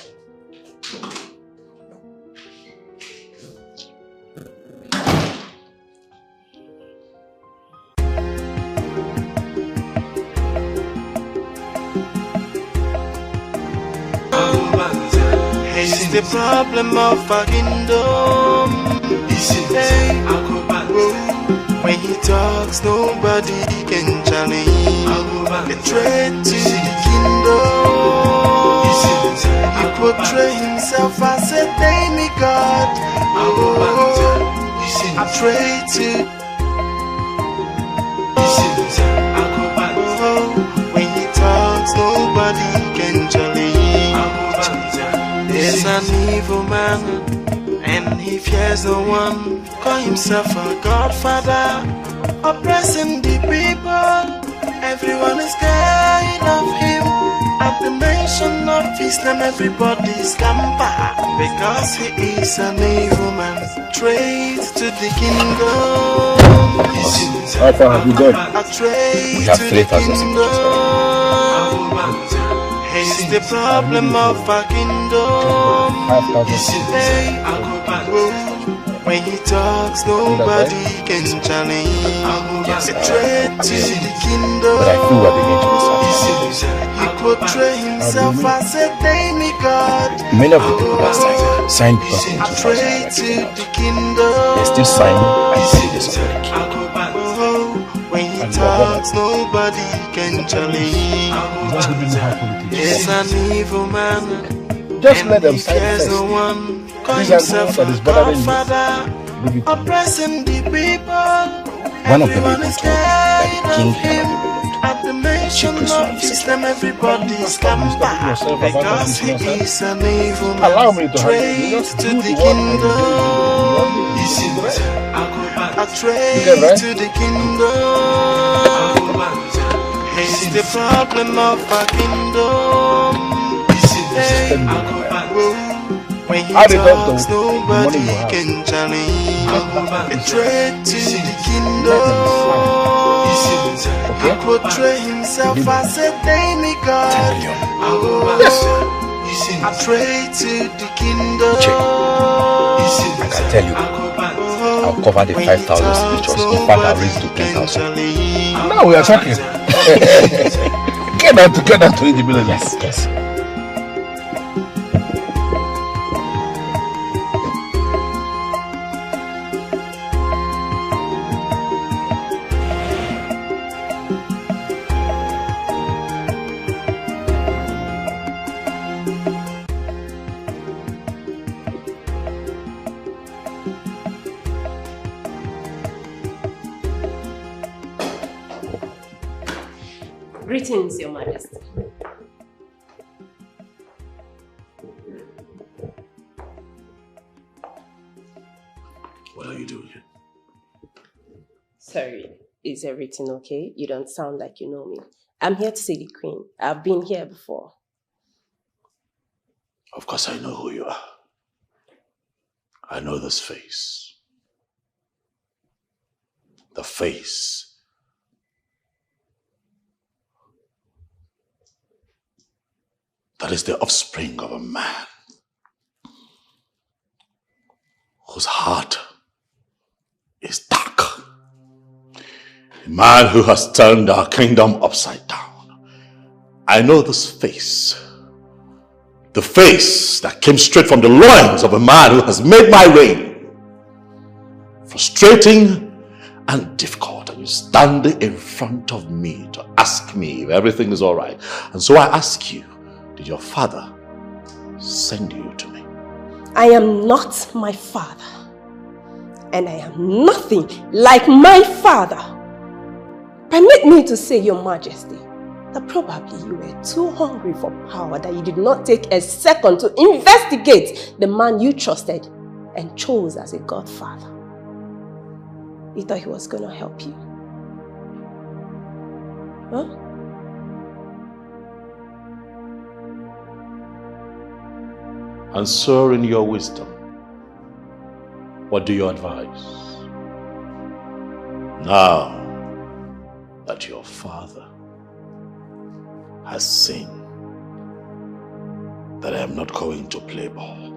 It's the problem of a kingdom. Hey, when he talks, nobody can challenge. Betray to the kingdom. He portray himself as a demigod. I pray to. When he talks, nobody can challenge. There's an evil man, and he fears no one. Call himself a godfather, oppressing the people. Everyone is scared of him. At the mention of his name, everybody scamper. Because he is an evil man, trade to the kingdom. How far have you gone? We have 3,000 It's the problem of a kingdom. When he talks, nobody can challenge. Straight to the kingdom. He portray himself as a demigod. Many of the people that signed documents Straight to the kingdom. they still sign and say this of the king. When he talks, nobody can challenge. He's an evil man. Just let them sign There's first. no one. Call These are himself what a is bothering you. godfather, leave it to you. Oppressing the people. One of them even told me that the king cannot be removed. At the mention of Islam, everybody stand back because he is an evil man. Trade to the kingdom. A trade to the kingdom. He's the problem of our kingdom. When he talks, nobody can challenge. A trade to the kingdom. He portray himself as a demigod. A trade to the kingdom. I can tell you, I'll cover the 5,000 signatures. In fact, I'll raise it to 10,000. Now we are talking. Get down to it, the Yes, yes. Greetings, Your Majesty. What are you doing here? Sorry, is everything okay? You don't sound like you know me. I'm here to see the Queen. I've been here before. Of course I know who you are. I know this face. The face that is the offspring of a man whose heart is dark. A man who has turned our kingdom upside down. I know this face. The face that came straight from the loins of a man who has made my reign frustrating and difficult. And you stand in front of me to ask me if everything is all right. And so I ask you, did your father send you to me? I am not my father. And I am nothing like my father. Permit me to say, Your Majesty, that probably you were too hungry for power that you did not take a second to investigate the man you trusted and chose as a godfather. You thought he was going to help you. Huh? And so in your wisdom, what do you advise? Now that your father has seen that I am not going to play ball,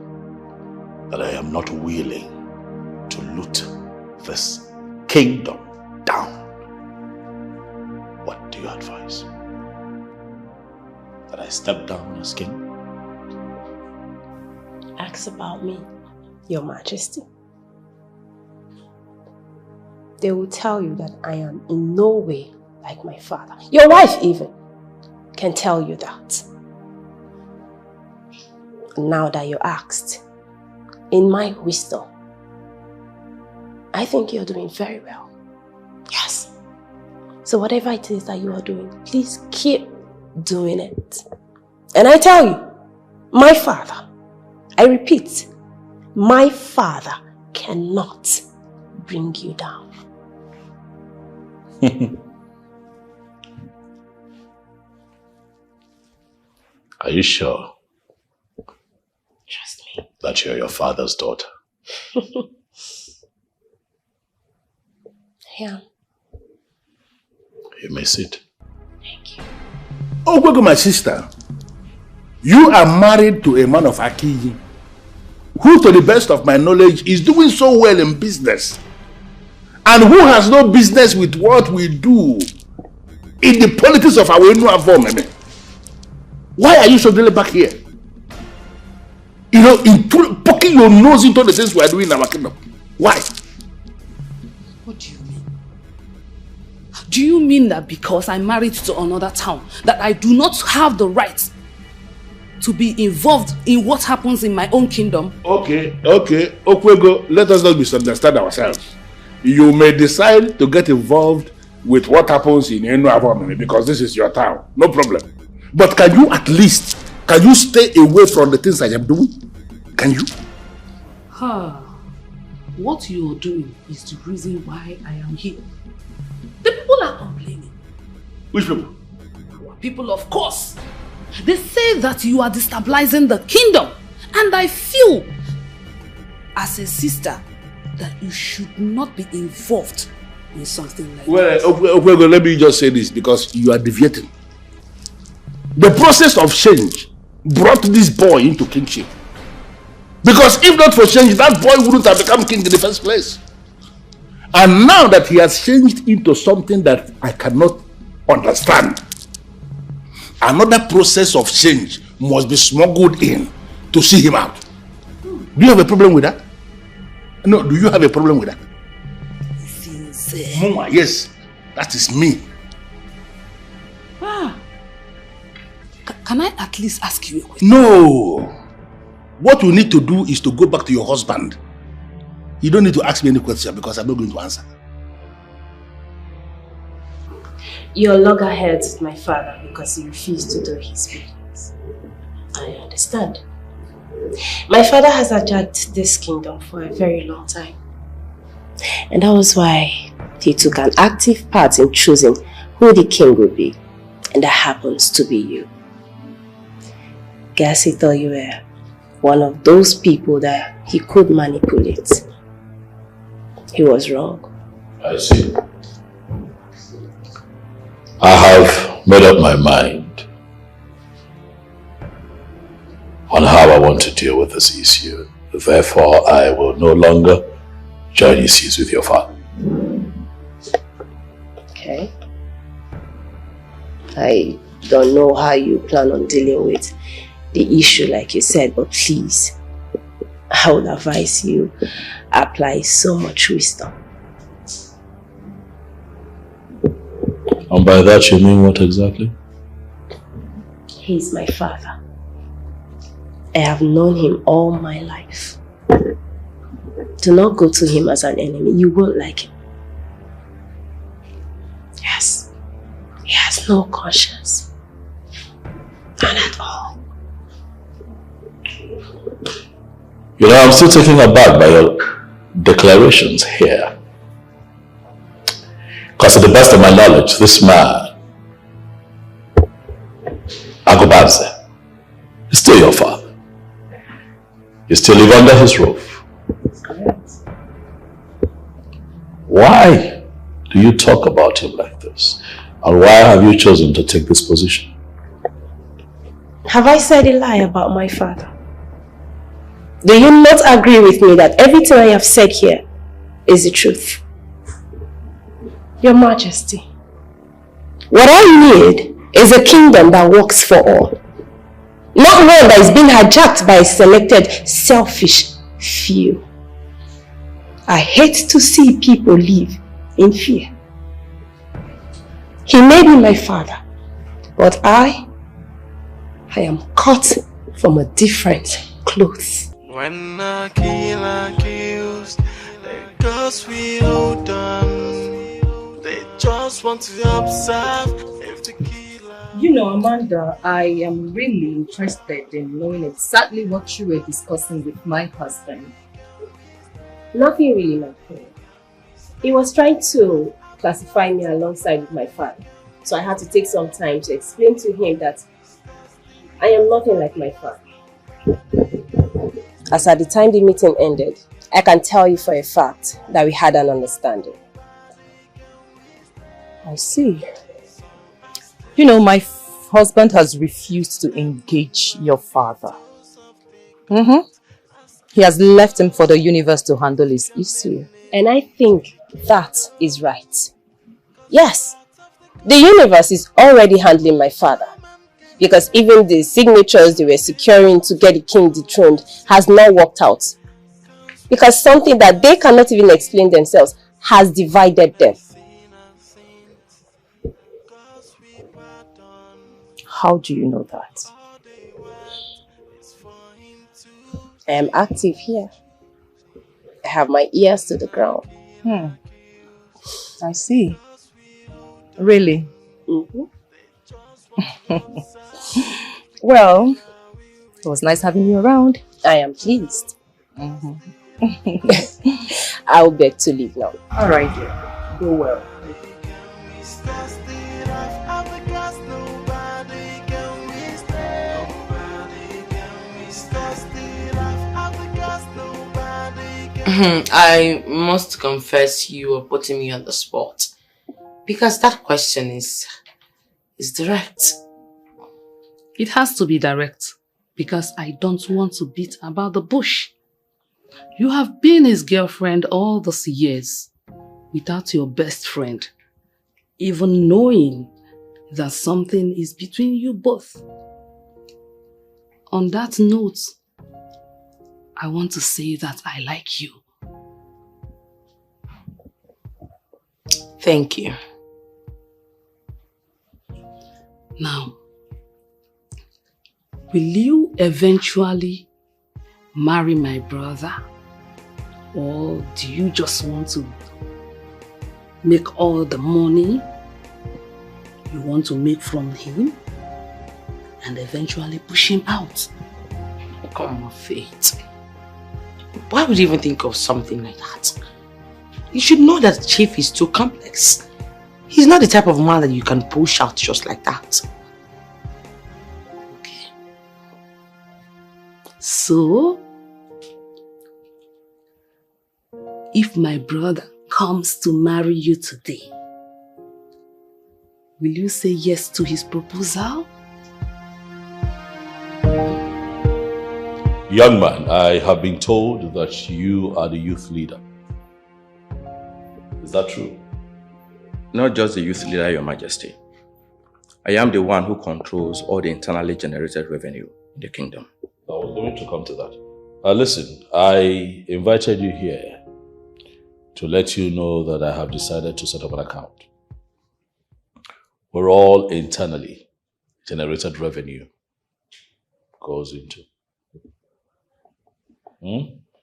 that I am not willing to loot this kingdom down, what do you advise? That I step down as king? Ask about me, Your Majesty. They will tell you that I am in no way like my father. Your wife even can tell you that. Now that you asked, in my wisdom, I think you're doing very well. Yes. So whatever it is that you are doing, please keep doing it. And I tell you, my father, I repeat, my father cannot bring you down. Are you sure? Trust me. That you're your father's daughter? Yeah. You may sit. Thank you. Oh, Gogo, my sister. You are married to a man of Akiji, who, to the best of my knowledge, is doing so well in business. And who has no business with what we do in the politics of our Enu form. Why are you suddenly back here? You know, poking your nose into the things we are doing in our kingdom. Why? What do you mean? Do you mean that because I'm married to another town, that I do not have the right to be involved in what happens in my own kingdom. Okay. Okwego, let us not misunderstand ourselves. You may decide to get involved with what happens in Enu Avomene because this is your town. No problem. But can you stay away from the things I am doing? Can you? What you are doing is the reason why I am here. The people are complaining. Which people? Our people, of course. They say that you are destabilizing the kingdom. And I feel, as a sister, that you should not be involved in something like that. Well, let me just say this because you are deviating. The process of change brought this boy into kingship. Because if not for change, that boy wouldn't have become king in the first place. And now that he has changed into something that I cannot understand, another process of change must be smuggled in to see him out. Do you have a problem with that? No, do you have a problem with that? Mama, yes, that is me. Can I at least ask you a question? No. What you need to do is to go back to your husband. You don't need to ask me any question because I'm not going to answer. You're loggerheads with my father because he refused to do his business. I understand. My father has hijacked this kingdom for a very long time. And that was why he took an active part in choosing who the king would be. And that happens to be you. Guess he thought you were one of those people that he could manipulate. He was wrong. I see. I have made up my mind on how I want to deal with this issue. Therefore, I will no longer join issues with your father. Okay. I don't know how you plan on dealing with the issue like you said, but please, I would advise you apply so much wisdom. And by that you mean what exactly? He's my father. I have known him all my life. Do not go to him as an enemy. You won't like him. Yes. He has no conscience. None at all. You know, I'm still taken aback by your declarations here. Because to the best of my knowledge, this man, Agobanze, is still your father. You still live under his roof. Why do you talk about him like this? And why have you chosen to take this position? Have I said a lie about my father? Do you not agree with me that everything I have said here is the truth? Your Majesty, what I need is a kingdom that works for all. Not one that is being hijacked by a selected, selfish few. I hate to see people live in fear. He may be my father, but I am cut from a different cloth. When a killer kills, the girls we hold on. They just want to observe if the killer... You know, Amanda, I am really interested in knowing exactly what you were discussing with my husband. Nothing really, my friend. He was trying to classify me alongside with my father. So I had to take some time to explain to him that I am nothing like my father. As at the time the meeting ended, I can tell you for a fact that we had an understanding. I see. You know, my husband has refused to engage your father. He has left him for the universe to handle his issue. And I think that is right. Yes, the universe is already handling my father. Because even the signatures they were securing to get the king dethroned has not worked out. Because something that they cannot even explain themselves has divided them. How do you know that? I am active here. I have my ears to the ground. I see. Really? Well, it was nice having you around. I am pleased. I'll beg to leave now. All right, dear. Go well. I must confess you are putting me on the spot. Because that question is direct. It has to be direct because I don't want to beat about the bush. You have been his girlfriend all these years without your best friend even knowing that something is between you both. On that note, I want to say that I like you. Thank you. Now, will you eventually marry my brother? Or do you just want to make all the money you want to make from him and eventually push him out? Come on, Faith. Why would you even think of something like that? You should know that Chief is too complex. He's not the type of man that you can push out just like that. Okay. So, if my brother comes to marry you today, will you say yes to his proposal? Young man, I have been told that you are the youth leader. Is that true? Not just the youth leader, Your Majesty. I am the one who controls all the internally generated revenue in the kingdom. I was going to come to that. Listen, I invited you here to let you know that I have decided to set up an account where all internally generated revenue goes into.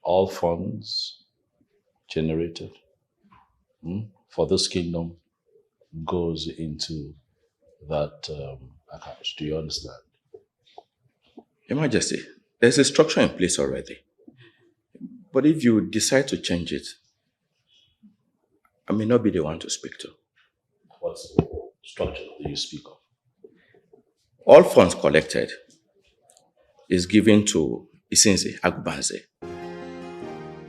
All funds generated for this kingdom goes into that account. Do you understand? Your Majesty, there's a structure in place already. But if you decide to change it, I may not be the one to speak to. What structure do you speak of? All funds collected is given to Isinze Agubanze.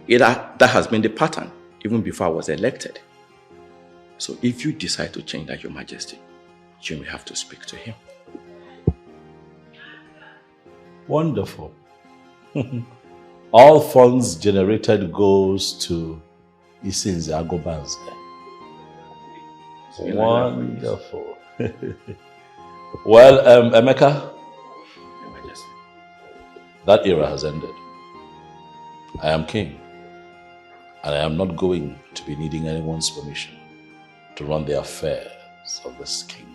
That has been the pattern even before I was elected. So if you decide to change that, Your Majesty, you may have to speak to him. Wonderful. All funds generated goes to Isinze Agubanze. Wonderful. Well, Emeka, that era has ended. I am king, and I am not going to be needing anyone's permission to run the affairs of this kingdom.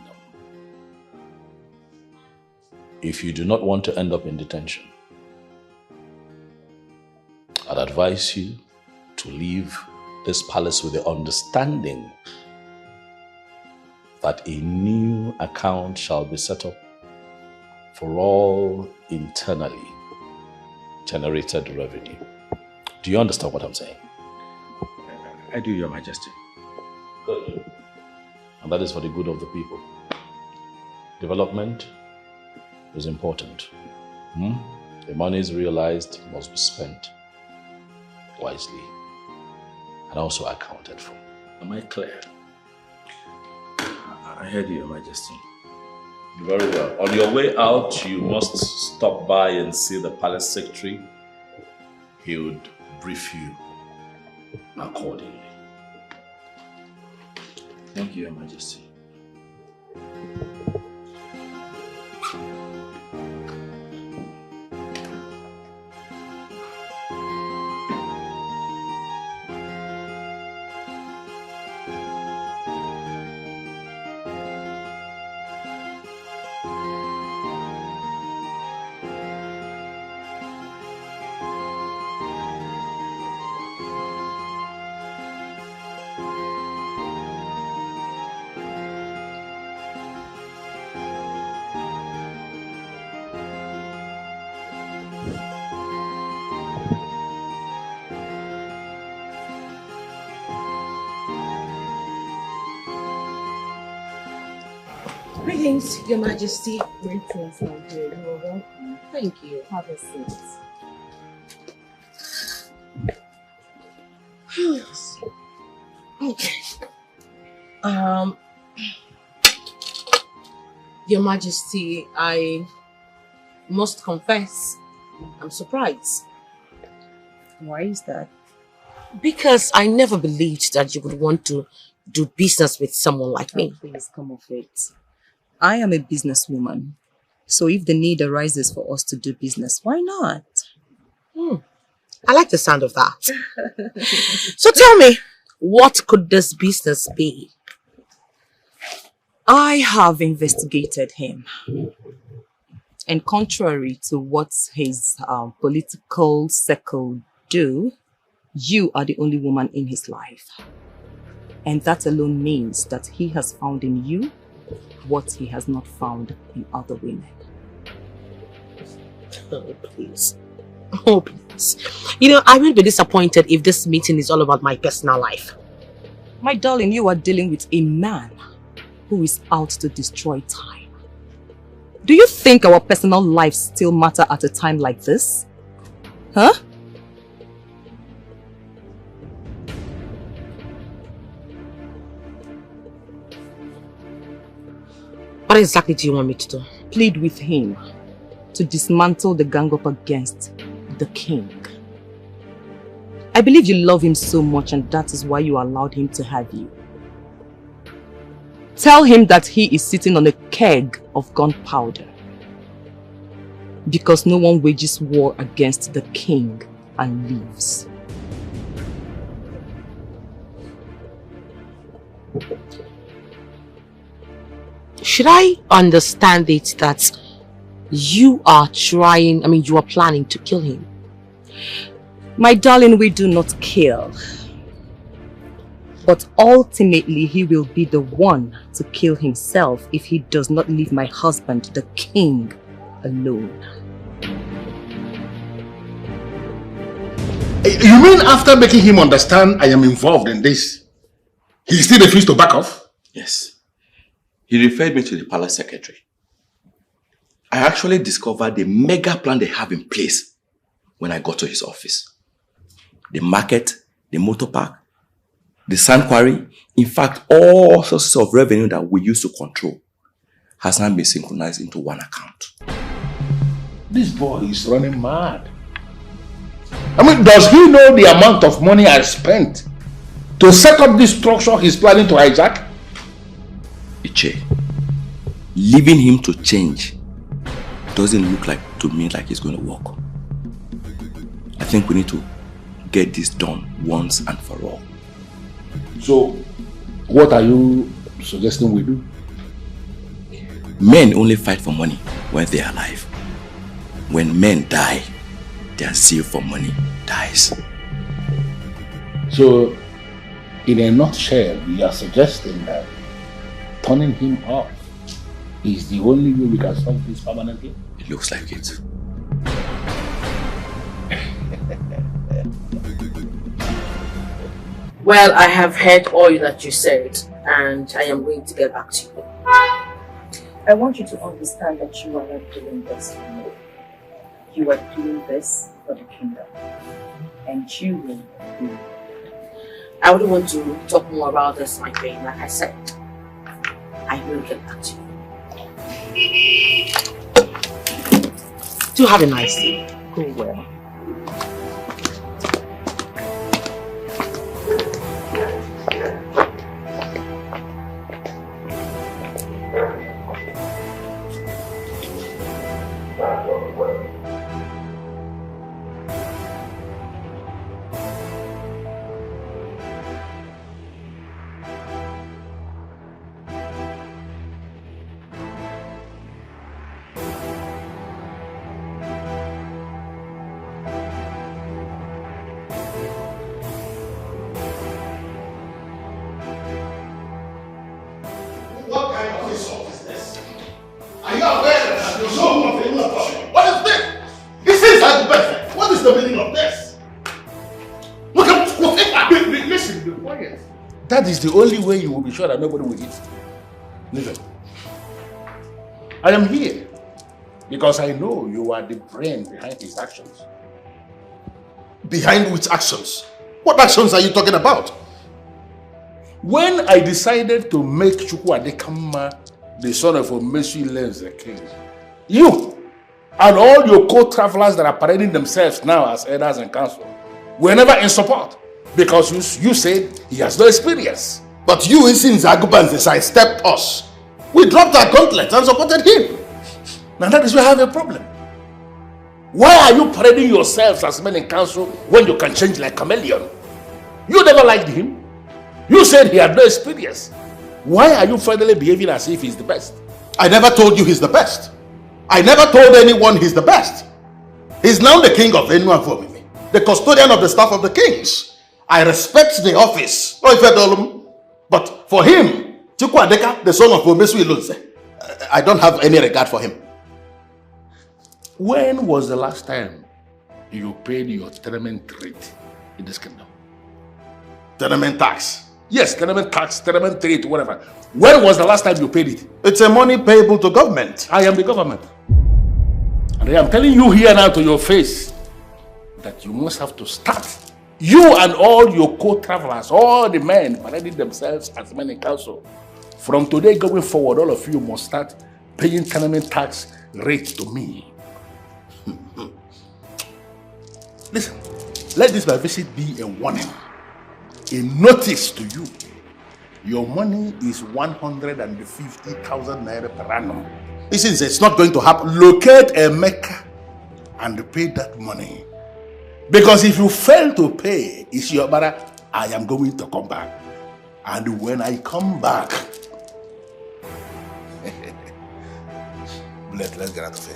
If you do not want to end up in detention, I'd advise you to leave this palace with the understanding that a new account shall be set up for all internally generated revenue. Do you understand what I'm saying? I do, Your Majesty. Good. And that is for the good of the people. Development is important. The monies realized must be spent wisely and also accounted for. Am I clear? I heard you, Your Majesty. Very well. On your way out, you must stop by and see the palace secretary. He would brief you accordingly. Thank you, Your Majesty. Greetings, Your Majesty. Greetings, my dear. You are welcome. Thank you. Have a seat. Okay. Your Majesty, I must confess, I'm surprised. Why is that? Because I never believed that you would want to do business with someone like me. Please come off it. I am a businesswoman. So if the need arises for us to do business, why not? I like the sound of that. So tell me, what could this business be? I have investigated him. And contrary to what his political circle do, you are the only woman in his life. And that alone means that he has found in you what he has not found in other women. Oh, please. Oh, please. You know, I will be disappointed if this meeting is all about my personal life. My darling, you are dealing with a man who is out to destroy time. Do you think our personal lives still matter at a time like this? Huh? What exactly do you want me to do? Plead with him to dismantle the gang up against the king. I believe you love him so much and that is why you allowed him to have you. Tell him that he is sitting on a keg of gunpowder because no one wages war against the king and lives. Should I understand it that you are planning to kill him? My darling, we do not kill. But ultimately, he will be the one to kill himself if he does not leave my husband, the king, alone. You mean after making him understand I am involved in this, he still refused to back off? Yes. He referred me to the palace secretary. I actually discovered the mega plan they have in place when I got to his office. The market, the motor park, the sand quarry, in fact, all sources of revenue that we used to control has now been synchronized into one account. This boy is running mad. I mean, does he know the amount of money I spent to set up this structure he's planning to hijack? Iche, leaving him to change doesn't look to me like it's going to work. I think we need to get this done once and for all. So, what are you suggesting we do? Men only fight for money when they are alive. When men die, their zeal for money dies. So, in a nutshell, you are suggesting that turning him off is the only way we can solve this permanently? It looks like it. Well, I have heard all that you said, and I am going to get back to you. I want you to understand that you are not doing this for me. You are doing this for the kingdom. And you will do. I wouldn't want to talk more about this, my queen. Like I said, I will get back to you. Do have a nice day. Go well. That is the only way you will be sure that nobody will eat. Listen, I am here because I know you are the brain behind his actions. Behind which actions? What actions are you talking about? When I decided to make Chukwu Adekama the son of Omesu Ilenze the king, you and all your co-travelers that are parading themselves now as elders and counsel were never in support because you said he has no experience. But you, since Agubanze sidestepped us, we dropped our gauntlet and supported him. Now that is where I have a problem. Why are you parading yourselves as men in council when you can change like chameleon? You never liked him. You said he had no experience. Why are you finally behaving as if he's the best? I never told you he's the best. I never told anyone he's the best. He's now the king of Enuavomimi, the custodian of the staff of the kings. I respect the office, but for him, Chukwu Adeka, the son of Omesu Ilenze, I don't have any regard for him. When was the last time you paid your tenement rate in this kingdom? Tenement tax? Yes, tenement tax, tenement rate, whatever. When was the last time you paid it? It's a money payable to government. I am the government. And I am telling you here now to your face that you must have to start. You and all your co-travelers, all the men parading themselves as men in council. From today going forward, all of you must start paying tenement tax rate to me. Listen, let this my visit be a warning, a notice to you. Your money is 150,000 naira per annum. Listen, it's not going to happen. Locate a Mecca and pay that money. Because if you fail to pay, it's your brother, I am going to come back. And when I come back, let's get out of here.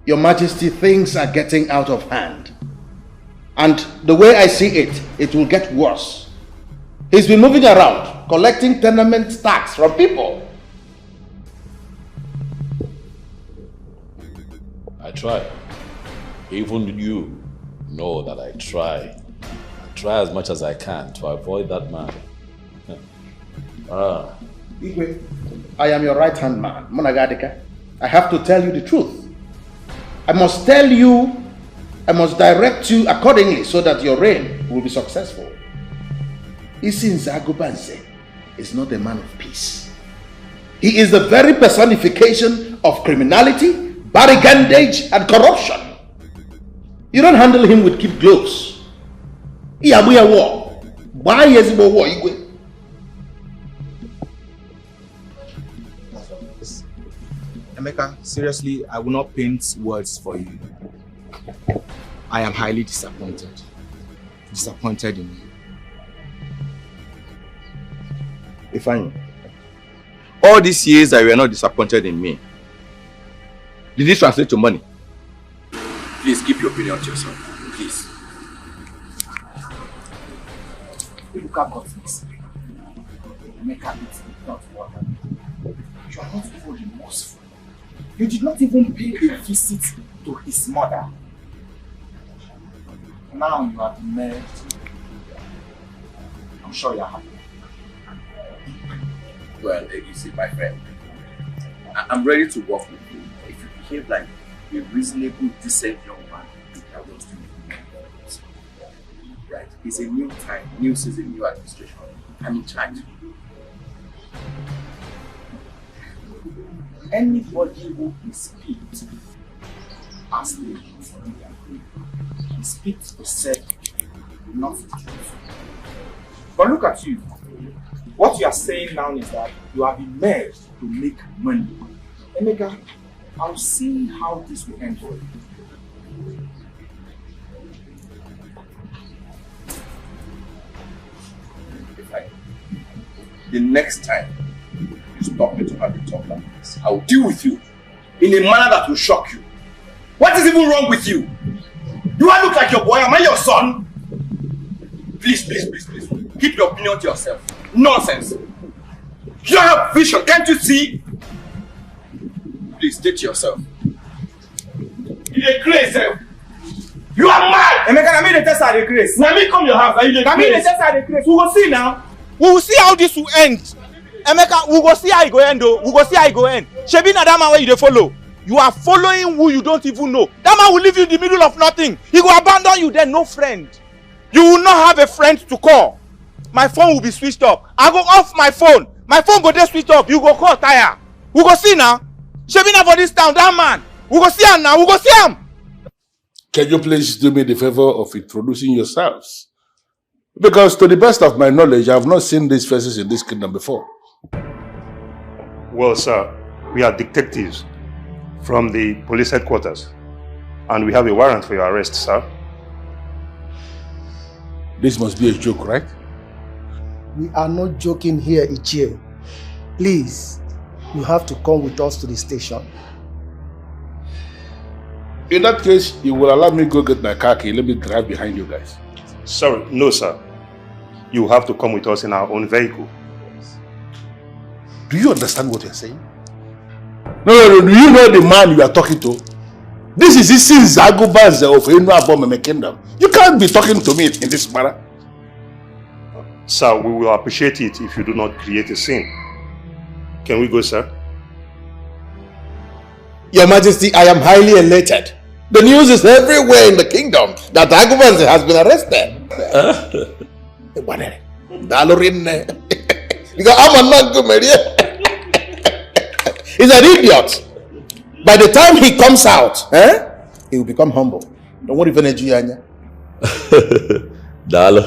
Your Majesty, things are getting out of hand. And the way I see it, it will get worse. He's been moving around, collecting tenement tax from people. I try. Even you know that I try. I try as much as I can to avoid that man. Igwe, I am your right-hand man, Monagadeka. I have to tell you the truth. I must tell you, I must direct you accordingly so that your reign will be successful. Isinze Agubanze is not a man of peace. He is the very personification of criminality, barricadage, and corruption. You don't handle him with kid gloves. Iyabuya war. Why is it war, Igwe? Emeka, seriously, I will not paint words for you. I am highly disappointed. Disappointed in you. Ifeanyi, all these years that you were not disappointed in me, did this translate to money? Please keep your opinion to yourself. Please. Look at God's Emeka, it's not water. You are not even remorseful. You did not even pay a visit to his mother. Now you are married. I'm sure you are happy. Well, you see, my friend, I'm ready to work with you. If you behave like a reasonable, decent young man, I want to make you. Right? It's a new time, new season, new administration. I'm in charge. Anybody who is picked as the is picked for sake, not for truth. But look at you. What you are saying now is that you have been made to make money. Emeka, I'll see how this will end for you. The next time you stop me to have a talk like this, I will deal with you in a manner that will shock you. What is even wrong with you? Do I look like your boy? Am I your son? Please, please, please, please. Keep your opinion to yourself. Nonsense. You don't have vision, can't you see? Please, stay to yourself. You're crazy. You are mad! Emeka, I mean the test are the craze. Now me come your house, are you the craze? I mean the test are the craze. We will see now. We will see how this will end. Emeka, we will see how it go end though. We will see how it go end. Shebi na that man where you dey follow. You are following who you don't even know. That man will leave you in the middle of nothing. He will abandon you then, no friend. You will not have a friend to call. My phone will be switched off. I go off my phone. My phone go there switched off. You go call tire. We go see now. Shebi na for this town, that man. We go see him now. We go see him. Can you please do me the favor of introducing yourselves? Because to the best of my knowledge, I have not seen these faces in this kingdom before. Well, sir, we are detectives from the police headquarters, and we have a warrant for your arrest, sir. This must be a joke, right? We are not joking here, Ichie. Please, you have to come with us to the station. In that case, you will allow me to go get my car key. Let me drive behind you guys. Sorry, no, sir. You have to come with us in our own vehicle. Do you understand what you're saying? No, do you know the man you are talking to? This is the Zagubaze of Enuabomeme Kingdom. You can't be talking to me in this manner. Sir, we will appreciate it if you do not create a scene. Can we go, sir? Your Majesty, I am highly elated. The news is everywhere in the kingdom that Agubanze has been arrested. He's an idiot. By the time he comes out, he will become humble. Don't worry, Dalo.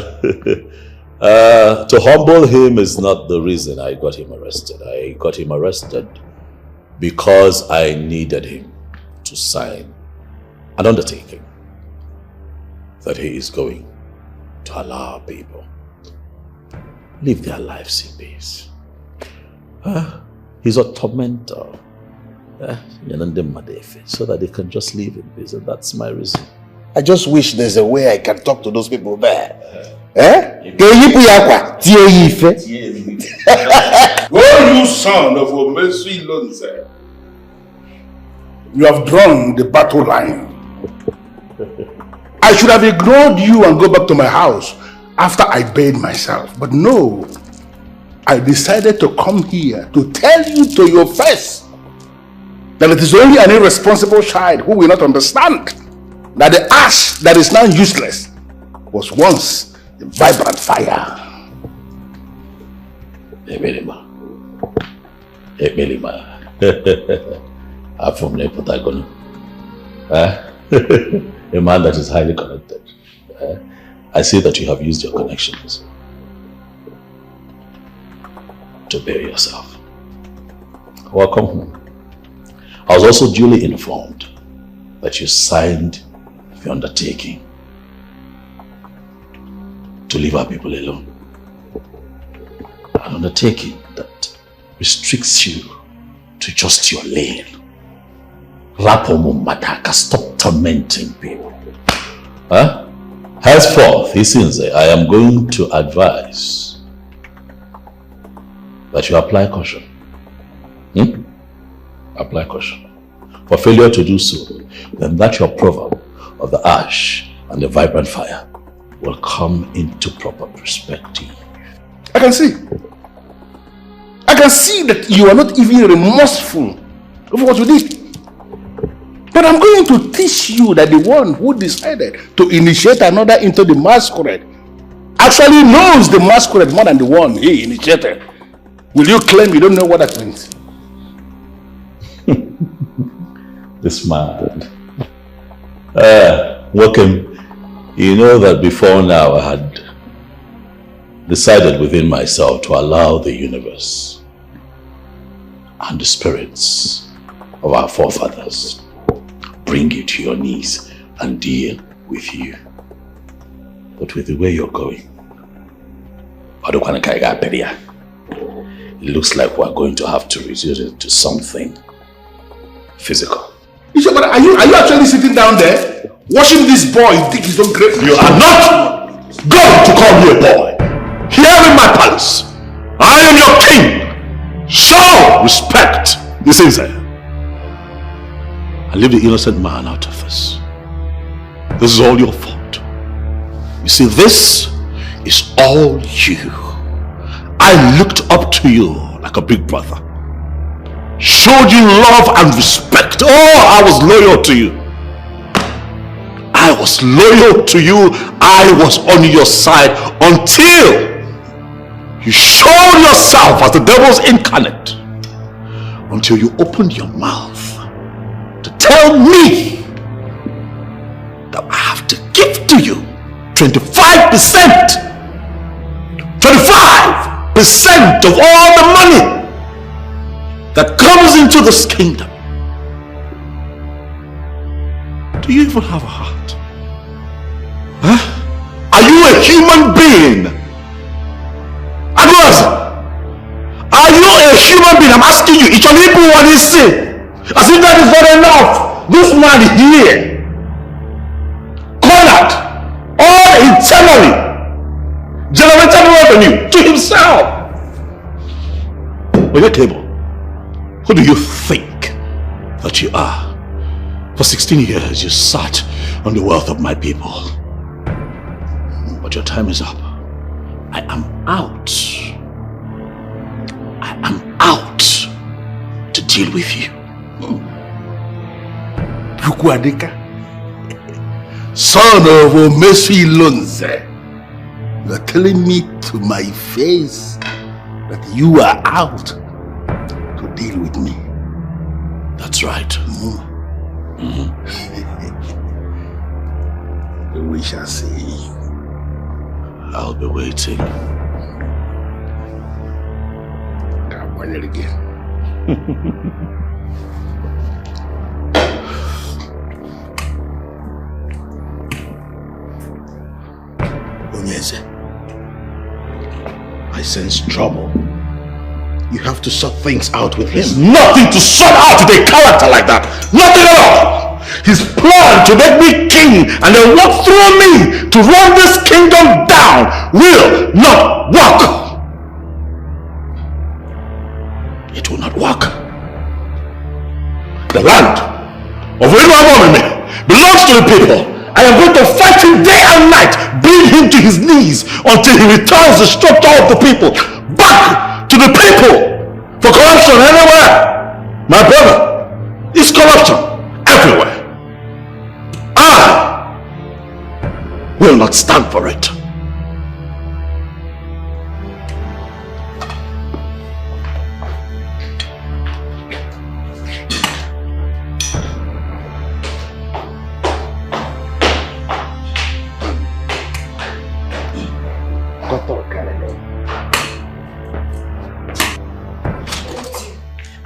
To humble him is not the reason I got him arrested. I got him arrested because I needed him to sign an undertaking that he is going to allow people live their lives in peace. He's a tormentor. So that they can just live in peace, and that's my reason. I just wish there's a way I can talk to those people there. Oh, you son of Omesui Lonze. You have drawn the battle line. I should have ignored you and go back to my house after I bathed myself. But no, I decided to come here to tell you to your face that it is only an irresponsible child who will not understand that the ash that is now useless was once a vibrant fire. Ebelima. I'm from the Patagon. A man that is highly connected. I see that you have used your connections to bury yourself. Welcome home. I was also duly informed that you signed the undertaking to leave our people alone. An undertaking that restricts you to just your lane. Rapomumataka, stop tormenting people. Henceforth, he says, I am going to advise that you apply caution. Apply caution. For failure to do so, then that your proverb of the ash and the vibrant fire will come into proper perspective. I can see that you are not even remorseful of what you did. But I'm going to teach you that the one who decided to initiate another into the masquerade actually knows the masquerade more than the one he initiated. Will you claim you don't know what that means? This man. Welcome. You know that before now I had decided within myself to allow the universe and the spirits of our forefathers bring you to your knees and deal with you. But with the way you're going, it looks like we're going to have to resort to something physical. But are you actually sitting down there watching this boy think he's not great? You are not going to call me a boy. here in my palace. I am your king. Show respect. Listen, sir. I leave the innocent man out of this. This is all your fault. You see, this is all you. I looked up to you like a big brother. Showed you love and respect. Oh, I was loyal to you. I was loyal to you. I was on your side until you showed yourself as the devil's incarnate. Until you opened your mouth to tell me that I have to give to you 25%. 25% of all the money that comes into this kingdom. Do you even have a heart? Huh? Are you a human being? Agnes, are you a human being? I'm asking you. It's only what he said. As if that is not enough. This man here, cornered, all internally, generated revenue to himself. On your table, who do you think that you are? For 16 years you sat on the wealth of my people. But your time is up. I am out. I am out to deal with you. Pukwadeka, son of Omesi Lonze, you are telling me to my face that you are out to deal with me. That's right. We shall see. I'll be waiting. I'll want it again. I sense trouble. You have to sort things out with him. There's nothing to sort out with a character like that. Nothing at all. His plan to make me king and then walk through me to run this kingdom down will not work. It will not work. The land of Inuamomime belongs to the people. I am going to fight him day and night, bring him to his knees until he returns the structure of the people back to the people. For corruption anywhere, my brother, is corruption everywhere. I will not stand for it.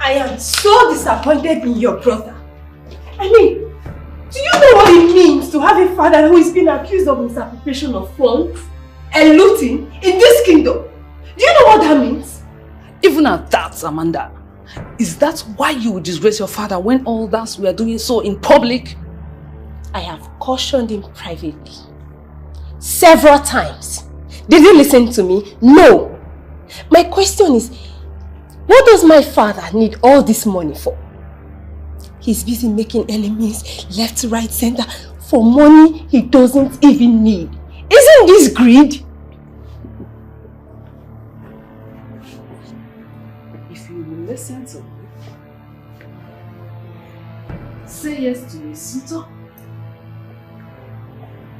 I am so disappointed in your brother. I mean, do you know what it means to have a father who is being accused of misappropriation of funds and looting in this kingdom? Do you know what that means? Even at that, Amanda, is that why you would disgrace your father when all that we are doing so in public? I have cautioned him privately several times. Did you listen to me? No. My question is, what does my father need all this money for? He's busy making enemies left, right, center for money he doesn't even need. Isn't this greed? If you will listen to me, say yes to a suitor,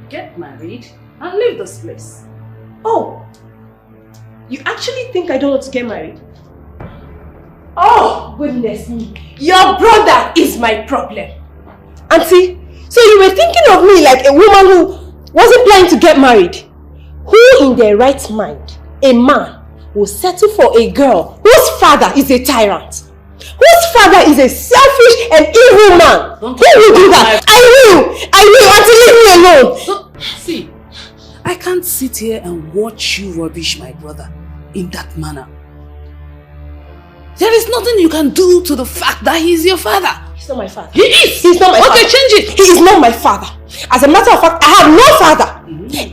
get married, and leave this place. Oh, you actually think I don't want to get married? Oh, goodness me. Your brother is my problem. Auntie, so you were thinking of me like a woman who wasn't planning to get married? Who in their right mind, a man, will settle for a girl whose father is a tyrant? Whose father is a selfish and evil man? Who will do that? I will, Auntie, leave me alone. See, I can't sit here and watch you rubbish my brother in that manner. There is nothing you can do to the fact that he is your father. He's not my father. He is! He's not my father. Okay, change it! He is not my father. As a matter of fact, I have no father.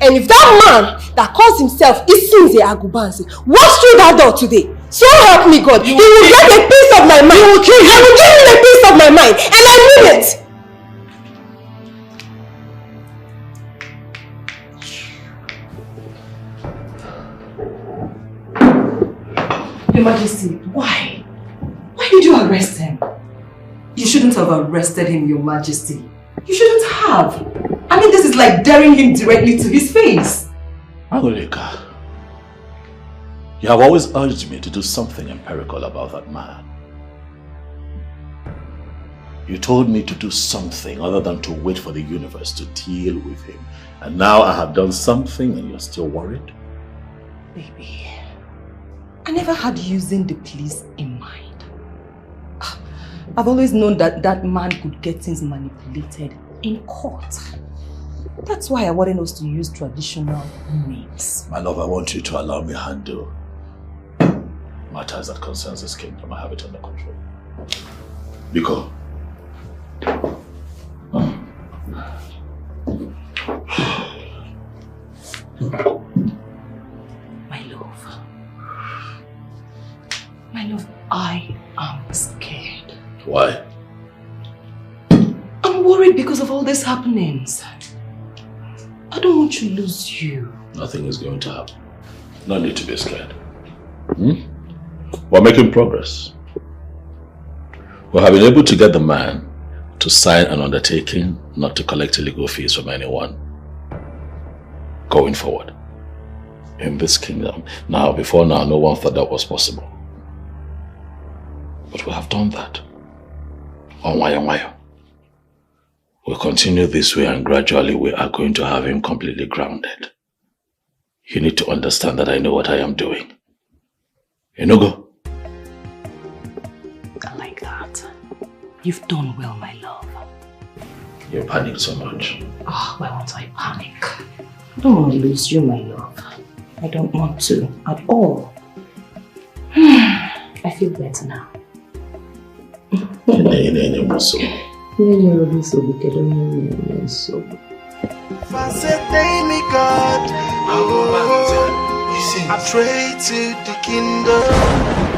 And if that man that calls himself Isinze Agubanze walks through that door today, so help me God, he will get a piece of my mind. I will give him a piece of my mind, and I mean it. Your Majesty, why? Why did you arrest him? You shouldn't have arrested him, Your Majesty. You shouldn't have. I mean, this is like daring him directly to his face. Angolika, you have always urged me to do something empirical about that man. You told me to do something other than to wait for the universe to deal with him. And now I have done something and you're still worried? Baby, I never had using the police in mind. I've always known that that man could get things manipulated in court. That's why I wanted us to use traditional means. My love, I want you to allow me to handle matters that concerns this kingdom. I have it under control. Biko. My love, I am scared. Why? I'm worried because of all these happenings. I don't want to lose you. Nothing is going to happen. No need to be scared. We're making progress. We have been able to get the man to sign an undertaking not to collect illegal fees from anyone going forward in this kingdom. Now, before now, no one thought that was possible. But we have done that. We'll continue this way and gradually we are going to have him completely grounded. You need to understand that I know what I am doing. Enugo. I like that. You've done well, my love. You panicked so much. Oh, why won't I panic? I don't want to lose you, my love. I don't want to at all. I feel better now. I pray to the kingdom.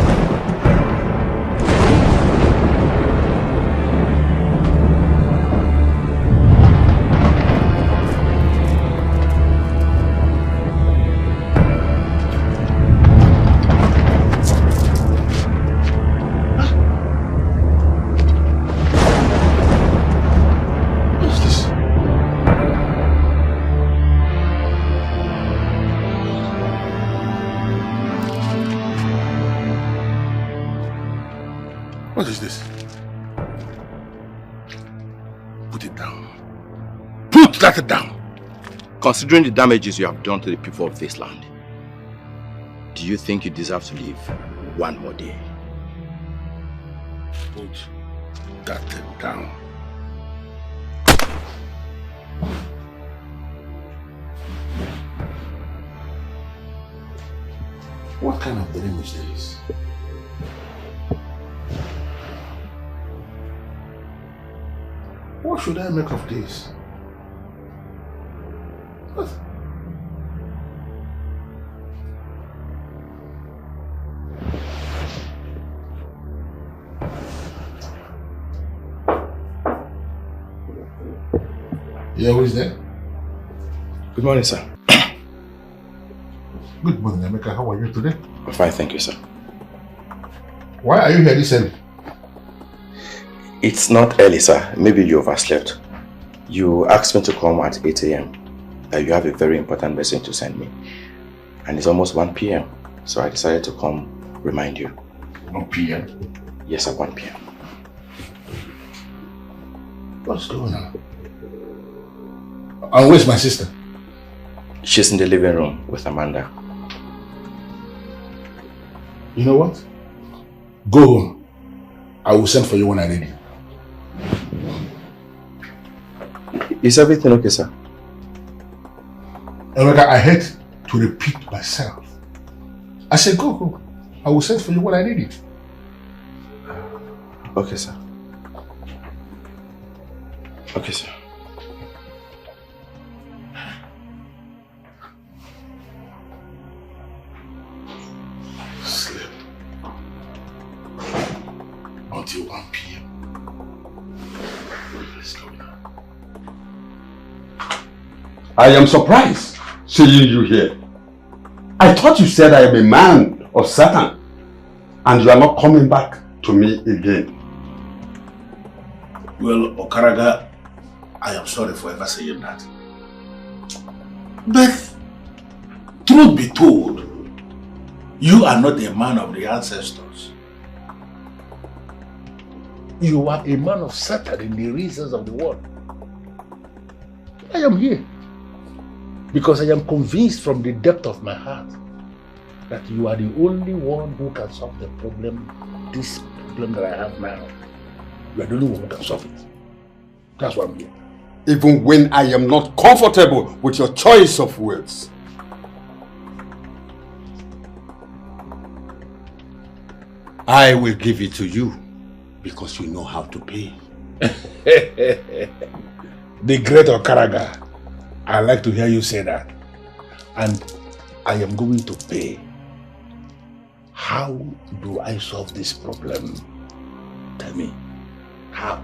What is this? Put it down. Put that down! Considering the damages you have done to the people of this land, do you think you deserve to live one more day? Put that down. What kind of dream is this? What should I make of this? What? Yeah, who is there? Good morning, sir. Good morning, Emeka. How are you today? I'm fine, thank you, sir. Why are you here this early? It's not early, sir. Maybe you overslept. You asked me to come at 8 a.m. That you have a very important message to send me. And it's almost 1 p.m. So I decided to come remind you. 1 p.m.? Yes, at 1 p.m. What's going on? And where's my sister? She's in the living room with Amanda. You know what? Go home. I will send for you when I need you. Is everything okay, sir? Emeka, I hate to repeat myself. I said go. I will send for you when I need you. Okay, sir. Okay, sir. until 1 p.m. Let's go now. I am surprised seeing you here. I thought you said I am a man of Satan and you are not coming back to me again. Well, Okaraga, I am sorry for ever saying that. But, truth be told, you are not a man of the ancestors. You are a man of Satan in the reasons of the world. I am here because I am convinced from the depth of my heart that you are the only one who can solve the problem, this problem that I have now. You are the only one who can solve it. That's why I'm here. Even when I am not comfortable with your choice of words. I will give it to you because you know how to pay. The great Okaraga, I like to hear you say that. And I am going to pay. How do I solve this problem? Tell me. How?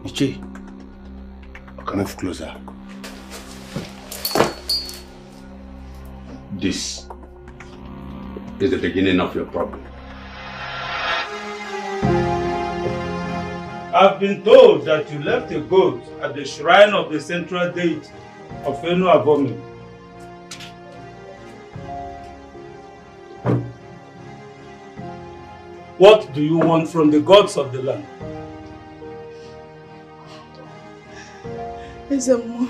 Ichi, move closer. This is the beginning of your problem. I've been told that you left a goat at the shrine of the central deity of Enu Abomi. What do you want from the gods of the land? Ezemo,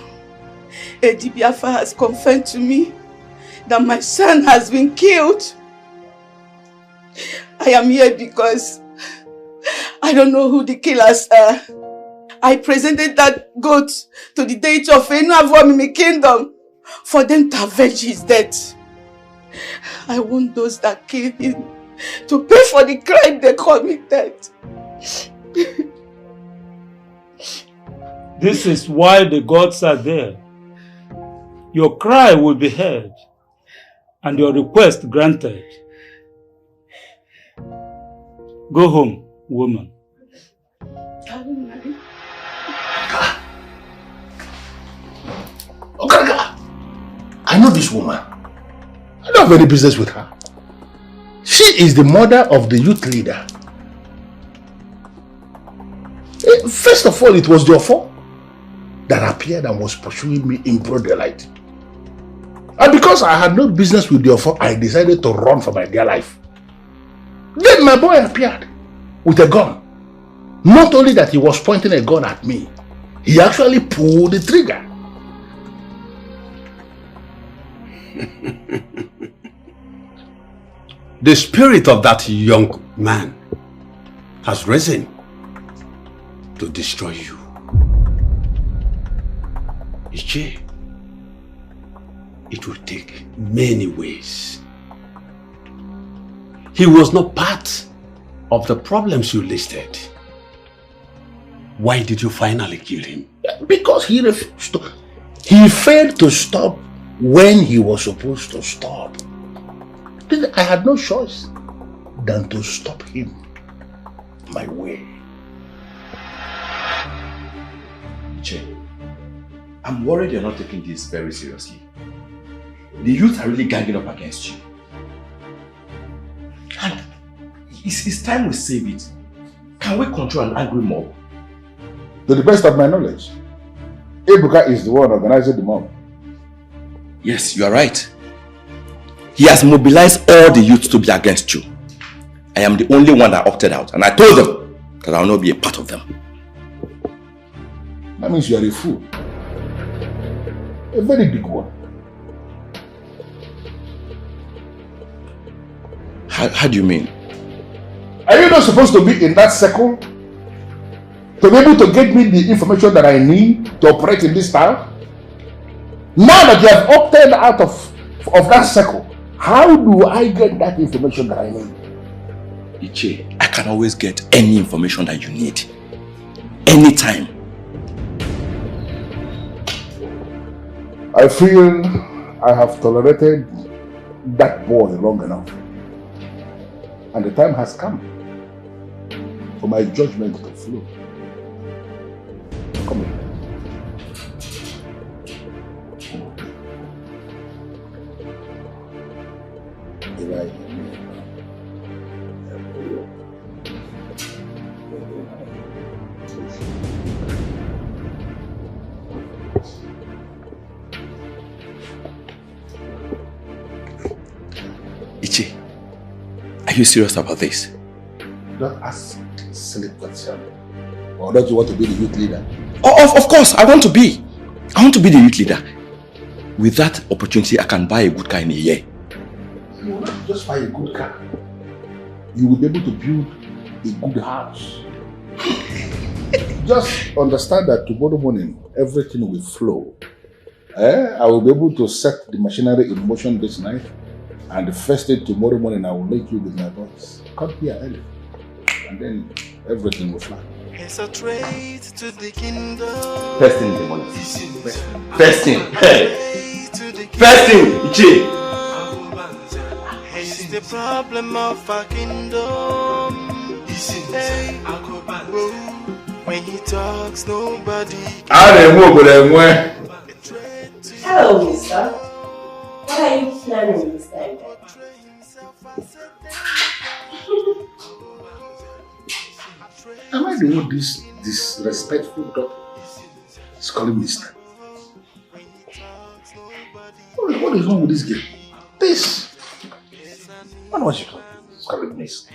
Edibiafa has confirmed to me that my son has been killed. I am here because I don't know who the killers are. I presented that goat to the deity of Enu Abomi kingdom for them to avenge his death. I want those that killed him to pay for the crime they committed. This is why the gods are there. Your cry will be heard and your request granted. Go home, woman. Okaraga, I know this woman. I don't have any business with her. She is the mother of the youth leader. First of all, it was Diofo that appeared and was pursuing me in broad daylight. And because I had no business with Diofo, I decided to run for my dear life. Then my boy appeared with a gun. Not only that he was pointing a gun at me, he actually pulled the trigger. The spirit of that young man has risen to destroy you. Ichi, it will take many ways. He was not part of the problems you listed. Why did you finally kill him? Because he refused to. He failed to stop when he was supposed to stop. I had no choice than to stop him my way. Che, I'm worried you're not taking this very seriously. The youth are really ganging up against you. And it's time we save it. Can we control an angry mob? To the best of my knowledge, Ebuka is the one organizing the mob. Yes, you are right. He has mobilized all the youth to be against you. I am the only one that opted out, and I told them that I will not be a part of them. That means you are a fool. A very big one. How do you mean? Are you not supposed to be in that circle to be able to get me the information that I need to operate in this town? Now that you have opted out of that circle, how do I get that information that I need? Ichi, I can always get any information that you need. Anytime. I feel I have tolerated that boy long enough. And the time has come for my judgment to flow. Come here. Ichi, are you serious about this? Don't ask silly questions. Or don't you want to be the youth leader? Oh, of course, I want to be. I want to be the youth leader. With that opportunity, I can buy a good car in a year. You will not just buy a good car. You will be able to build a good house. Just understand that tomorrow morning, everything will flow. I will be able to set the machinery in motion this night. And the first thing tomorrow morning, I will make you with my voice. Come here early. And then everything will fly. It's a trade to the kingdom. First thing in the morning. First thing. Hey. First thing, Ichi. It's the problem of our kingdom. Hey. When he talks, nobody. Hello, mister. What are you planning this time? Am I the one this disrespectful dog is calling mister? What is wrong with this girl? This. What was she calling mister?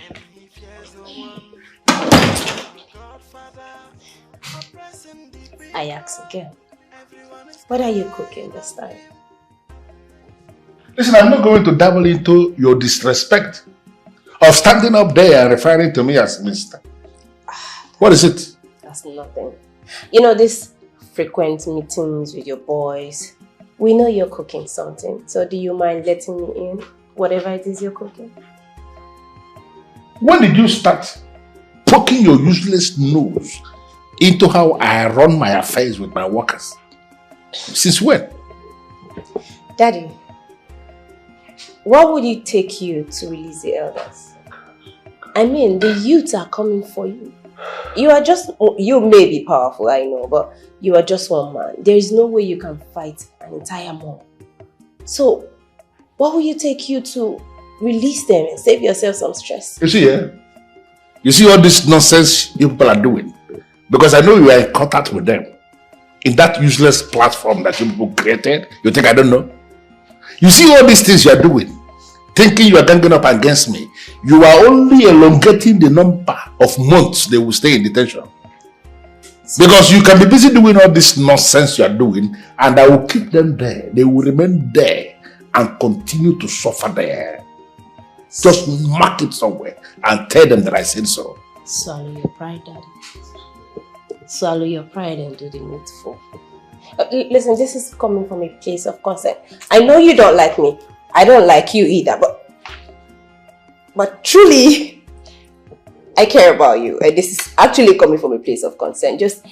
I ask again. What are you cooking this time? Listen, I'm not going to dabble into your disrespect of standing up there and referring to me as mister. What is it? That's nothing. You know, these frequent meetings with your boys, we know you're cooking something. So do you mind letting me in? Whatever it is you're cooking. When did you start poking your useless nose into how I run my affairs with my workers? Since when? Daddy, what would it take you to release the elders? I mean, the youths are coming for you. You may be powerful, I know, but you are just one man. There is no way you can fight an entire mob. So, what will you take you to release them and save yourself some stress? You see, you see all this nonsense you people are doing? Because I know you are in contact with them. In that useless platform that you people created, you think I don't know? You see all these things you are doing, thinking you are ganging up against me. You are only elongating the number of months they will stay in detention. Because you can be busy doing all this nonsense you are doing, and I will keep them there. They will remain there and continue to suffer there. Just mark it somewhere and tell them that I said so. Swallow your pride, Daddy. Swallow your pride and do the needful. Listen, this is coming from a place of concern. I know you don't like me. I don't like you either, but truly, I care about you. And this is actually coming from a place of concern. Just,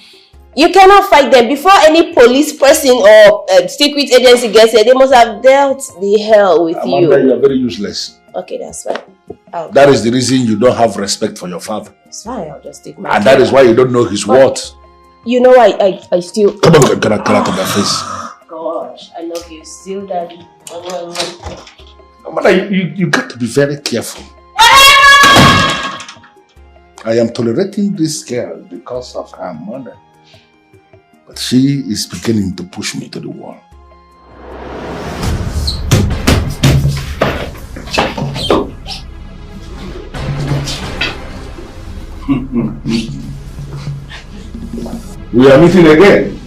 you cannot fight them. Before any police person or secret agency gets here, they must have dealt the hell with Amanda, you are very useless. Okay, that's fine. That is the reason you don't have respect for your father. It's fine, I'll just take my And that is why you don't know his worth. You know, I still... Come on, can I to my face? Gosh, I love you still, Daddy. Amanda, you got to be very careful. I am tolerating this girl because of her mother. But she is beginning to push me to the wall. We are meeting again.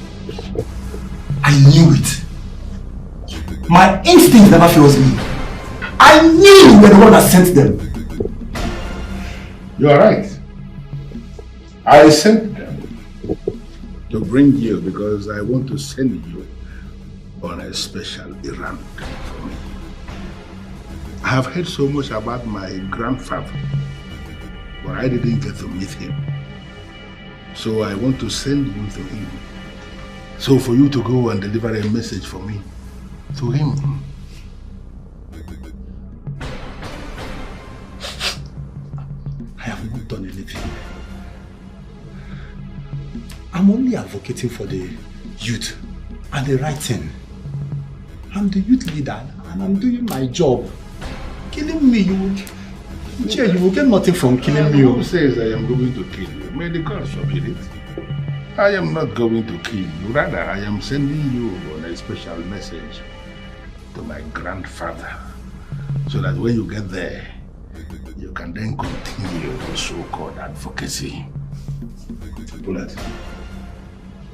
I knew it. My instinct never fails me. I knew you were the one that sent them. You are right. I sent them to bring you because I want to send you on a special errand for me. I have heard so much about my grandfather, but I didn't get to meet him. So I want to send you to him. So for you to go and deliver a message for me to him. I'm only advocating for the youth and the right thing. I'm the youth leader and I'm doing my job. Killing me, you will get nothing from killing me. Who says I am going to kill you? May the gods forbid it. I am not going to kill you. Rather, I am sending you on a special message to my grandfather, so that when you get there, you can then continue the so-called advocacy. Bullet,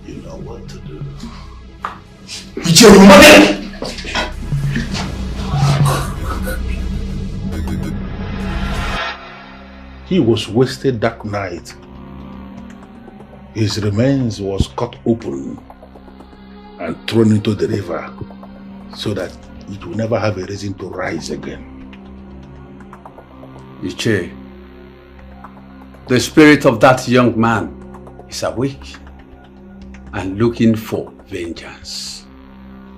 you know what to do. He was wasted that night. His remains was cut open and thrown into the river so that it will never have a reason to rise again. Iche, the spirit of that young man is awake and looking for vengeance.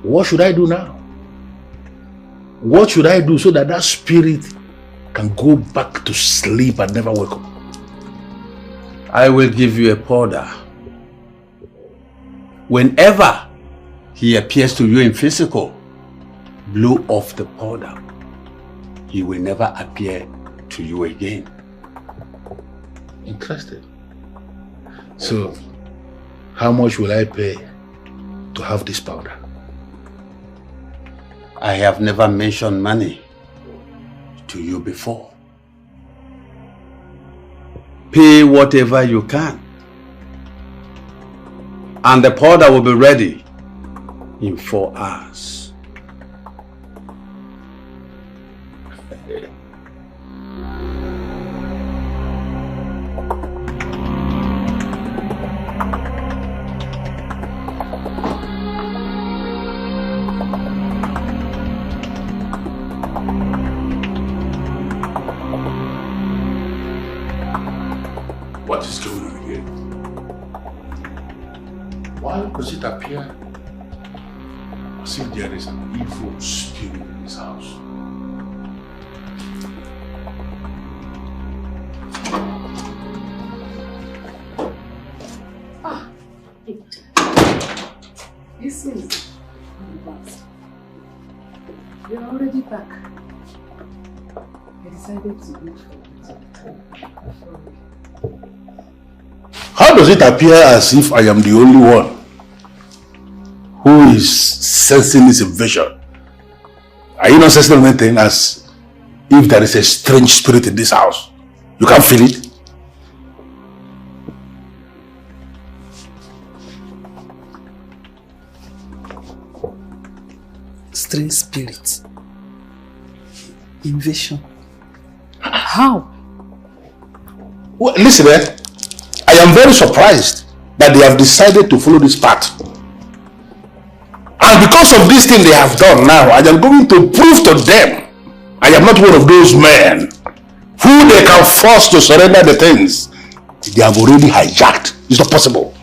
What should I do now? What should I do so that that spirit can go back to sleep and never wake up? I will give you a powder. Whenever he appears to you in physical, blow off the powder. He will never appear to you again. Interesting. So, how much will I pay to have this powder? I have never mentioned money to you before. Pay whatever you can. And the powder will be ready in 4 hours. What is going on again? Why does it appear as if there is an evil spirit in this house? This is you're already back. I decided to wait for you. How does it appear as if I am the only one who is sensing this invasion? Are you not sensing anything as if there is a strange spirit in this house? You can't feel it? Strange spirits. Invasion. How? Well, listen, I am very surprised that they have decided to follow this path. And because of this thing they have done now, I am going to prove to them I am not one of those men who they can force to surrender the things they have already hijacked. It's not possible.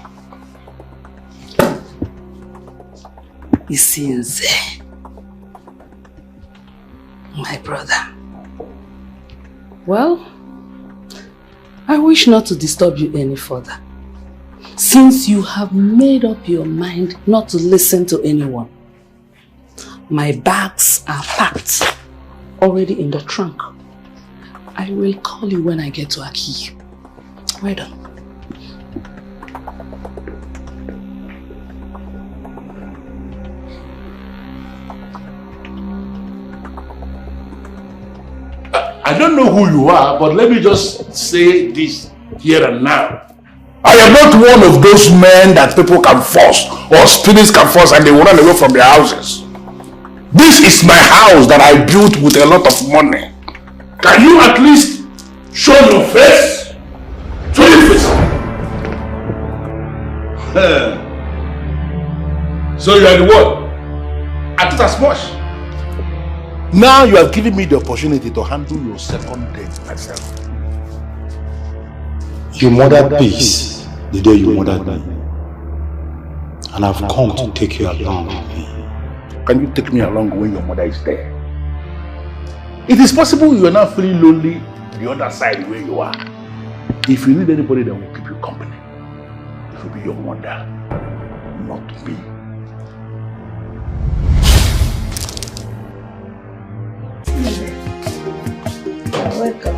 Isinze, my brother. Well, I wish not to disturb you any further, since you have made up your mind not to listen to anyone. My bags are packed, already in the trunk. I will call you when I get to Aki. Well done. I don't know who you are, but let me just say this here and now. I am not one of those men that people can force or spirits can force and they will run away from their houses. This is my house that I built with a lot of money. Can you at least show your face? Show your face. So you are the one. I did as much. Now you have given me the opportunity to handle your second date myself. You murdered peace the day you murdered me. And I've come to take you along with me. Can you take me along when your mother is there? It is possible you are now feeling lonely the other side where you are. If you need anybody that will keep you company, should be your mother, not me. Welcome.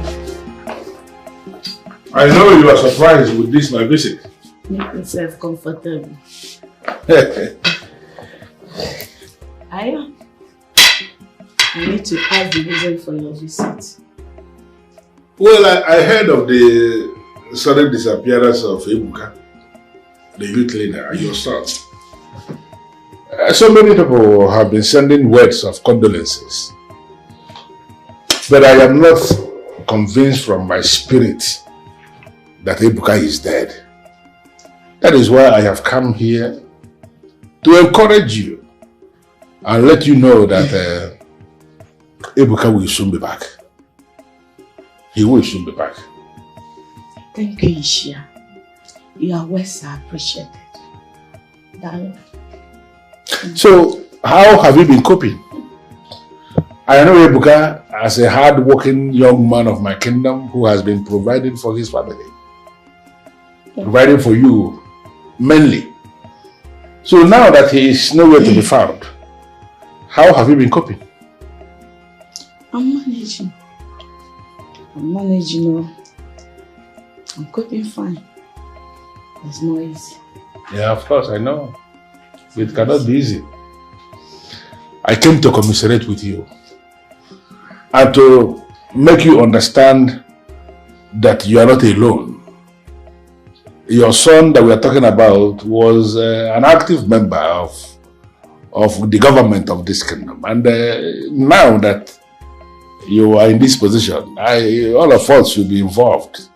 I know you are surprised with this my visit. Make yourself comfortable. I need to ask the reason for your visit. Well, I heard of the sudden disappearance of Ebuka, the youth leader, and your son. So many people have been sending words of condolences. But I am not convinced from my spirit that Ebuka is dead. That is why I have come here to encourage you and let you know that Ebuka will soon be back. He will soon be back. Thank you, Ishia. You are well appreciated. Darling. So, how have you been coping? I know Ebuka as a hard-working young man of my kingdom who has been providing for his family. Providing for you, mainly. So now that he is nowhere to be found, how have you been coping? I'm managing. I'm coping fine. It's not easy. Yeah, of course, I know. It cannot be easy. I came to commiserate with you and to make you understand that you are not alone. Your son that we are talking about was an active member of the government of this kingdom. And now that you are in this position, all of us should be involved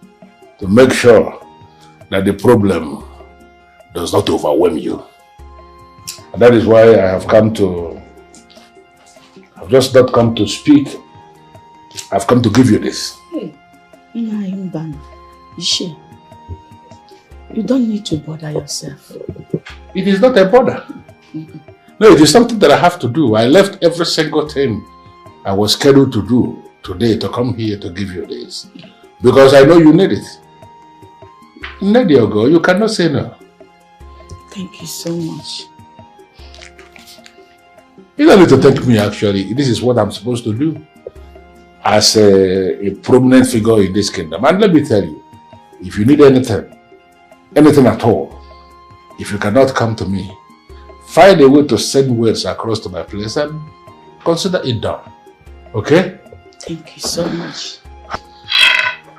to make sure that the problem does not overwhelm you. And that is why I have come to, I've just not come to speak, I've come to give you this. Hey, you don't need to bother yourself. It is not a bother. No, it is something that I have to do. I left every single thing I was scheduled to do today to come here to give you this. Because I know you need it. Need your go, you cannot say no. Thank you so much. You don't need to thank me actually. This is what I'm supposed to do as a prominent figure in this kingdom. And let me tell you, if you need anything at all, if you cannot come to me, find a way to send words across to my place and consider it done. Okay? Thank you so much.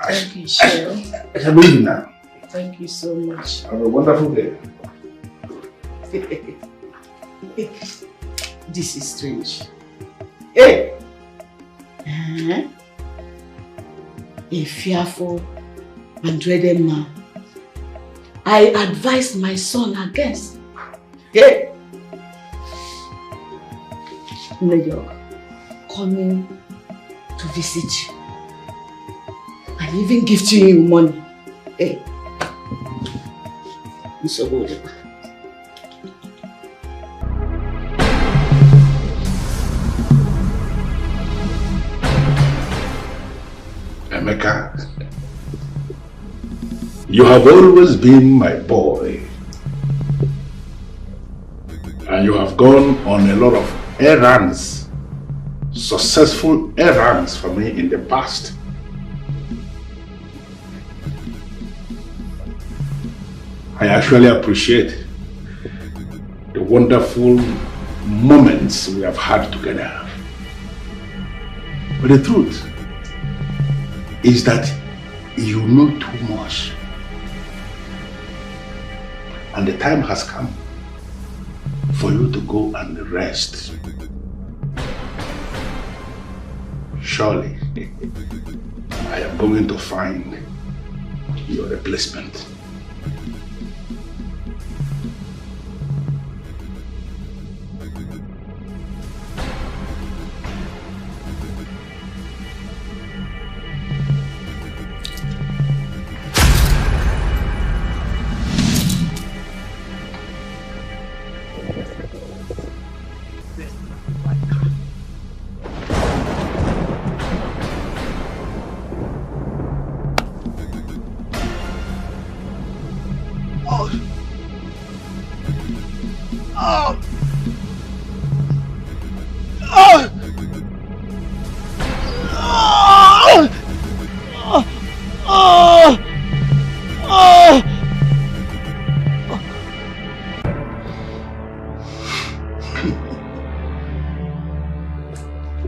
Thank you, Cheryl. I can leave you now. Thank you so much. Have a wonderful day. This is strange. Hey! A fearful and dreaded man. I advised my son against. Hey! Major, coming to visit you. And even gifting you money. Hey! It's so good. Emeka, you have always been my boy. And you have gone on a lot of errands, successful errands for me in the past. I actually appreciate the wonderful moments we have had together. But the truth is that you know too much. And the time has come for you to go and rest. Surely, I am going to find your replacement.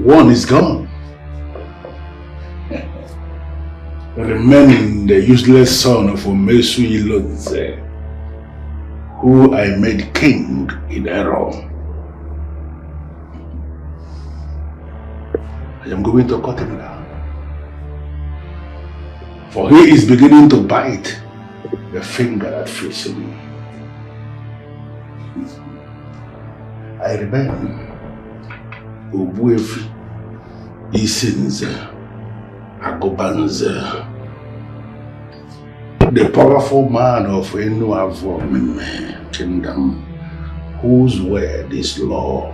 One is gone. Remaining the useless son of Omesu Ilonze, who I made king in error. I am going to cut him down. For he is beginning to bite the finger that feeds him. I remain Obuefi Isinze Agobanze, the powerful man of Enuavo Mime kingdom, whose word is law.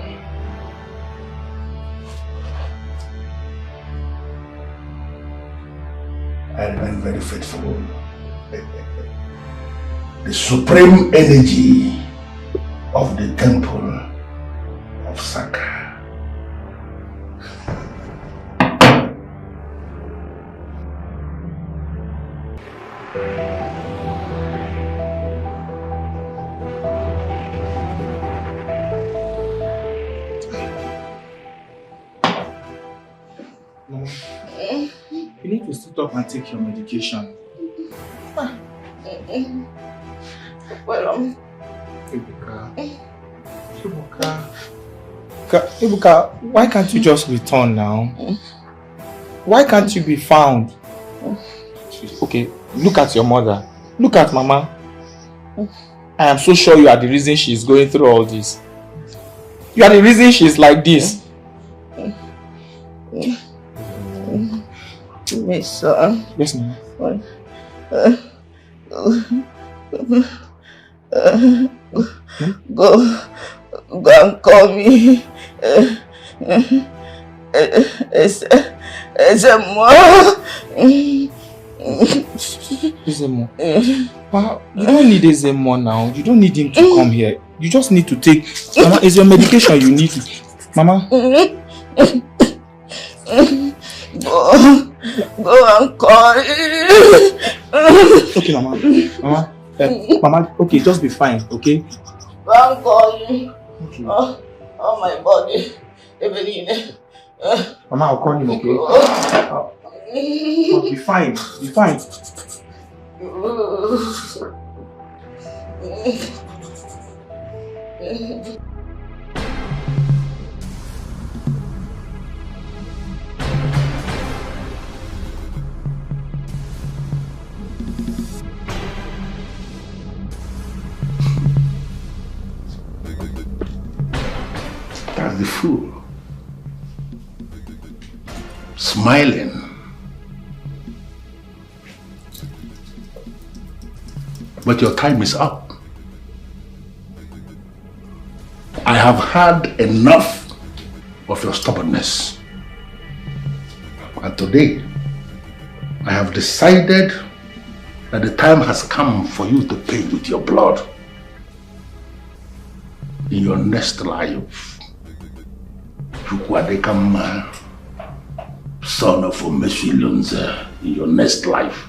I remain very faithful. The supreme energy of the temple of Saka. You need to sit up and take your medication. Well, Ebuka, why can't you just return now? Why can't you be found? Okay, look at your mother. Look at Mama. I am so sure you are the reason she is going through all this. You are the reason she is like this. My son. Yes, ma'am. Go and call me. Ezemo. Wow, you don't need Ezemo now. You don't need him to come here. You just need to take. Mama, is your medication you need? Mama. Go and call. Okay, Mama. Mama, okay, just be fine, okay? Go and call me. Okay. Oh, my body. Mama, I'll call him, okay? Be fine, be fine. That's the fool. Smiling. But your time is up. I have had enough of your stubbornness. And today, I have decided that the time has come for you to pay with your blood in your next life. Chukwadekama, son of Omesu Ilonze, in your next life,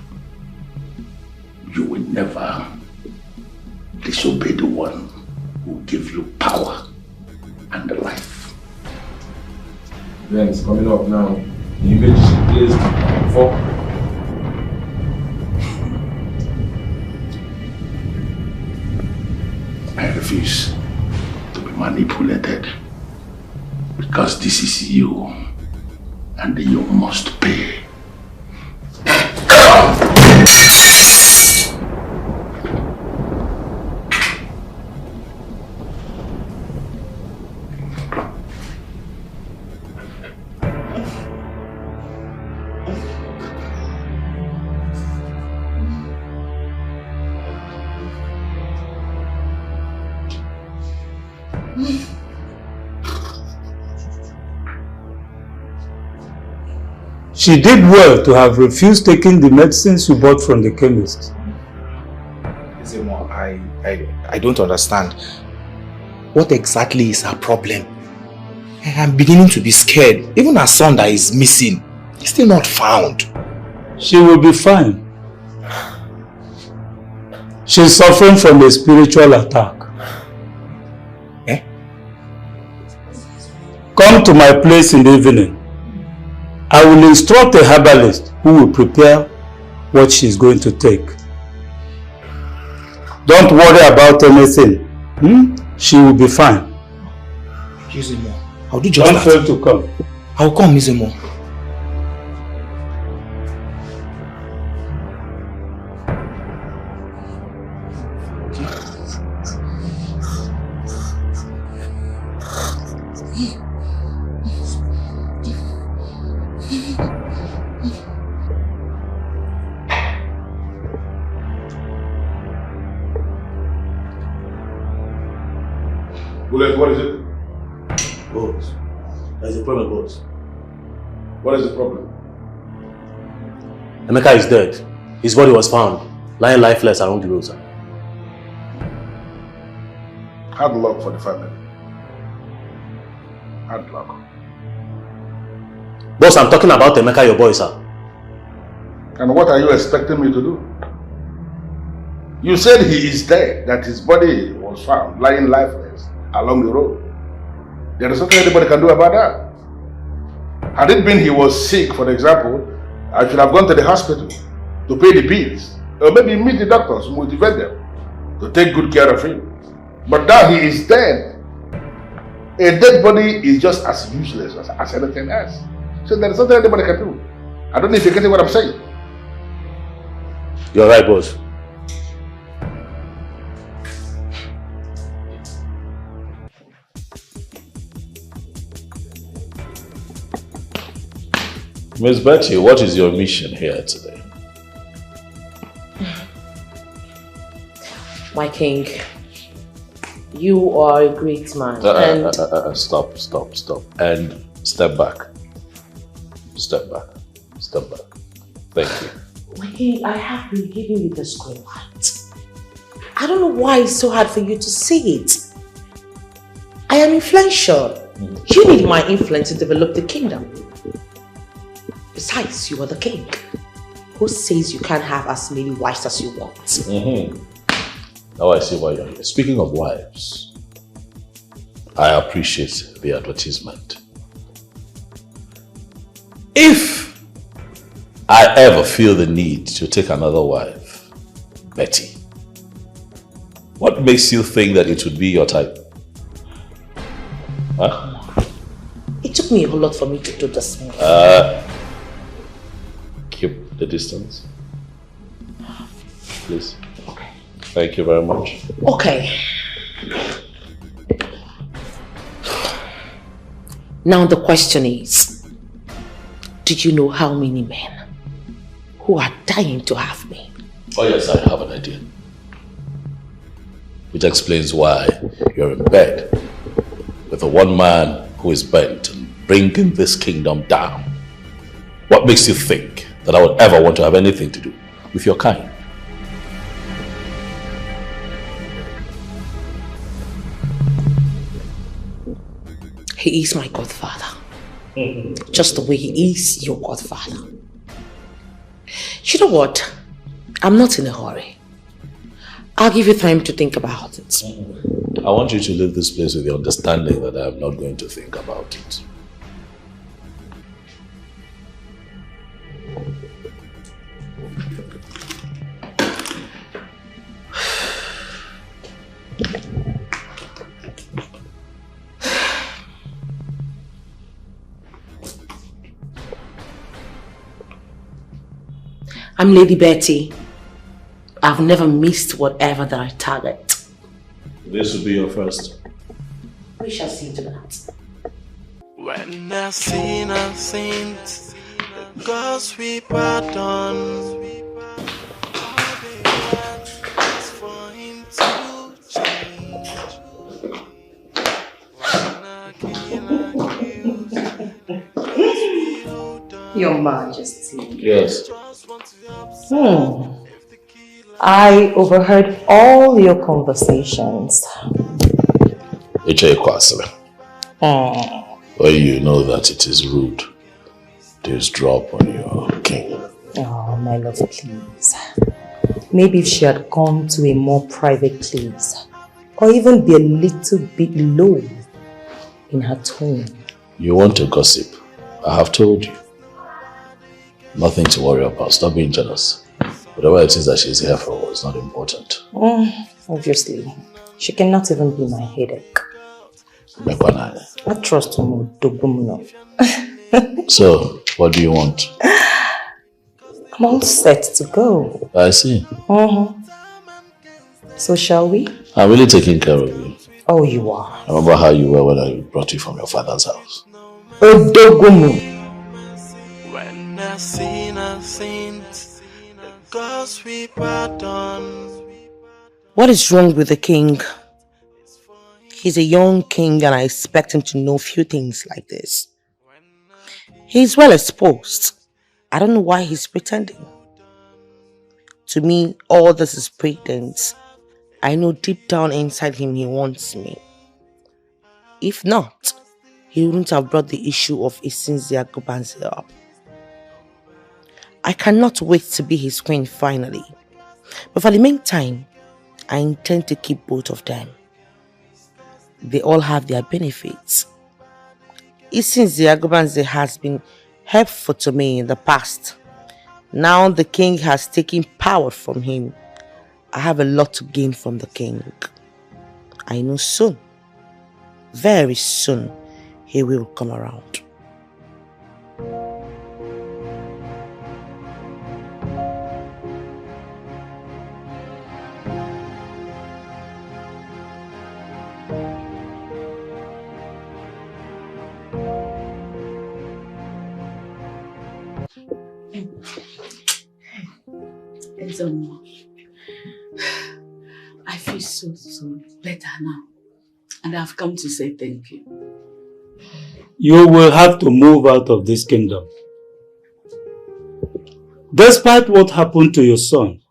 you will never disobey the one who gives you power and life. Then it's coming up now. The image she placed for. I refuse to be manipulated, because this is you, and you must pay. She did well to have refused taking the medicines you bought from the chemist. I don't understand. what exactly is her problem? I'm beginning to be scared. Even her son that is missing is still not found. She will be fine. She's suffering from a spiritual attack. Eh? Come to my place in the evening. I will instruct a herbalist who will prepare what she's going to take. Don't worry about anything. She will be fine. Izemo, I'll do just that. Don't fail to come. I'll come, Izemo. What is it? Boss, there's a problem, boss. What is the problem? Emeka is dead. His body was found, lying lifeless along the road, sir. Hard luck for the family. Hard luck. Boss, I'm talking about Emeka, your boy, sir. And what are you expecting me to do? You said he is dead, that his body was found, lying lifeless along the road. There is nothing anybody can do about that. Had it been he was sick, for example, I should have gone to the hospital to pay the bills, or maybe meet the doctors, motivate them to take good care of him. But now he is dead. A dead body is just as useless as anything else. So there is nothing anybody can do. I don't know if you're getting what I'm saying. You're right, boss. Miss Betty, what is your mission here today? My king, you are a great man. Stop. And step back. Step back. Thank you. My king, I have been giving you this green light. I don't know why it's so hard for you to see it. I am influential. You need my influence to develop the kingdom. Besides, you are the king. Who says you can't have as many wives as you want? Now I see why you're here. Speaking of wives, I appreciate the advertisement. If I ever feel the need to take another wife, Betty, what makes you think that it would be your type? Huh? It took me a whole lot for me to do this. Keep the distance, please. Okay. Thank you very much. Okay. Now the question is, did you know how many men who are dying to have me? Oh yes, I have an idea. Which explains why you're in bed with the one man who is bent on bringing this kingdom down. What makes you think that I would ever want to have anything to do with your kind? He is my godfather. Just the way he is your godfather. You know what? I'm not in a hurry. I'll give you time to think about it. I want you to leave this place with the understanding that I'm not going to think about it. I'm Lady Betty. I've never missed whatever that I target. This will be your first. We shall see to that. When I sin and sins, because we pardon. For him to change. Your Majesty. Yes. I overheard all your conversations. When you know that it is rude to drop on your king. Oh, my love, please. Maybe if she had gone to a more private place, or even be a little bit low in her tone. You want to gossip? I have told you. Nothing to worry about. Stop being jealous. Whatever it is that she's here for is not important. Obviously. She cannot even be my headache. I trust him. So, what do you want? I'm all set to go. I see. So shall we? I'm really taking care of you. Oh, you are. I remember how you were when I brought you from your father's house. When I sin, the gods we pardon. What is wrong with the king? He's a young king and I expect him to know few things like this. He's well exposed. I don't know why he's pretending. To me, all this is pretense. I know deep down inside him he wants me. If not, he wouldn't have brought the issue of Isinzi Agobanze up. I cannot wait to be his queen finally. But for the meantime, I intend to keep both of them. They all have their benefits. Isinzi Agobanze has been helpful to me in the past. Now the king has taken power from him. I have a lot to gain from the king. I know soon, very soon, he will come around. I feel so better now, and I've come to say thank you. You will have to move out of this kingdom. Despite what happened to your son,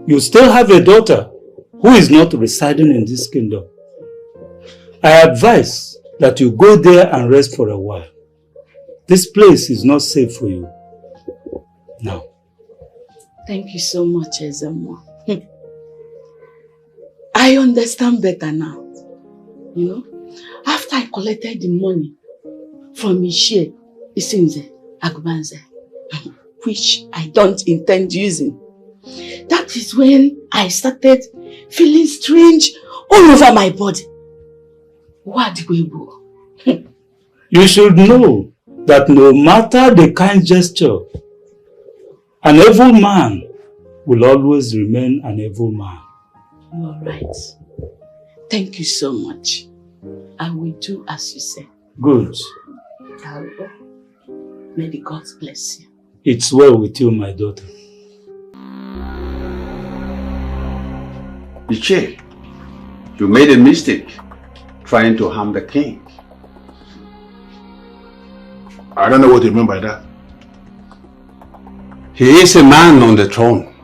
you still have a daughter who is not residing in this kingdom. I advise that you go there and rest for a while. This place is not safe for you now. Thank you so much, Ezemo. I understand better now. You know, after I collected the money from Michelle Isinze Agobanze, which I don't intend using, that is when I started feeling strange all over my body. What You should know that no matter the kind gesture, an evil man will always remain an evil man. You are right. Thank you so much. I will do as you say. Good. I'll go. May the gods bless you. It's well with you, my daughter. Iche, you made a mistake trying to harm the king. I don't know what you mean by that. He is a man on the throne.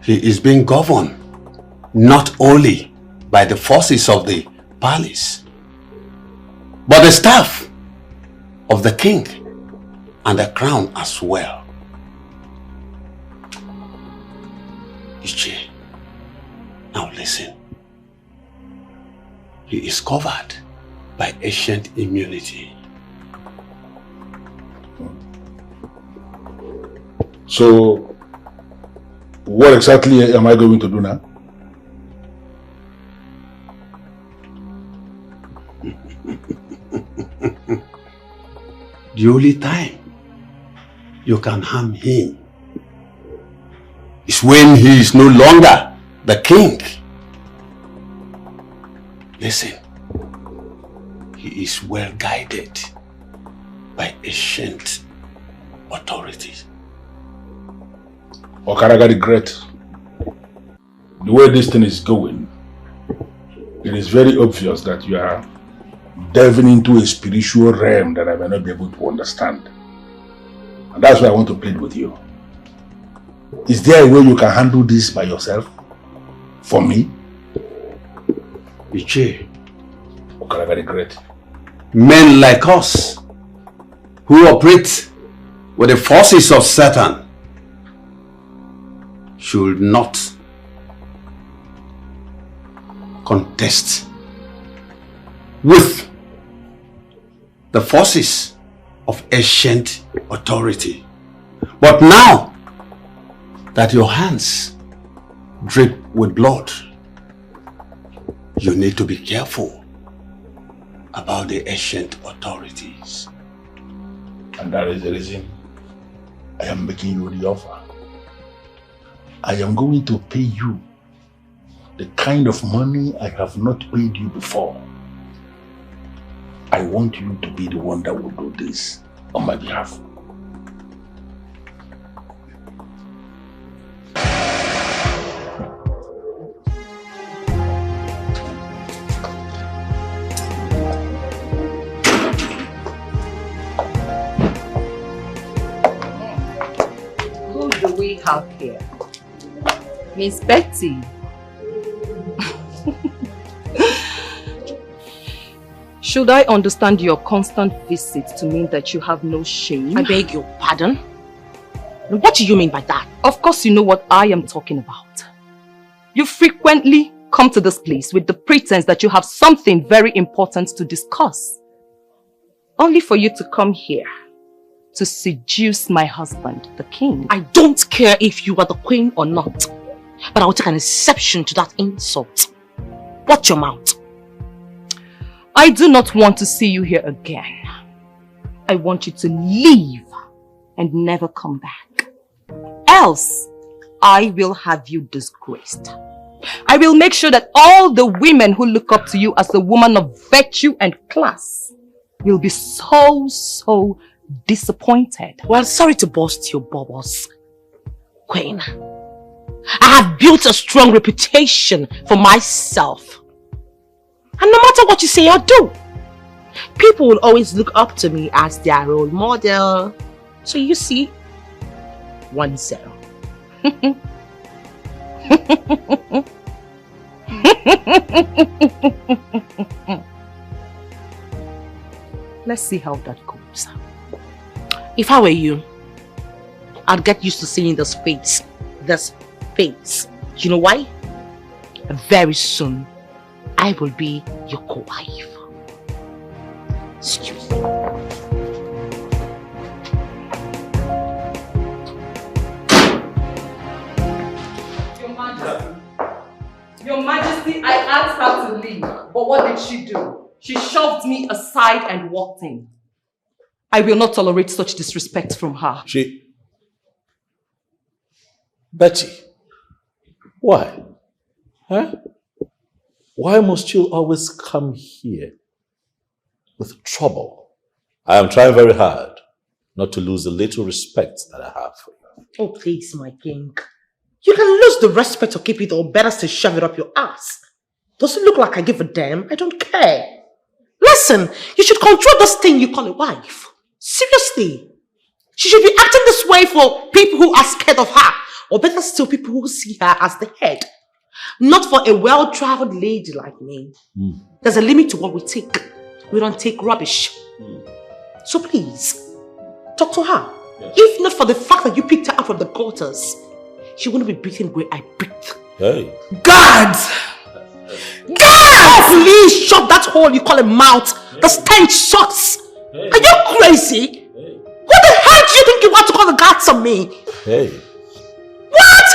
He is being governed not only by the forces of the palace, but the staff of the king and the crown as well. Iche, now listen. He is covered by ancient immunity. So, what exactly am I going to do now? The only time you can harm him is when he is no longer the king. Listen, he is well guided by ancient authorities. Okaraga the Great, the way this thing is going, it is very obvious that you are delving into a spiritual realm that I may not be able to understand. And that's why I want to plead with you. Is there a way you can handle this by yourself? For me? Ichie. Okara, very great. Men like us, who operate with the forces of Satan, should not contest with the forces of ancient authority. But now that your hands drip with blood, you need to be careful about the ancient authorities. And that is the reason I am making you the offer. I am going to pay you the kind of money I have not paid you before. I want you to be the one that will do this on my behalf. Who do we have here? Miss Betty. Should I understand your constant visits to mean that you have no shame? I beg your pardon? What do you mean by that? Of course you know what I am talking about. You frequently come to this place with the pretense that you have something very important to discuss. Only for you to come here to seduce my husband, the king. I don't care if you are the queen or not, but I will take an exception to that insult. Watch your mouth. I do not want to see you here again. I want you to leave and never come back. Else, I will have you disgraced. I will make sure that all the women who look up to you as a woman of virtue and class will be so disappointed. Well, sorry to burst your bubbles, Queen. I have built a strong reputation for myself. And no matter what you say or do, people will always look up to me as their role model. So you see, 1-0. Let's see how that goes. If I were you, I'd get used to seeing this face. This face. You know why? Very soon, I will be your co-wife. Excuse me. Your Majesty, I asked her to leave, but what did she do? She shoved me aside and walked in. I will not tolerate such disrespect from her. Betty, why? Huh? Why must you always come here with trouble? I am trying very hard not to lose the little respect that I have for you. Oh, please, my king. You can lose the respect or keep it, or better still shove it up your ass. Does it look like I give a damn? I don't care. Listen, you should control this thing you call a wife. Seriously. She should be acting this way for people who are scared of her, or better still, people who see her as the head. Not for a well-traveled lady like me. There's a limit to what we take. We don't take rubbish. So please, talk to her. Yes. If not for the fact that you picked her up from the gutters, she wouldn't be breathing where I breathe. Hey. Guards! Guards! Please shut that hole you call a mouth. Hey. The stench sucks. Hey. Are you crazy? Hey. What the hell do you think you want to call the guards on me? Hey. What?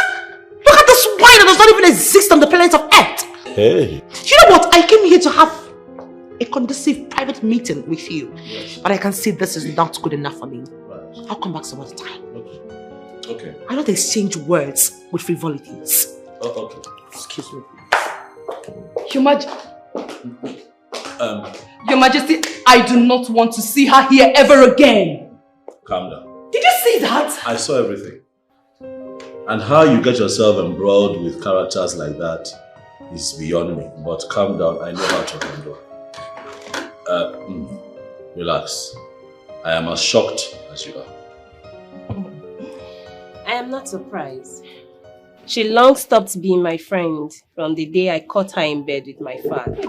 Look at this wine that does not even exist on the planet of Earth. Hey. You know what? I came here to have a conducive private meeting with you. Yes. But I can see this is not good enough for me. Right. I'll come back some other time. Okay. I don't exchange words with frivolities. Oh, okay. Excuse me. Your Majesty, I do not want to see her here ever again. Calm down. Did you see that? I saw everything. And how you get yourself embroiled with characters like that is beyond me. But calm down, I know how to handle it. Relax. I am as shocked as you are. I am not surprised. She long stopped being my friend from the day I caught her in bed with my father.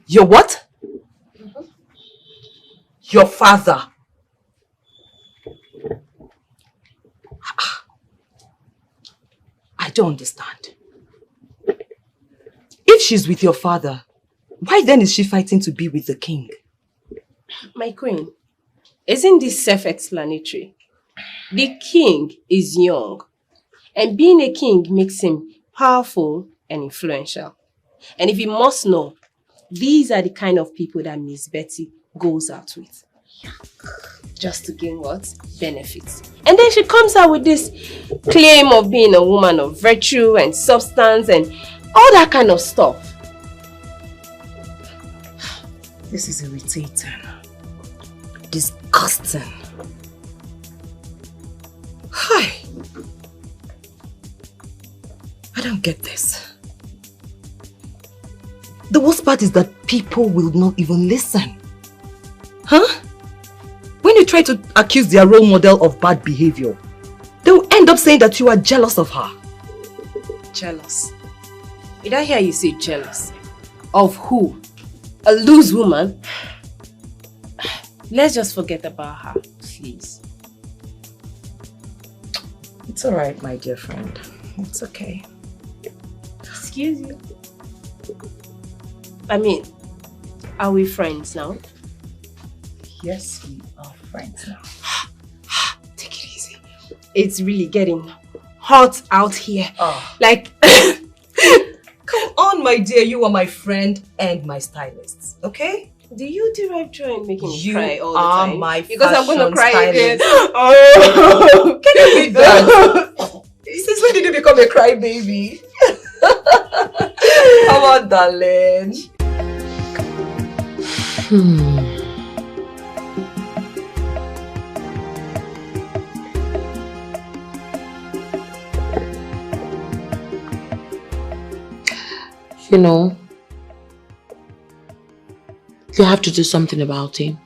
Your what? Your father? I don't understand. If she's with your father, why then is she fighting to be with the king? My queen, isn't this self-explanatory? The king is young, and being a king makes him powerful and influential. And if you must know, these are the kind of people that Miss Betty goes out with. Just to gain what? Benefits. And then she comes out with this claim of being a woman of virtue and substance and all that kind of stuff. This is irritating. Disgusting. Hi. I don't get this. The worst part is that people will not even listen. Huh? When you try to accuse their role model of bad behavior, they will end up saying that you are jealous of her. Jealous? Did I hear you say jealous? Of who? A loose woman? Let's just forget about her, please. It's alright, my dear friend. It's okay. Excuse you. I mean, are we friends now? Yes, we are friends now. Take it easy. It's really getting hot out here. Oh. Like... Come on, my dear. You are my friend and my stylist. Okay? Do you derive joy in making me cry all the time? time? You are my because I'm going to cry stylist. again. Oh. Can you read that? Since when did you become a crybaby? Come on, darling. You know, you have to do something about him.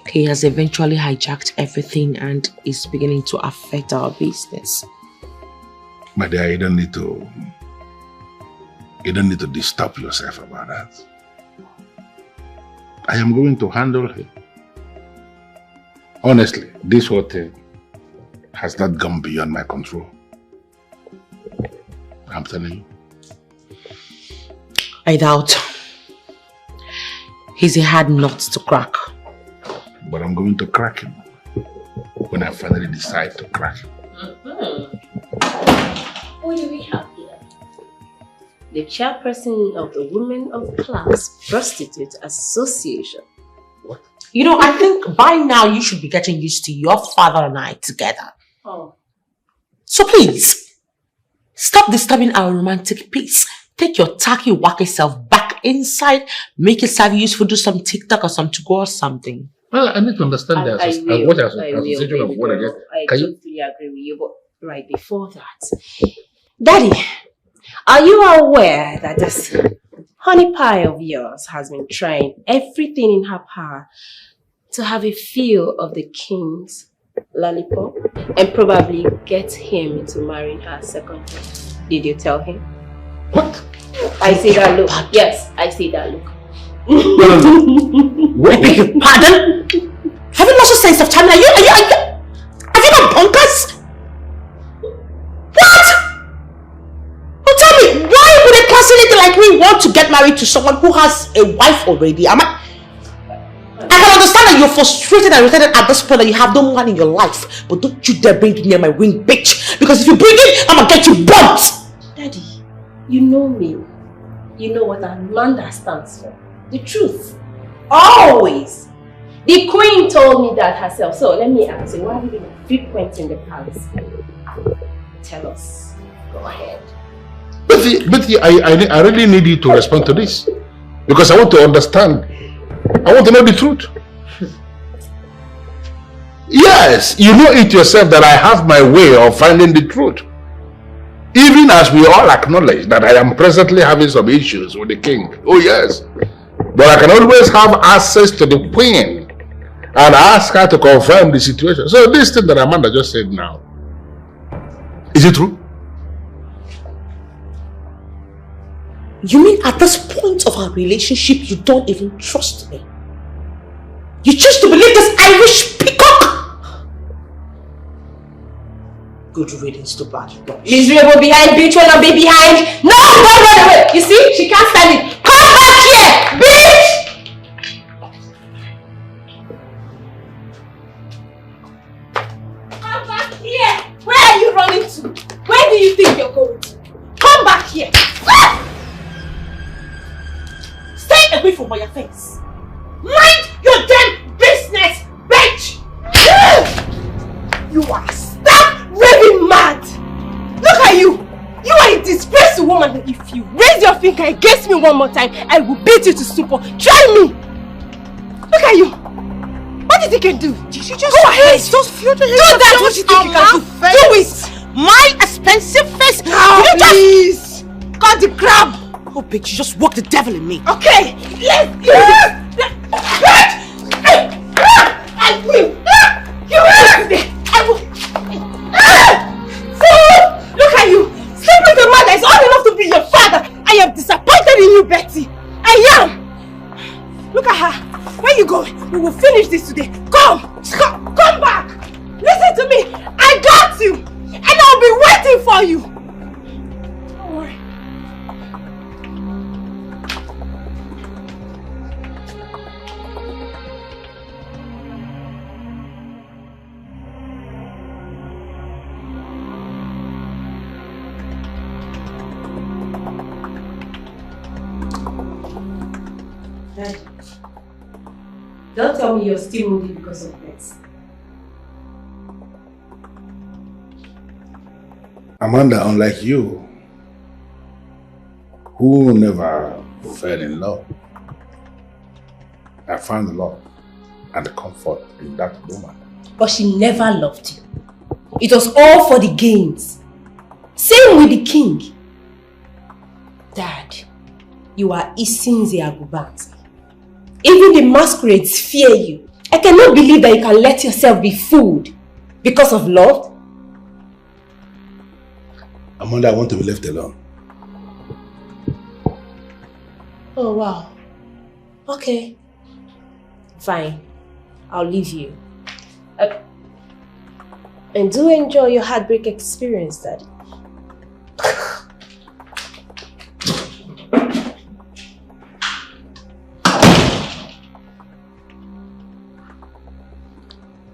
He has eventually hijacked everything and is beginning to affect our business. My dear, you don't need to disturb yourself about that. I am going to handle him. Honestly, this whole thing has not gone beyond my control. I'm telling you. I doubt. He's a hard nut to crack. But I'm going to crack him when I finally decide to crack him. What do we have here? The chairperson of the Women of Class Prostitute Association. What? You know, I think by now you should be getting used to your father and I together. Oh. So please, stop disturbing our romantic peace. Take your tacky, wacky self back inside, make yourself useful, do some TikTok or some to-go or something. Well, I need to understand that. I totally agree with you, but right before that, Daddy, are you aware that this honey pie of yours has been trying everything in her power to have a feel of the king's lollipop and probably get him into marrying her second time? Did you tell him? What? I see that look. Yes, I see that look. I beg your pardon? Have you lost a sense of time? Have you got bonkers? What? Oh, tell me, why would a classy lady like me want to get married to someone who has a wife already? I can understand that you're frustrated and irritated at this point that you have no man in your life, but don't you dare bring it near my wing, bitch, because if you bring it, I'm gonna get you bumped. Daddy, you know me. You know what Amanda stands for. The truth. Always. The queen told me that herself. So let me ask you, why have you been frequenting the palace? Tell us. Go ahead. Betty, I really need you to respond to this. Because I want to understand. I want to know the truth. Yes, you know it yourself that I have my way of finding the truth. Even as we all acknowledge that I am presently having some issues with the king. Oh yes. But I can always have access to the queen and ask her to confirm the situation. So this thing that Amanda just said now, is it true? You mean at this point of our relationship, you don't even trust me? You choose to believe this Irish peacock? Good riddance to bad boy. Miserable behind, bitch, wanna be behind. No, don't run away. You see, she can't stand it. Come back here, bitch! Come back here. Where are you running to? Where do you think you're going to? Come back here. Stay away from my face. Mind your damn business, bitch! You are stark raving mad! Look at you! You are a disgraceful woman. If you raise your finger against me one more time, I will beat you to stupor. Try me! Look at you! What do you think you can do? You should just go ahead! Just feel the do that! What do you think you can do? Do it! My expensive face! Oh, you please! Just got the crab! Oh, bitch, you just walk the devil in me. Okay, let's do this. I will. You will today. I will. Fool! Look at you. Sleep with a man that is old enough to be your father. I am disappointed in you, Betty. I am. Look at her. Where are you going? We will finish this today. Come back. Listen to me. I got you. And I'll be waiting for you. Don't worry. Don't tell me you're still moody because of this. Amanda, unlike you, who never fell in love, I found love and comfort in that woman. But she never loved you. It was all for the gains. Same with the king. Dad, you are Isinze Agubanze. Even the masquerades fear you. I cannot believe that you can let yourself be fooled because of love. Amanda, I want to be left alone. Oh, wow. Okay. Fine. I'll leave you. And do enjoy your heartbreak experience, Daddy.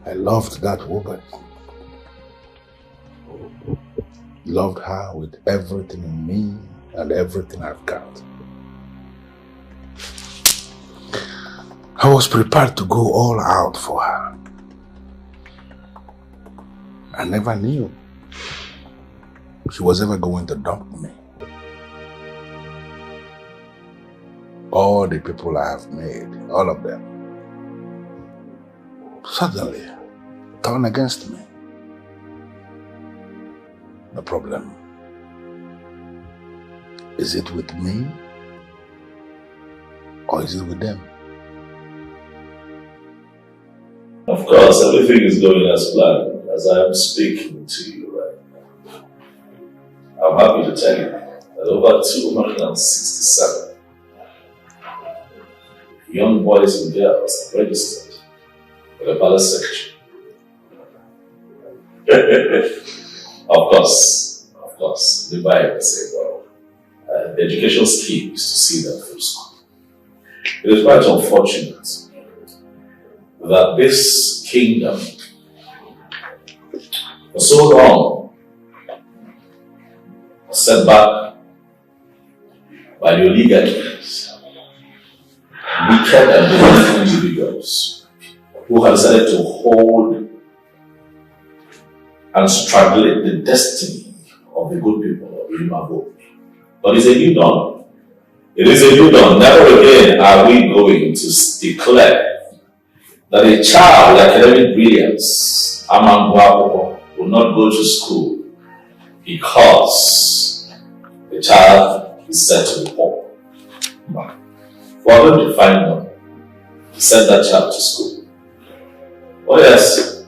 I loved that woman. Loved her with everything in me and everything I've got. I was prepared to go all out for her. I never knew she was ever going to dump me. All the people I have made, all of them, suddenly turn against me. The problem, is it with me or is it with them? Of course, everything is going as planned as I am speaking to you right now. I'm happy to tell you that over 267 young boys and girls have registered for the palace secretary. Of course, the Bible says, well, the education scheme is to see them through school. It is quite unfortunate that this kingdom, for so long, was set back by the oligarchies, wicked and powerful individuals who have decided to hold and strangulate the destiny of the good people of Imabo. But it's a new dawn. It is a new dawn. Never again are we going to declare that a child with academic brilliance, Amangwa, will not go to school because the child is said to be poor. We are going to find one to send that child to school. Oh yes.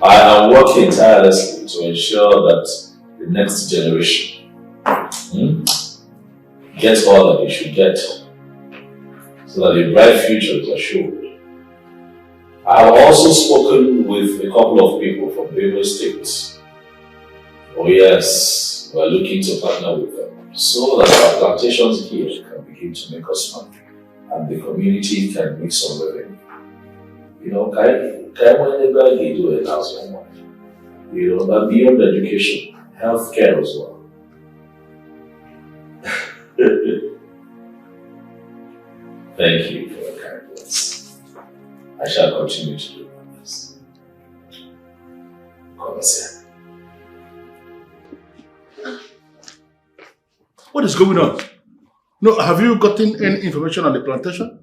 I am working tirelessly to ensure that the next generation gets all that they should get, so that a bright future is assured. I have also spoken with a couple of people from various states. Oh yes, we are looking to partner with them so that our plantations here can begin to make us money and the community can make some revenue. You know, can anybody do 1,001? You know, but beyond education, healthcare as well. Thank you for your kind words. I shall continue to do my best. Come here. What is going on? No, have you gotten any information on the plantation?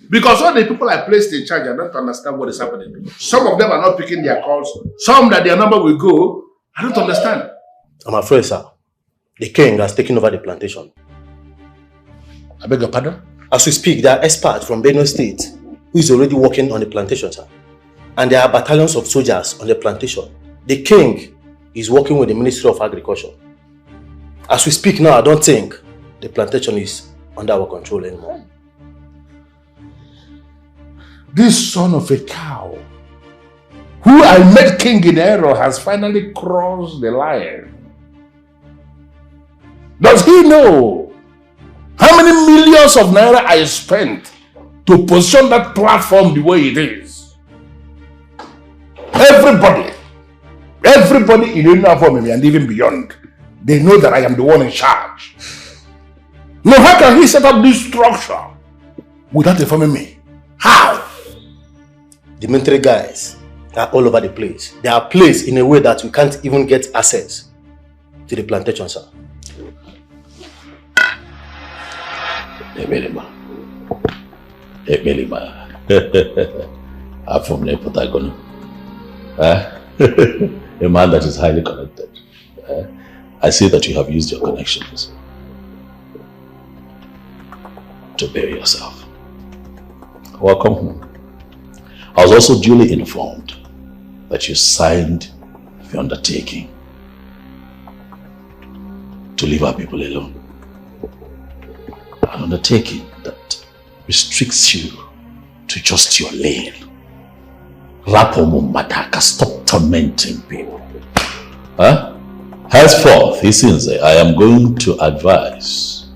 Because all the people I placed in charge, I don't understand what is happening. Some of them are not picking their calls. Some that their number will go. I don't understand. I'm afraid, sir. The king has taken over the plantation. I beg your pardon? As we speak, there are experts from Benue State who is already working on the plantation, sir. And there are battalions of soldiers on the plantation. The king is working with the Ministry of Agriculture. As we speak now, I don't think the plantation is under our control anymore. This son of a cow, who I made king in error, has finally crossed the line. Does he know how many millions of naira I spent to position that platform the way it is? Everybody in uniform and even beyond, they know that I am the one in charge. Now, how can he set up this structure without informing me? How? The military guys are all over the place. They are placed in a way that we can't even get access to the plantation, sir. Ebelema. I'm from Nepotagona. A man that is highly connected. I see that you have used your connections to bury yourself. Welcome home. I was also duly informed that you signed the undertaking to leave our people alone. An undertaking that restricts you to just your lane. Rapomo Mataka, stop tormenting people. Henceforth, he says, I am going to advise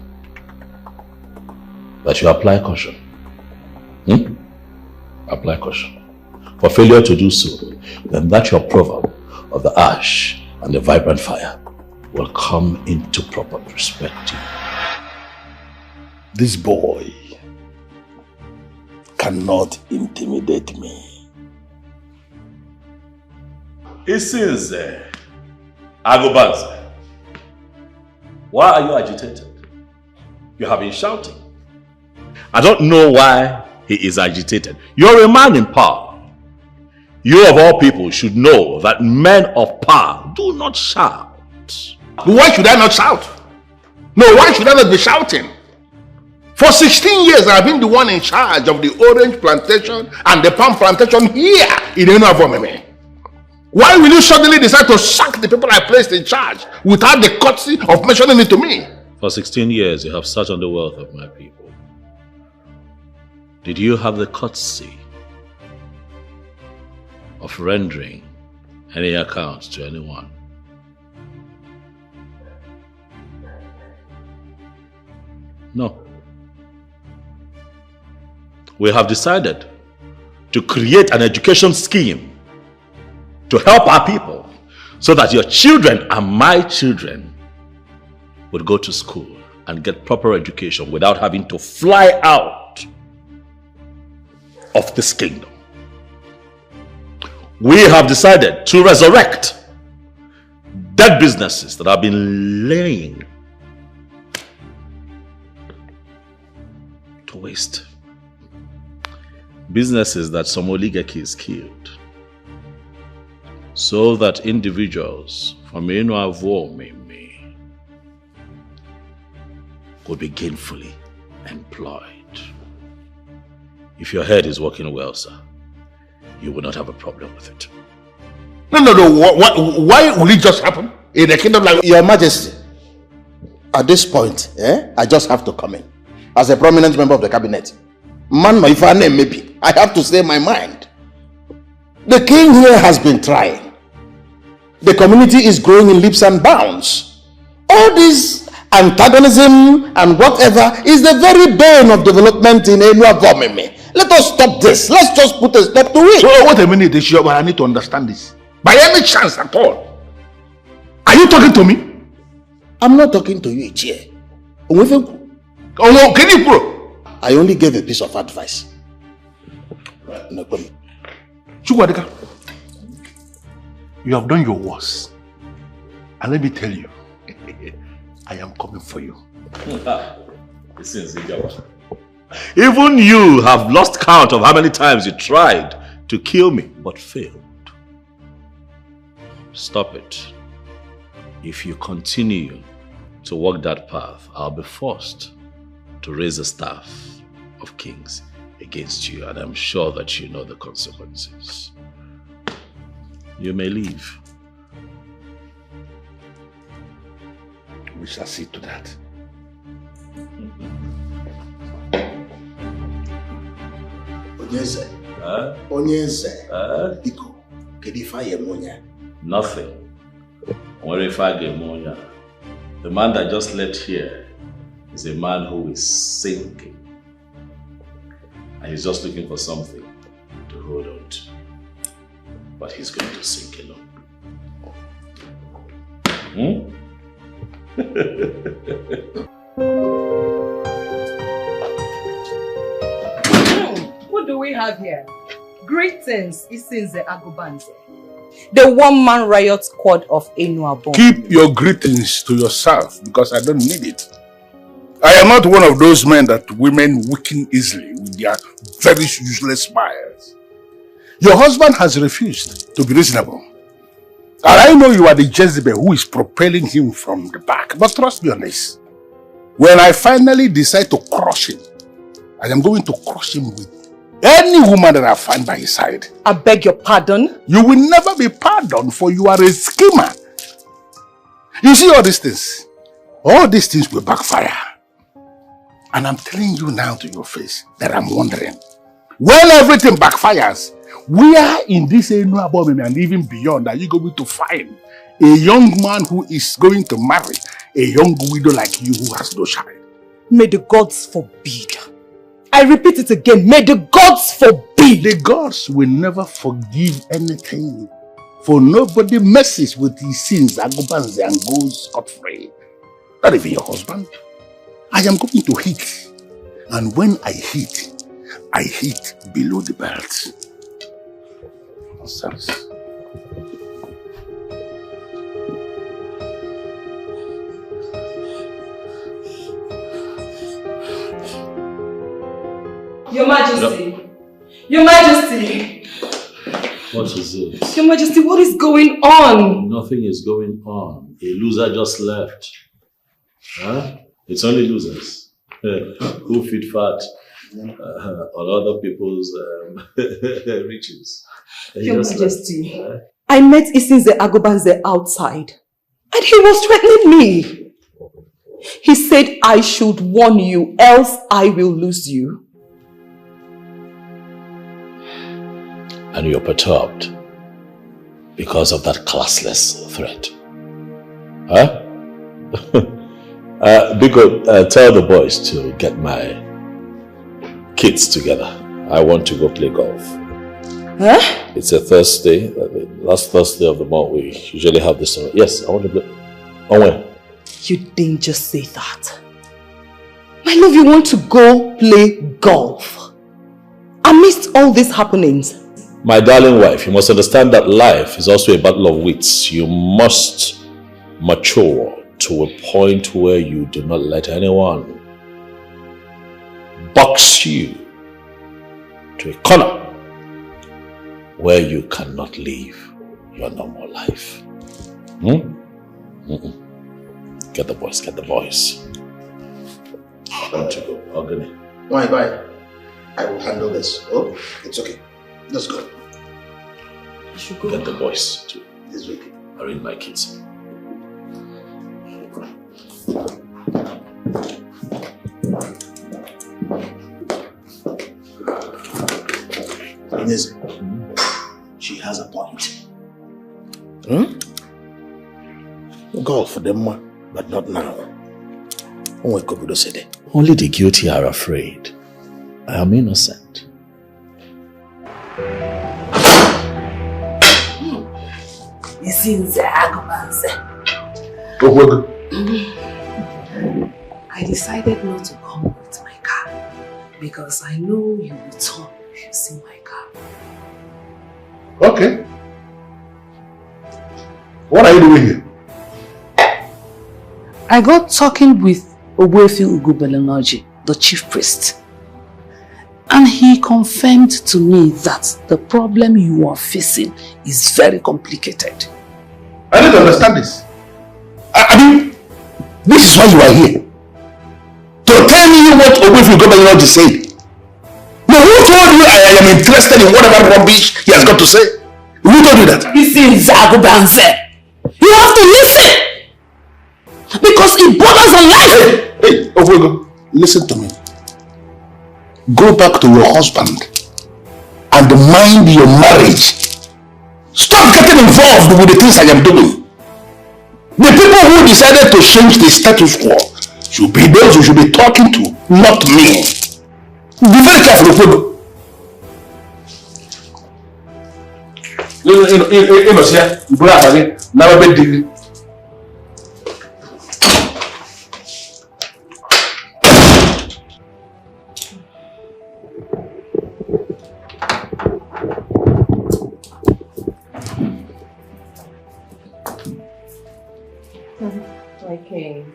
that you apply caution. Apply caution. For failure to do so, then that your proverb of the ash and the vibrant fire will come into proper perspective. This boy cannot intimidate me. It seems, Agobanze, why are you agitated? You have been shouting. I don't know why he is agitated. You're a man in power. You of all people should know that men of power do not shout. But why should I not shout? No, why should I not be shouting? For 16 years, I've been the one in charge of the orange plantation and the palm plantation here in Enuavomeme. Why will you suddenly decide to sack the people I placed in charge without the courtesy of mentioning it to me? For 16 years, you have sat on the wealth of my people. Did you have the courtesy of rendering any account to anyone? No. We have decided to create an education scheme to help our people so that your children and my children would go to school and get proper education without having to fly out of this kingdom. We have decided to resurrect dead businesses that have been laying to waste. Businesses that some oligarchies killed, so that individuals from Enuavomeme could be gainfully employed. If your head is working well, sir, you will not have a problem with it. No. Why will it just happen in a kingdom like... Your Majesty, at this point, I just have to come in. As a prominent member of the cabinet. Man, my name maybe. I have to say my mind. The king here has been trying. The community is growing in leaps and bounds. All this antagonism and whatever is the very bane of development in Enuavomime. Let us stop this. Let's just put a stop to it. So wait a minute, I need to understand this. By any chance at all, are you talking to me? I'm not talking to you, Ichie. I only gave a piece of advice. No problem. Chukwadika, you have done your worst. And let me tell you, I am coming for you. Even you have lost count of how many times you tried to kill me, but failed. Stop it. If you continue to walk that path, I'll be forced to raise the staff of kings against you, and I'm sure that you know the consequences. You may leave. We shall see to that. Nothing. The man that just left here is a man who is sinking. And he's just looking for something to hold on to. But he's going to sink alone. What do we have here? Greetings, Isinze Agubanze. The one-man riot squad of Enuabon. Keep your greetings to yourself, because I don't need it. I am not one of those men that women weaken easily with their very useless smiles. Your husband has refused to be reasonable. And I know you are the Jezebel who is propelling him from the back. But trust me on this. When I finally decide to crush him, I am going to crush him with any woman that I find by his side. I beg your pardon? You will never be pardoned, for you are a schemer. You see all these things? All these things will backfire. And I'm telling you now to your face that I'm wondering, when everything backfires, where in this Enuabomime and even beyond are you going to find a young man who is going to marry a young widow like you who has no child? May the gods forbid. I repeat it again, may the gods forbid. The gods will never forgive anything, for nobody messes with his sins and goes scot-free. Not even your husband. I am going to hit, and when I hit below the belt. Nonsense. Your Majesty! Your Majesty! What is it? Your Majesty, what is going on? Nothing is going on. A loser just left. Huh? It's only losers who feed fat on other people's riches. Your Majesty, I met Isinze Agobanze outside, and he was threatening me. He said I should warn you, else I will lose you. And you're perturbed because of that classless threat. Huh? Biko, tell the boys to get my kids together. I want to go play golf. Huh? It's a Thursday, the last Thursday of the month. We usually have this. Yes, I want to play. On when? You didn't just say that. My love, you want to go play golf amidst all these happenings. My darling wife, you must understand that life is also a battle of wits. You must mature to a point where you do not let anyone box you to a corner where you cannot live your normal life. Get the boys, get the boys. I want to go. Organic. Why, bye? I will handle this. Oh, it's okay. Let's go. You should go. Get the boys to It's okay. arrange my kids. Ines, she has a point. Go for them, but not now. Only the guilty are afraid. I am innocent. I decided not to come with my car because I know you will turn if you see my car. Okay. What are you doing here? I got talking with Ogbuefi Ebele Okaro, the chief priest, and he confirmed to me that the problem you are facing is very complicated. I don't understand this. I mean, this is why you are here. To tell me what Ogbuefi Ebele Okaro said. Now, who told you I am interested in whatever rubbish he has got to say? Who told you that? Listen, Zagubanse. You have to listen! Because it borders on life! Hey, Ogbuefi, listen to me. Go back to your husband and mind your marriage. Stop getting involved with the things I am doing. The people who decided to change the status quo should be those you should be talking to, not me. Be very careful, Ogbuefi. Okay.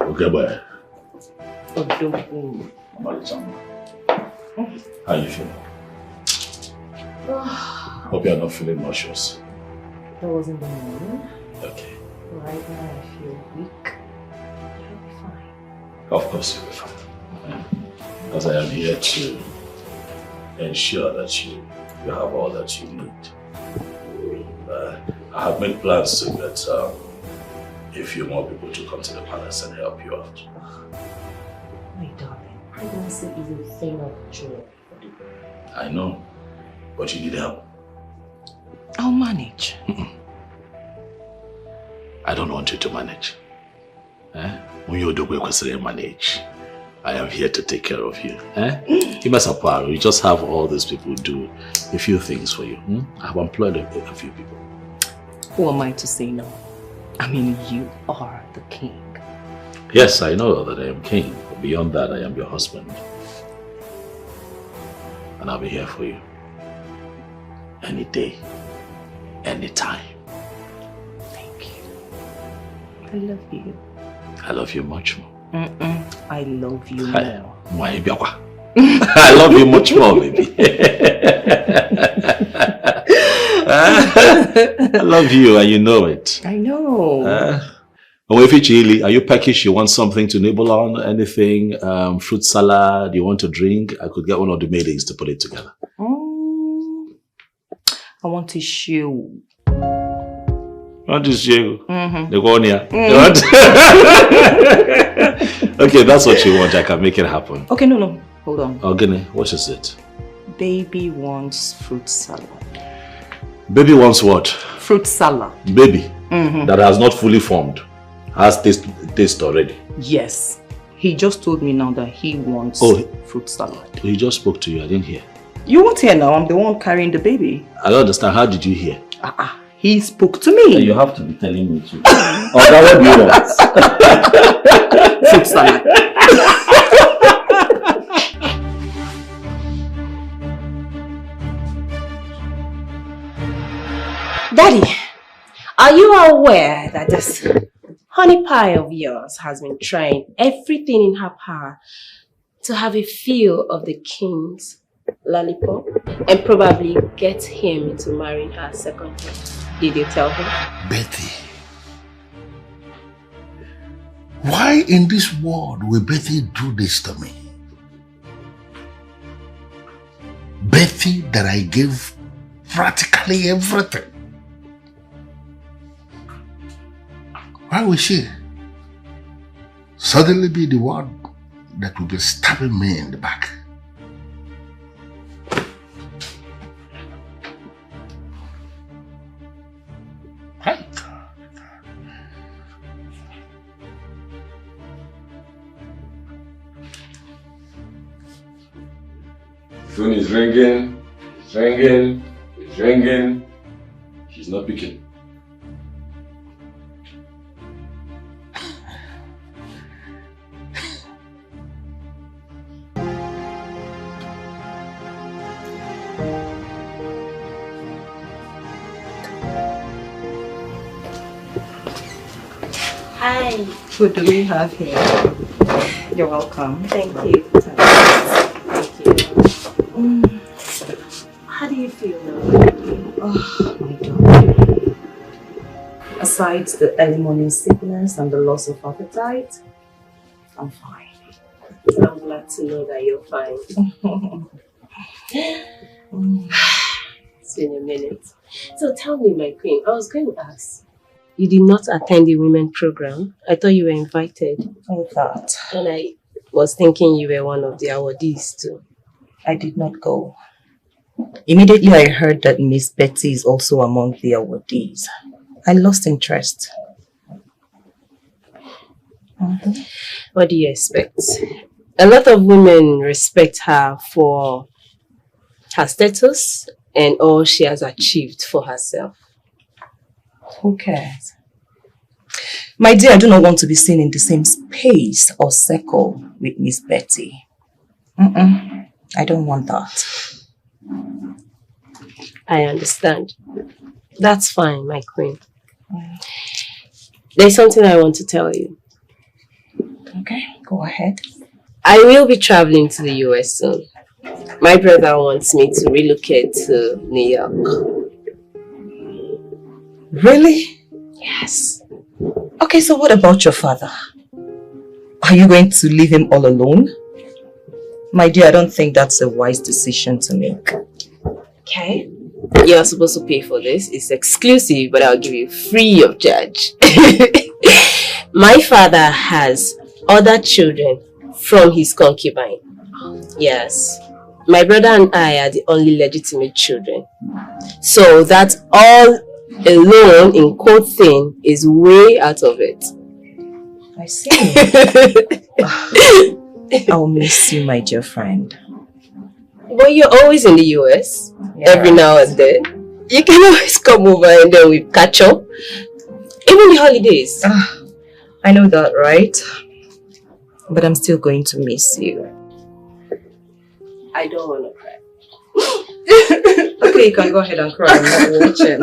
Okay, boy. Odogun. How you feel? Hope you are not feeling nauseous. That was in the morning. Okay. Right now I feel weak. I'll be fine. Of course you'll be fine. Because I am here to ensure that you have all that you need. I have made plans to get a few more people to come to the palace and help you out. My darling, pregnancy is a thing of joy. I know, but you need help. I'll manage. I don't want you to manage. When you do manage, I am here to take care of you. You just have all these people do a few things for you. I have employed a few people. Who am I to say no? I mean, you are the king. Yes, I know that I am king. But beyond that, I am your husband. And I'll be here for you. Any day. Anytime. Thank you. I love you. I love you much more. I love you more. I love you much more, baby. I love you and you know it. I know. Are you peckish? You want something to nibble on? Anything? Fruit salad? You want to drink? I could get one of the maidens to put it together. I want to show. What is you? The one here. Okay, that's what you want. I can make it happen. Okay, no. Hold on. Ogene, what is it? Baby wants fruit salad. Baby wants what? Fruit salad. Baby that has not fully formed. Has taste already. Yes. He just told me now that he wants fruit salad. He just spoke to you. I didn't hear. You won't hear now. I'm the one carrying the baby. I don't understand. How did you hear? He spoke to me. You have to be telling me too. What do you want? Fruit salad. Daddy, are you aware that this honey pie of yours has been trying everything in her power to have a feel of the king's lollipop and probably get him into marrying her second time? Did you tell him? Betty, why in this world will Betty do this to me? Betty that I gave practically everything. Why will she suddenly be the one that will be stabbing me in the back? Phone is ringing, it's ringing, it's ringing. She's not picking. Hi. Who do we have here? You're welcome. Thank you. Thank you. How do you feel now? Oh my God. Aside the early morning sickness and the loss of appetite, I'm fine. I'm glad to know that you're fine. It's been a minute. So tell me, my queen, I was going to ask. You did not attend the women program. I thought you were invited. I thought. And I was thinking you were one of the awardees too. I did not go. Immediately I heard that Miss Betty is also among the awardees. I lost interest. What do you expect? A lot of women respect her for her status and all she has achieved for herself. Who cares? My dear, I do not want to be seen in the same space or circle with Miss Betty. I don't want that. I understand. That's fine, my queen. There's something I want to tell you. Okay, go ahead. I will be traveling to the US soon. My brother wants me to relocate to New York. Really? Yes. Okay, so what about your father? Are you going to leave him all alone? My dear, I don't think that's a wise decision to make. Okay. You're supposed to pay for this. It's exclusive, but I'll give you free of charge. My father has other children from his concubine. Yes. My brother and I are the only legitimate children. So that all alone in quote thing is way out of it. I see. I'll miss you, my dear friend. Well, you're always in the US. Every now and then. You can always come over and then we catch up. Even the holidays. I know that, right? But I'm still going to miss you. I don't want to cry. Okay, you can go ahead and cry. I'm not watching.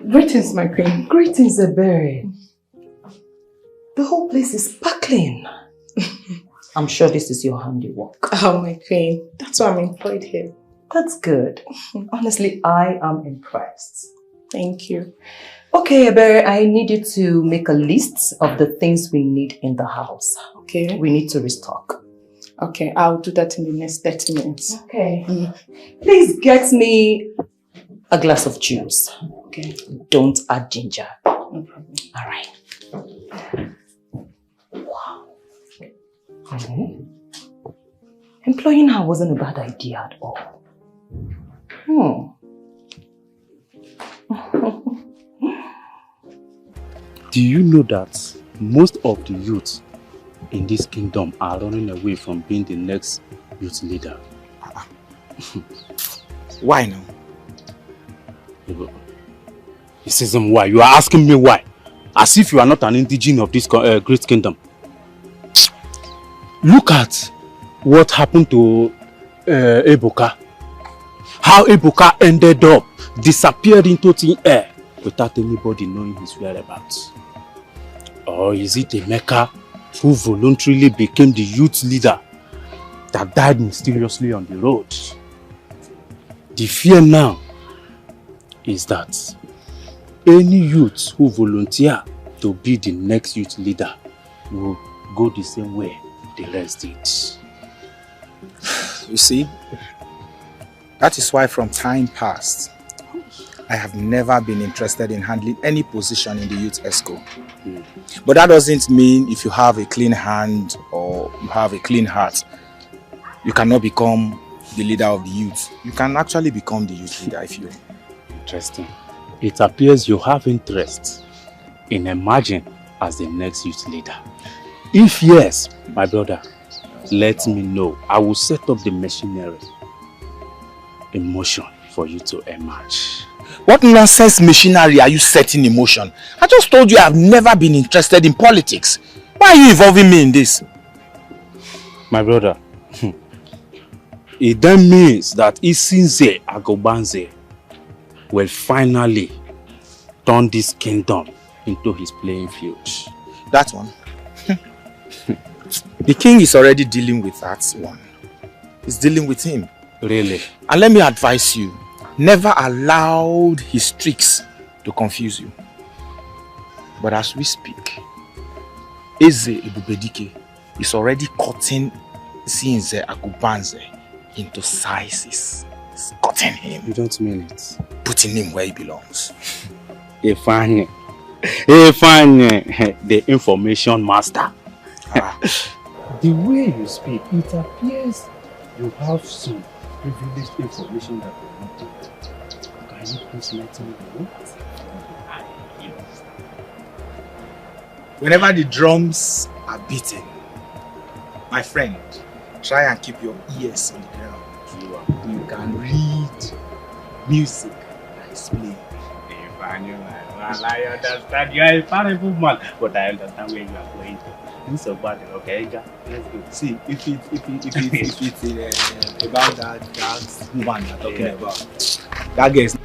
Greetings, my queen. Greetings, Ebele. The whole place is sparkling. I'm sure this is your handiwork. Oh, my queen. That's why I'm employed here. That's good. Honestly, I am impressed. Thank you. Okay, Ebere, I need you to make a list of the things we need in the house. Okay. We need to restock. Okay, I'll do that in the next 30 minutes. Okay. Please get me a glass of juice. Okay. Don't add ginger. No problem. All right. Wow. Employing her wasn't a bad idea at all. Do you know that most of the youths in this kingdom are running away from being the next youth leader? Why now? This isn't why. You are asking me why. As if you are not an indigene of this great kingdom. Look at what happened to Ebuka. How Ebuka ended up disappeared into thin air without anybody knowing his whereabouts. Or is it Emeka who voluntarily became the youth leader that died mysteriously on the road? The fear now is that any youth who volunteer to be the next youth leader will go the same way the rest did. You see, that is why from time past, I have never been interested in handling any position in the youth ESCO. But that doesn't mean if you have a clean hand or you have a clean heart, you cannot become the leader of the youth. You can actually become the youth leader if you... Interesting. It appears you have interest in emerging as the next youth leader. If yes, my brother, let me know. I will set up the machinery in motion for you to emerge. What nonsense machinery are you setting in motion? I just told you I have never been interested in politics. Why are you involving me in this? My brother, it then means that Isinze Agobanze will finally turn this kingdom into his playing field. That one? The king is already dealing with that one. He's dealing with him. Really? And let me advise you, never allowed his tricks to confuse you. But as we speak, Eze Ebubedike is already cutting Sinze Agubanze into sizes. He's cutting him. You don't mean it? Putting him where he belongs. Ifanye, the information master. The way you speak, it appears you have some privileged information that we want to get. Can you please let me know? Whenever the drums are beating, my friend, try and keep your ears on the ground. You can read music that is playing. I understand you are a parable man, but I understand where you are going to. This is about it, okay? Let's go. See, if it's about that woman you're talking about, that girl is...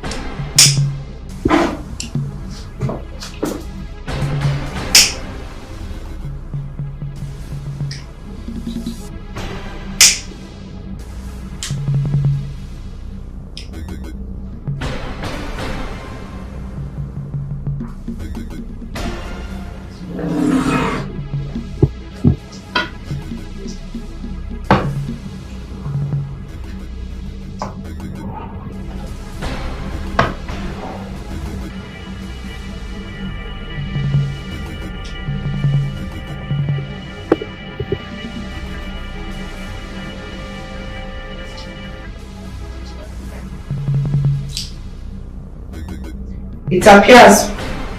It appears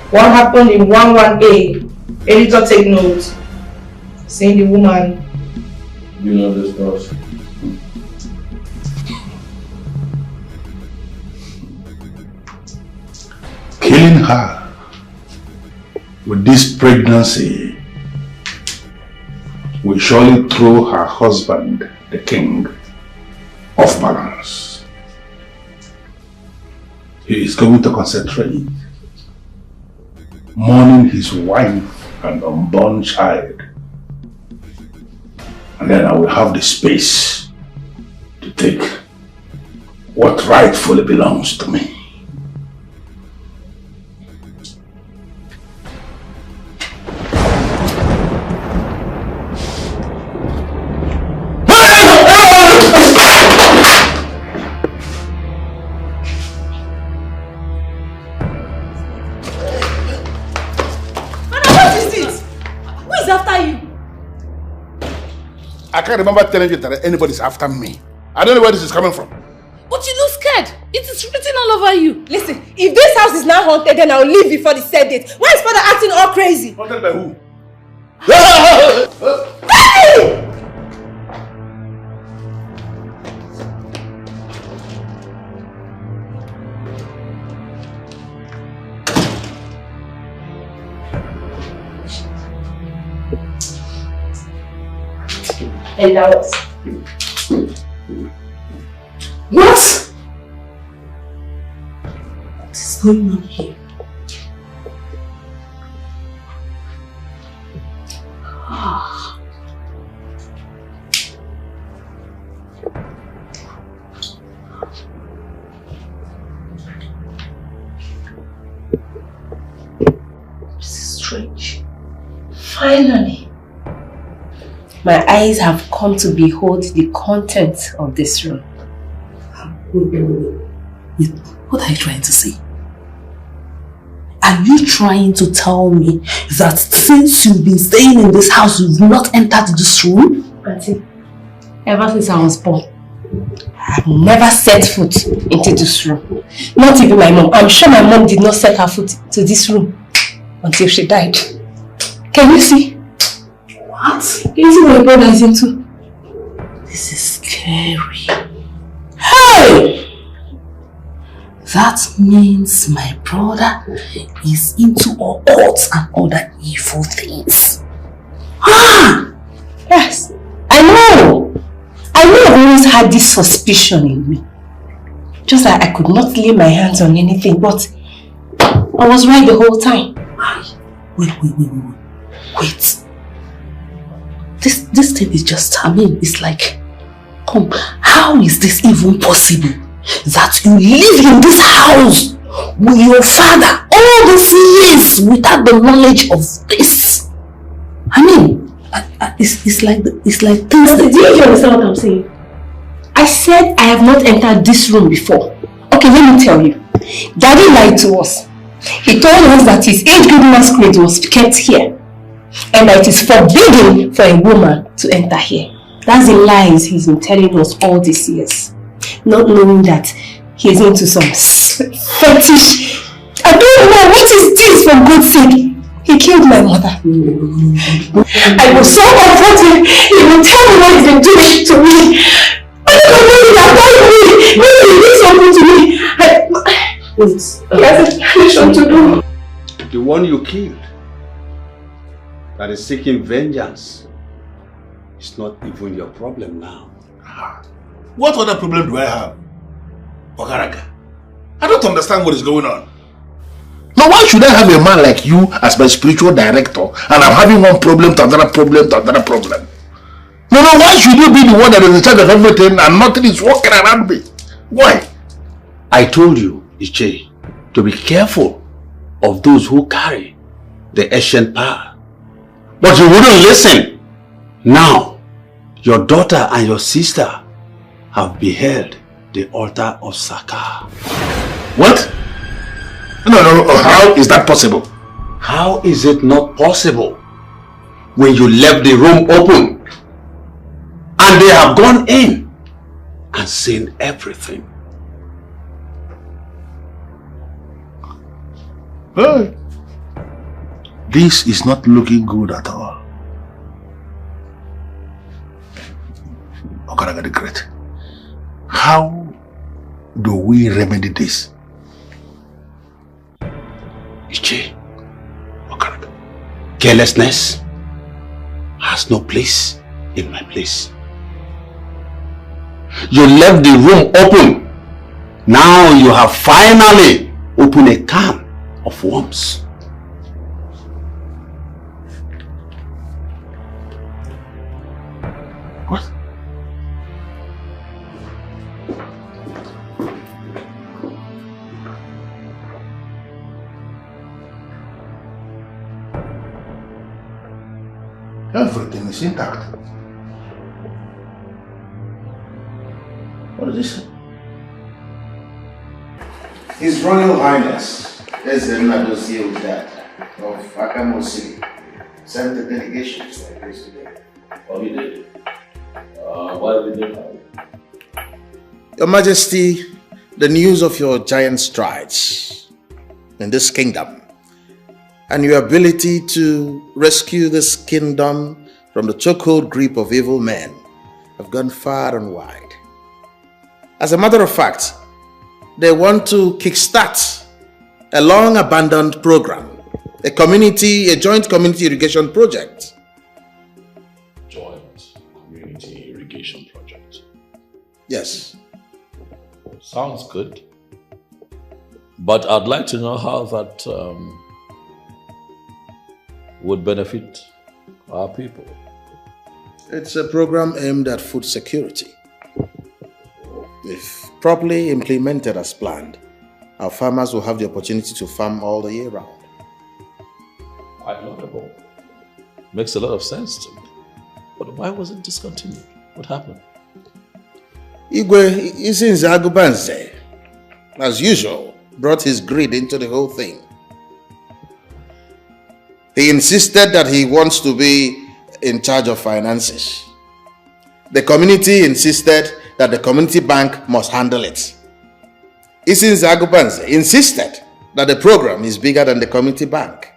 what happened in 11A. Editor, take note. Saying the woman. You know this stuff. Killing her with this pregnancy will surely throw her husband, the king, off balance. He is going to concentrate, mourning his wife and unborn child, And then I will have the space to take what rightfully belongs to me. I can't remember telling you that anybody's after me. I don't know where this is coming from. But you look scared. It is written all over you. Listen, if this house is now haunted, then I'll leave before the said date. Why is father acting all crazy? Haunted by who? Hey! And that was. What? What is going on here? This is strange. Finally. My eyes have come to behold the contents of this room. What are you trying to say? Are you trying to tell me that since you've been staying in this house, you've not entered this room? Auntie, ever since I was born, I've never set foot into this room. Not even my mom. I'm sure my mom did not set her foot to this room until she died. Can you see? What? Can you see what my brother is into? This is scary. Hey! That means my brother is into occults and other evil things. Ah! Yes, I know. I know I've always had this suspicion in me. Just that I could not lay my hands on anything, but I was right the whole time. Wait. This thing is just, it's like, come, how is this even possible? That you live in this house with your father all these years without the knowledge of this? It's like things that... Do you understand what I'm saying? I said I have not entered this room before. Okay, let me tell you. Daddy lied to us. He told us that his age-group masquerade was kept here. And that it is forbidden for a woman to enter here. That's the lies he's been telling us all these years. Not knowing that he's into some fetish. I don't know, what is this for God's sake? He killed my mother. I was so comforted. He would tell me what he's been doing to me. I don't know if he has done me. Maybe he did something to me. He has a mission to do. The one you killed, that is seeking vengeance, is not even your problem now. What other problem do I have? Okaraga, I don't understand what is going on. Now why should I have a man like you as my spiritual director and I'm having one problem to another problem to another problem? No, why should you be the one that is in charge of everything and nothing is working around me? Why? I told you, Iche, to be careful of those who carry the ancient power. But you wouldn't listen. Now, your daughter and your sister have beheld the altar of Saka. What? No, how is that possible? How is it not possible when you left the room open and they have gone in and seen everything? Hey, this is not looking good at all. Okaraga the Great, how do we remedy this? Iche, Okaraga, carelessness has no place in my place. You left the room open. Now you have finally opened a can of worms. Everything is intact. What is this? His Royal Highness S Nollywood of Akamo City sent a delegation to my place today. Oh, he did? Why did they come? Your Majesty, the news of your giant strides in this kingdom and your ability to rescue this kingdom from the chokehold grip of evil men have gone far and wide. As a matter of fact, they want to kickstart a long-abandoned program, a joint community irrigation project. Joint community irrigation project? Yes. Sounds good. But I'd like to know how that would benefit our people. It's a program aimed at food security. If properly implemented as planned, our farmers will have the opportunity to farm all the year round. Quite notable. Makes a lot of sense to me. But why was it discontinued? What happened? Igwe Izinzagubanze, as usual, brought his greed into the whole thing. He insisted that he wants to be in charge of finances. The community insisted that the community bank must handle it. Izinzagubanze insisted that the program is bigger than the community bank.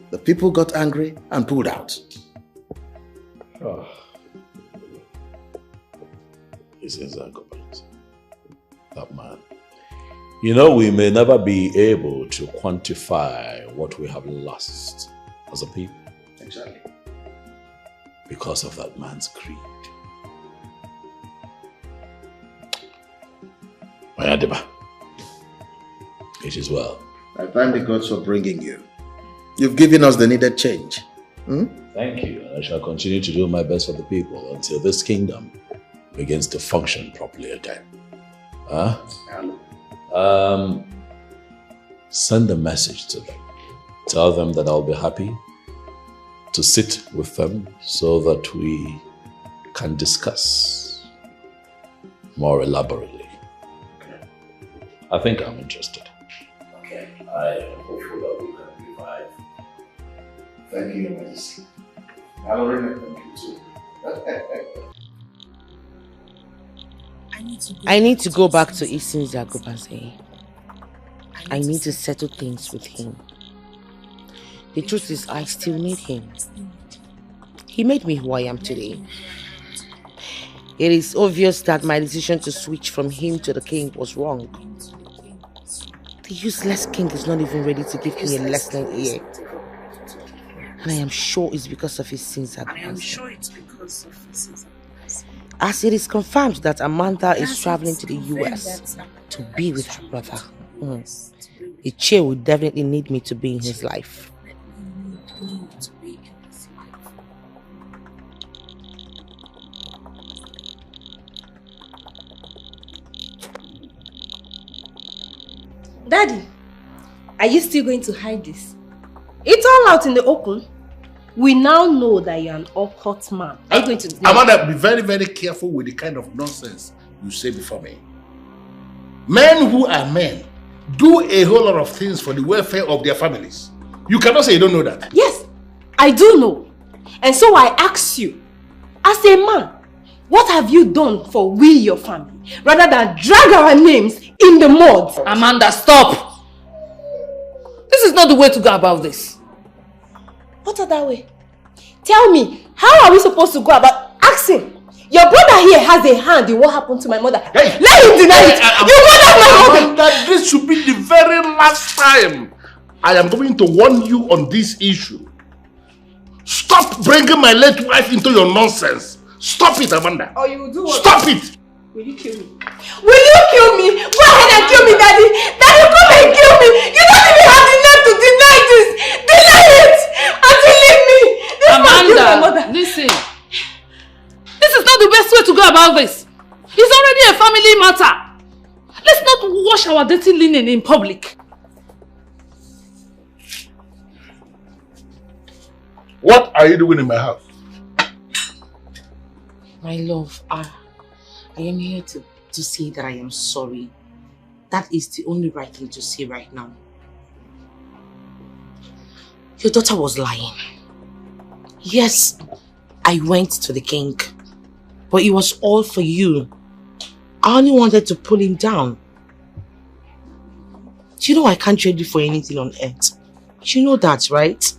The people got angry and pulled out. Oh. Izinzagubanze. That man. You know, we may never be able to quantify what we have lost as a people. Exactly. Because of that man's greed. Mayadeba, it is well. I thank the gods for bringing you. You've given us the needed change. Thank you. I shall continue to do my best for the people until this kingdom begins to function properly again. Send a message to them. Tell them that I'll be happy to sit with them so that we can discuss more elaborately. Okay. I think I'm interested. Okay. I am hopeful that we can revive. Thank you, Your Majesty. I already thank you too. I need to go back to Izinzagubanze. I need to settle things with him. The truth is, I still need him. He made me who I am today. It is obvious that my decision to switch from him to the king was wrong. The useless king is not even ready to give me a lesson here. And I am sure it's because of his sins. As it is confirmed that Amanda is traveling to the US to be with her brother. The chair will definitely need me to be in his life. Daddy, are you still going to hide this? It's all out in the open. We now know that you're an occult man. Are you going to... Amanda, be very, very careful with the kind of nonsense you say before me. Men who are men do a whole lot of things for the welfare of their families. You cannot say you don't know that. Yes, I do know. And so I ask you, as a man, what have you done for we, your family, rather than drag our names in the mud? Amanda, stop! This is not the way to go about this. What other way? Tell me, how are we supposed to go about asking? Your brother here has a hand in what happened to my mother. Hey, let him deny it. You murdered my mother. That this should be the very last time I am going to warn you on this issue. Stop bringing my late wife into your nonsense. Stop it, Amanda. Or you will do what? Stop it. Will you kill me? Will you kill me? Go ahead and kill me, Daddy. Daddy, come and kill me. You don't even have the nerve to deny this. Deny it. Until leave me. This man killed my mother. Listen. This is not the best way to go about this. It's already a family matter. Let's not wash our dirty linen in public. What are you doing in my house? My love, I am here to say that I am sorry. That is the only right thing to say right now. Your daughter was lying. Yes, I went to the king, but it was all for you. I only wanted to pull him down. You know I can't trade you for anything on earth. You know that, right?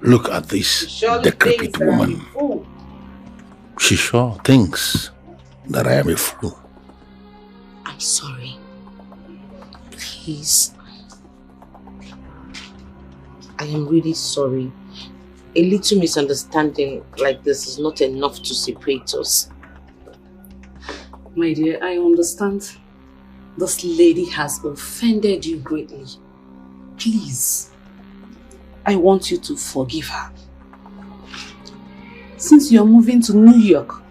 Look at this decrepit woman. She sure thinks that I am a fool. I'm sorry. Please. I am really sorry. A little misunderstanding like this is not enough to separate us. My dear, I understand. This lady has offended you greatly. Please, I want you to forgive her. Since you're moving to New York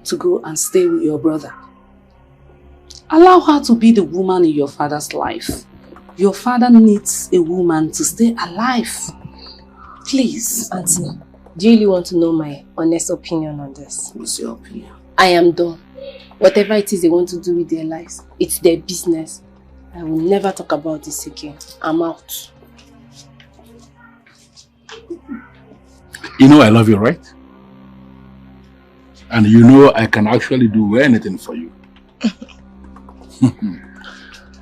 to go and stay with your brother, allow her to be the woman in your father's life. Your father needs a woman to stay alive. Please. Auntie, do you really want to know my honest opinion on this? What's your opinion? I am done. Whatever it is they want to do with their lives, it's their business. I will never talk about this again. I'm out. You know I love you, right? And you know I can actually do anything for you.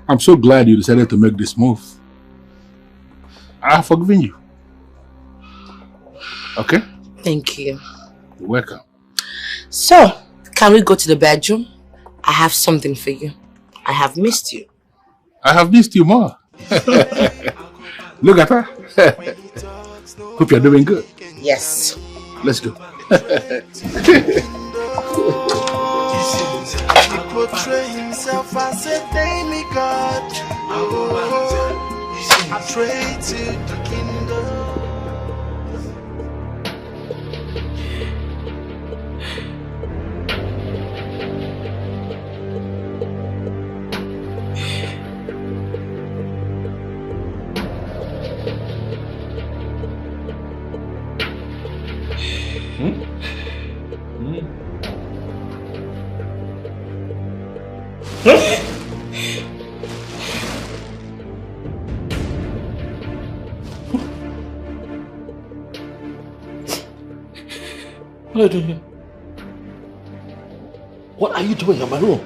I'm so glad you decided to make this move. I have forgiven you. Okay? Thank you. You're welcome. So, can we go to the bedroom? I have something for you. I have missed you. I have missed you more. Look at her. Hope you're doing good. Yes. Let's go. He portray himself as a demigod. Oh, I pray to the kingdom. What are you doing here? What are you doing in my room?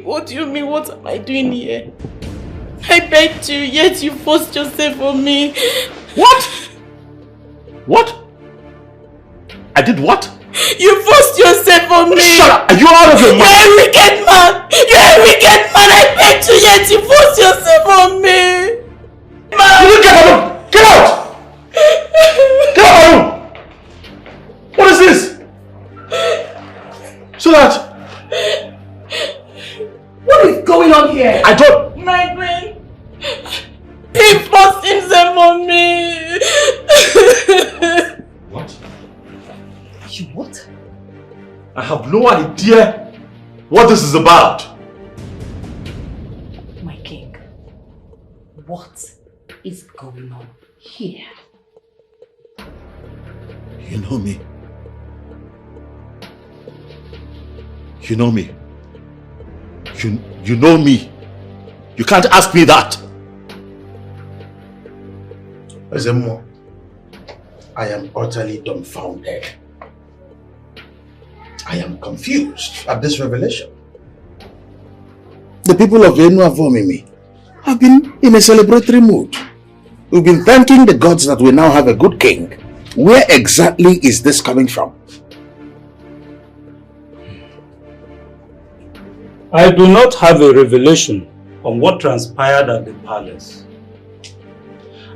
What do you mean? What am I doing here? I begged you, yet you forced yourself on me. What? What? I did what? You forced yourself on me. Shut up! Are you out of your mind? You're a wicked man. You're a wicked man. I begged you, yet you forced yourself on me. Man. You get out! Get out! Get out of my room! What is this? So that. What is going on here? I don't. My brain. He forced himself on me. What? You what? I have no idea what this is about. My king, what is going on here? You know me. You know me. You know me. You can't ask me that. Ezemo, I am utterly dumbfounded. I am confused at this revelation. The people of Enuavomimi have been in a celebratory mood. We've been thanking the gods that we now have a good king. Where exactly is this coming from? I do not have a revelation on what transpired at the palace.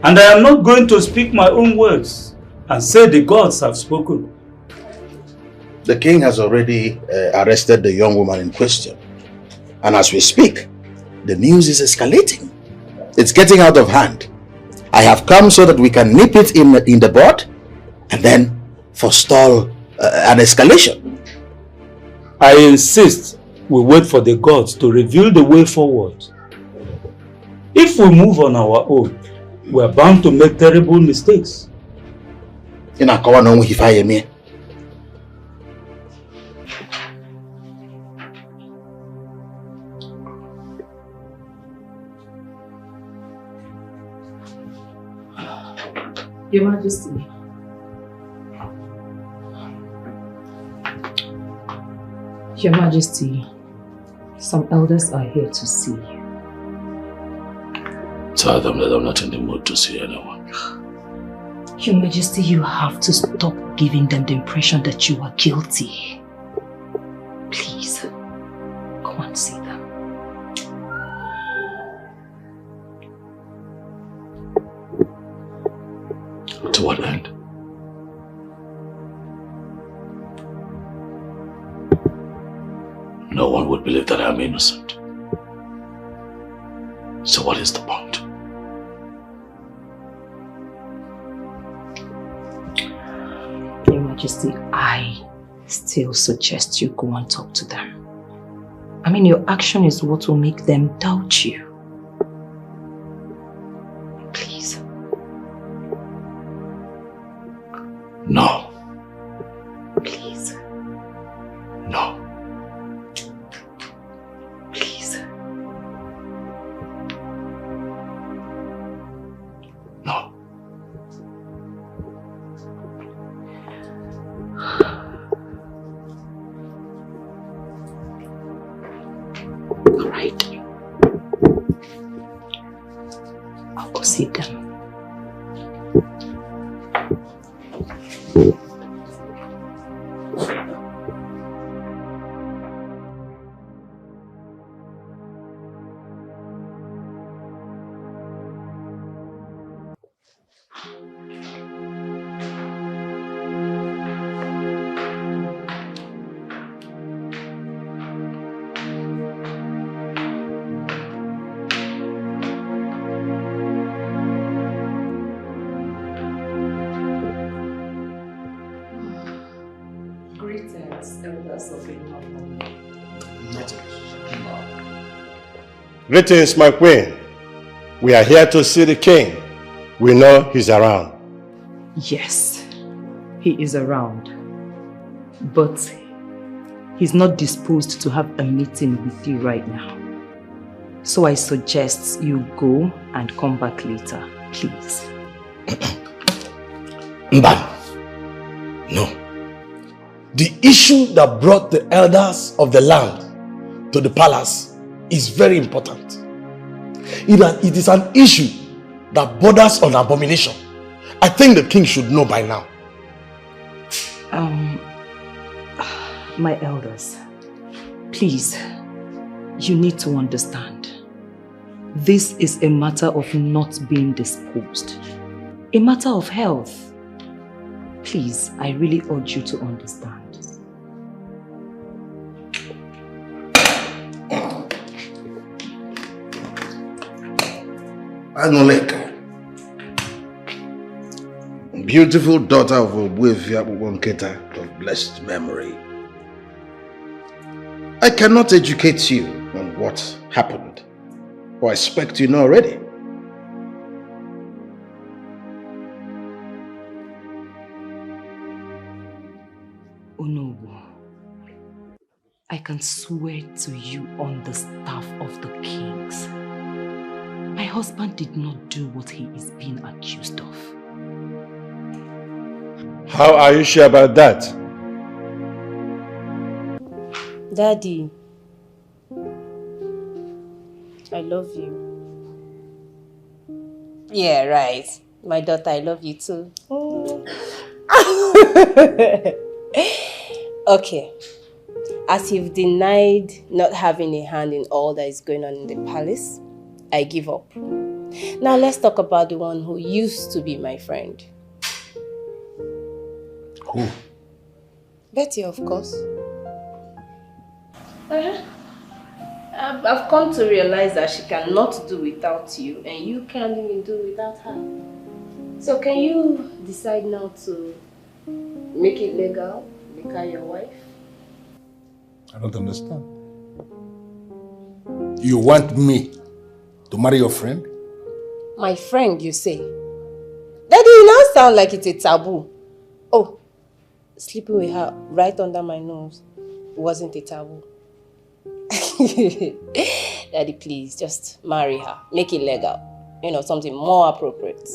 And I am not going to speak my own words and say the gods have spoken. The king has already arrested the young woman in question. And as we speak, the news is escalating. It's getting out of hand. I have come so that we can nip it in the bud and then forestall an escalation. I insist we wait for the gods to reveal the way forward. If we move on our own, we are bound to make terrible mistakes. ị na-akọwa na onwe ife anyị eme. Your Majesty. Your Majesty, some elders are here to see you. Tell them that I'm not in the mood to see anyone. Your Majesty, you have to stop giving them the impression that you are guilty. Please, go and see them. To what end? No one would believe that I'm innocent. So what is the point? Your Majesty, I still suggest you go and talk to them. I mean, your action is what will make them doubt you. Please. No. Please. No. Please. No. All right. I'll go see them. Greetings, my queen. We are here to see the king. We know he's around. Yes, he is around. But he's not disposed to have a meeting with you right now. So I suggest you go and come back later, please. Mban. No. The issue that brought the elders of the land to the palace is very important. It is an issue that borders on abomination. I think the king should know by now. My elders, please, you need to understand. This is a matter of not being disposed. A matter of health. Please, I really urge you to understand. Anoleka, beautiful daughter of Obuefia Nketa of blessed memory. I cannot educate you on what happened, or I expect you know already. Onobu, I can swear to you on the staff of the kings. My husband did not do what he is being accused of. How are you sure about that? Daddy, I love you. Yeah, right. My daughter, I love you too. Okay. As you've denied not having a hand in all that is going on in the palace, I give up. Now let's talk about the one who used to be my friend. Who? Betty, of course. I've come to realize that she cannot do without you, and you can't even do without her. So can you decide now to make it legal, make her your wife? I don't understand. You want me to marry your friend? My friend, you say? Daddy, you now sound like it's a taboo. Oh, sleeping with her right under my nose wasn't a taboo. Daddy, please, just marry her. Make it legal. You know, something more appropriate.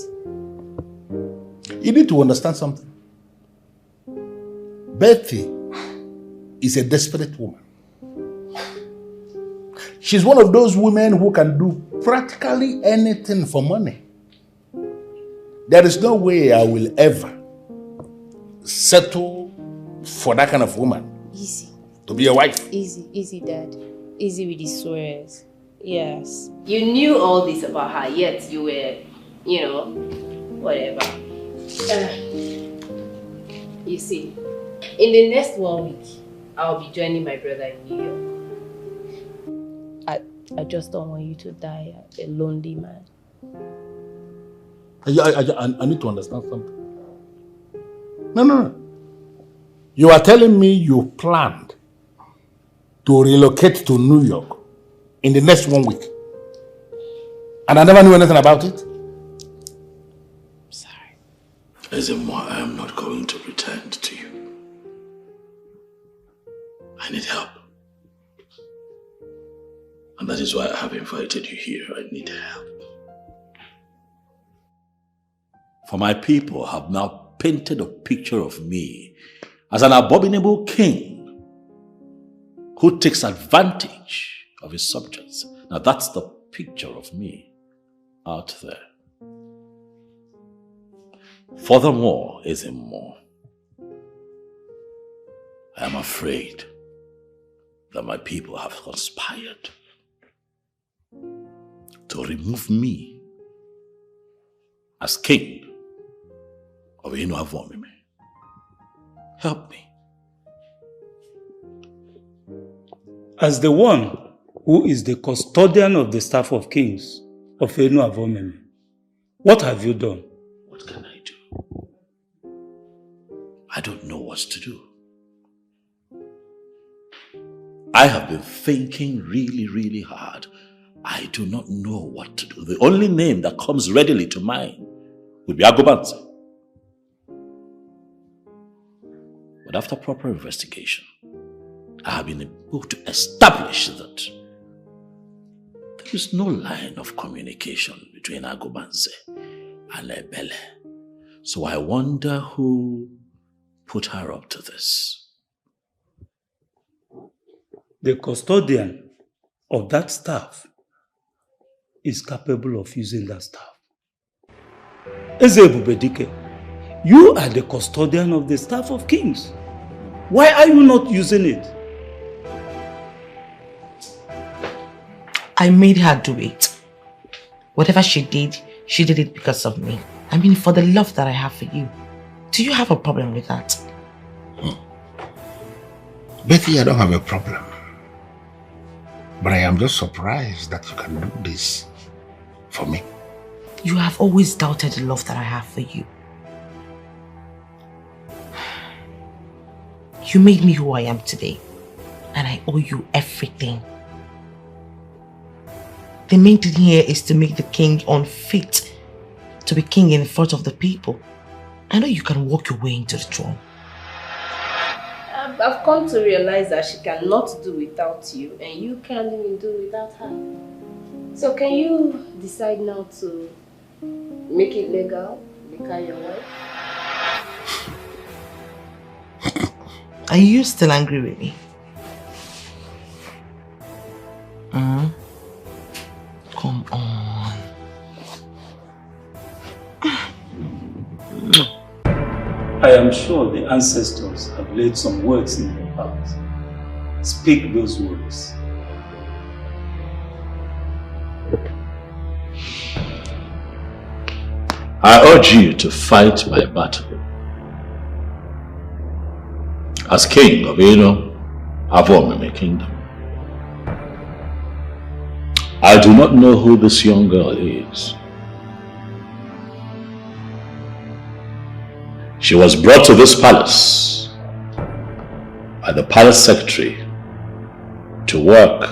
You need to understand something. Betty is a desperate woman. She's one of those women who can do practically anything for money. There is no way I will ever settle for that kind of woman. Easy. To be a wife. Easy, Dad. Easy with the swears. Yes. You knew all this about her, yet you were, you know, whatever. You see, in the next 1 week, I'll be joining my brother in New York. I just don't want you to die a lonely man. I need to understand something. No. You are telling me you planned to relocate to New York in the next 1 week. And I never knew anything about it? Sorry. Ezeonu, I am not going to pretend to you. I need help. And that is why I have invited you here. I need help. For my people have now painted a picture of me as an abominable king who takes advantage of his subjects. Now that's the picture of me out there. Furthermore, Ezeonu, I am afraid that my people have conspired to remove me as king of Inu. Help me. As the one who is the custodian of the staff of kings of Inu, what have you done? What can I do? I don't know what to do. I have been thinking really, really hard. I do not know what to do. The only name that comes readily to mind would be Agobanze. But after proper investigation, I have been able to establish that there is no line of communication between Agobanze and Ebele. So I wonder who put her up to this. The custodian of that staff is capable of using that staff. Ezebubedike, you are the custodian of the staff of kings. Why are you not using it? I made her do it. Whatever she did it because of me. I mean, for the love that I have for you. Do you have a problem with that? Betty, I don't have a problem. But I am just surprised that you can do this for me. You have always doubted the love that I have for you. You made me who I am today, and I owe you everything. The main thing here is to make the king unfit to be king in front of the people. I know you can walk your way into the throne. I've come to realize that she cannot do without you, and you can't even do without her. So can you decide now to make it legal, become your wife? Are you still angry with me? Come on. I am sure the ancestors have laid some words in your heart. Speak those words. I urge you to fight my battle. As king of Inu Kingdom. I do not know who this young girl is. She was brought to this palace by the palace secretary to work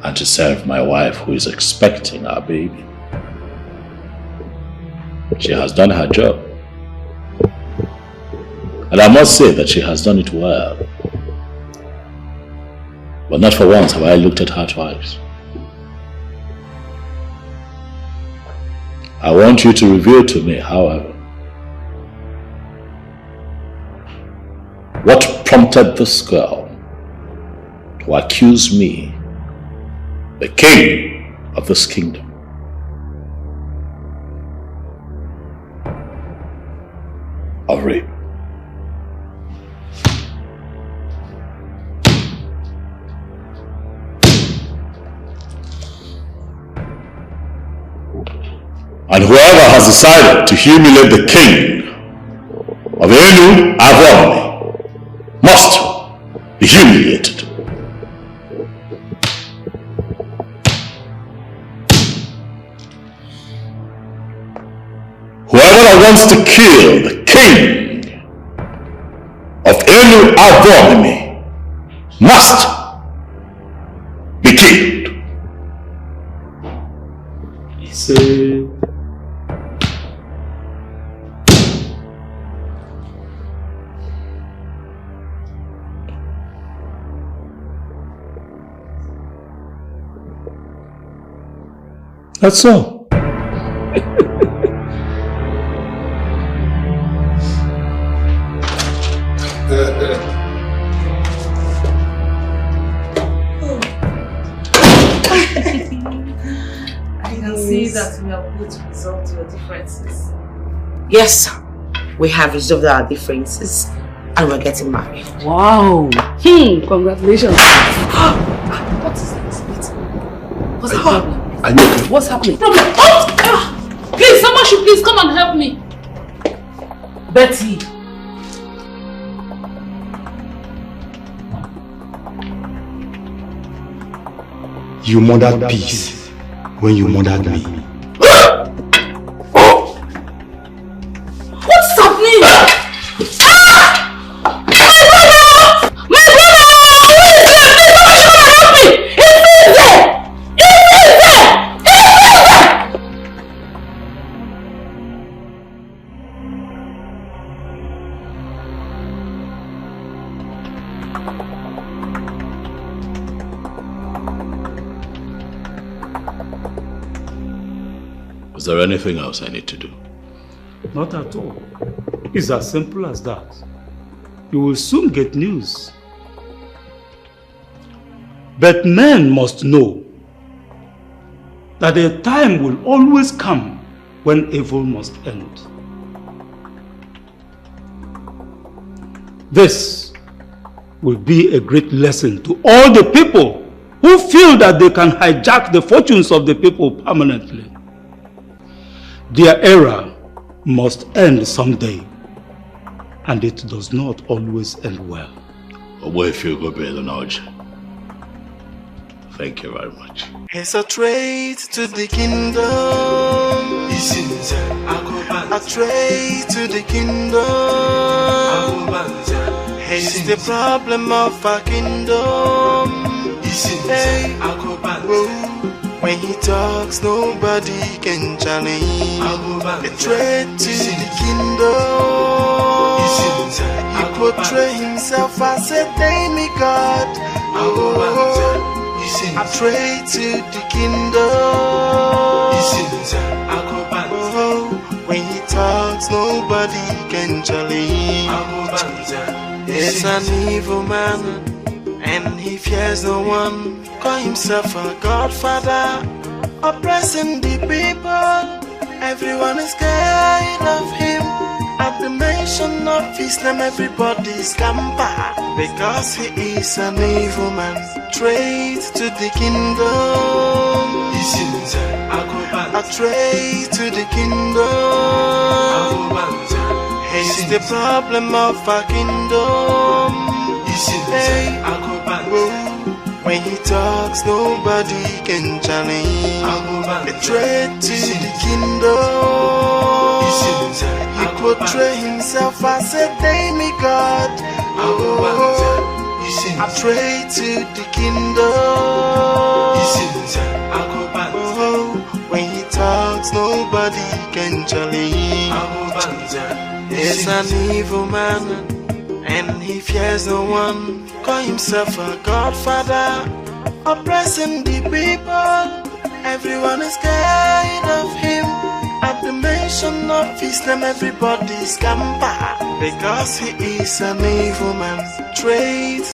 and to serve my wife who is expecting our baby. She has done her job. And I must say that she has done it well. But not for once have I looked at her twice. I want you to reveal to me, however, what prompted this girl to accuse me, the king of this kingdom, of rape. And whoever has decided to humiliate the king of Enu Avon must be humiliated. Whoever that wants to kill the king of Enu Avon must be killed. Say. That's all. I can see that we have both resolved your differences. Yes, we have resolved our differences and we're getting married. Wow! Congratulations! What is that? What's the problem? What's happening? Problem? Oh! Please, someone should please come and help me. Betty. You murdered peace when you murdered me. What's happening? Is there anything else I need to do? Not at all. It's as simple as that. You will soon get news. But men must know that a time will always come when evil must end. This will be a great lesson to all the people who feel that they can hijack the fortunes of the people permanently. Their era must end someday, and it does not always end well. Thank you very much. He's a trade to the kingdom. A trade to the kingdom. He's the problem of our kingdom. Hey. When he talks, nobody can challenge. A trade to the kingdom. He portrays himself as a demigod. A trade to the kingdom. When he talks, nobody can challenge. He's an evil man, and he fears no one. Call himself a godfather, oppressing the people. Everyone is scared of him. At the mention of his name, everybody scamper, because he is an evil man. Trade to the kingdom. A trade to the kingdom. He's the problem of our kingdom. Hey. When he talks, nobody can challenge. A trade to the kingdom. He portrays himself as a demigod. A trade to the kingdom. When he talks, truth nobody can challenge. He's an evil man, and he fears no one. Call himself a godfather, oppressing the people. Everyone is scared of him. At the mention of his name, everybody scamper, because he is an evil man. Trade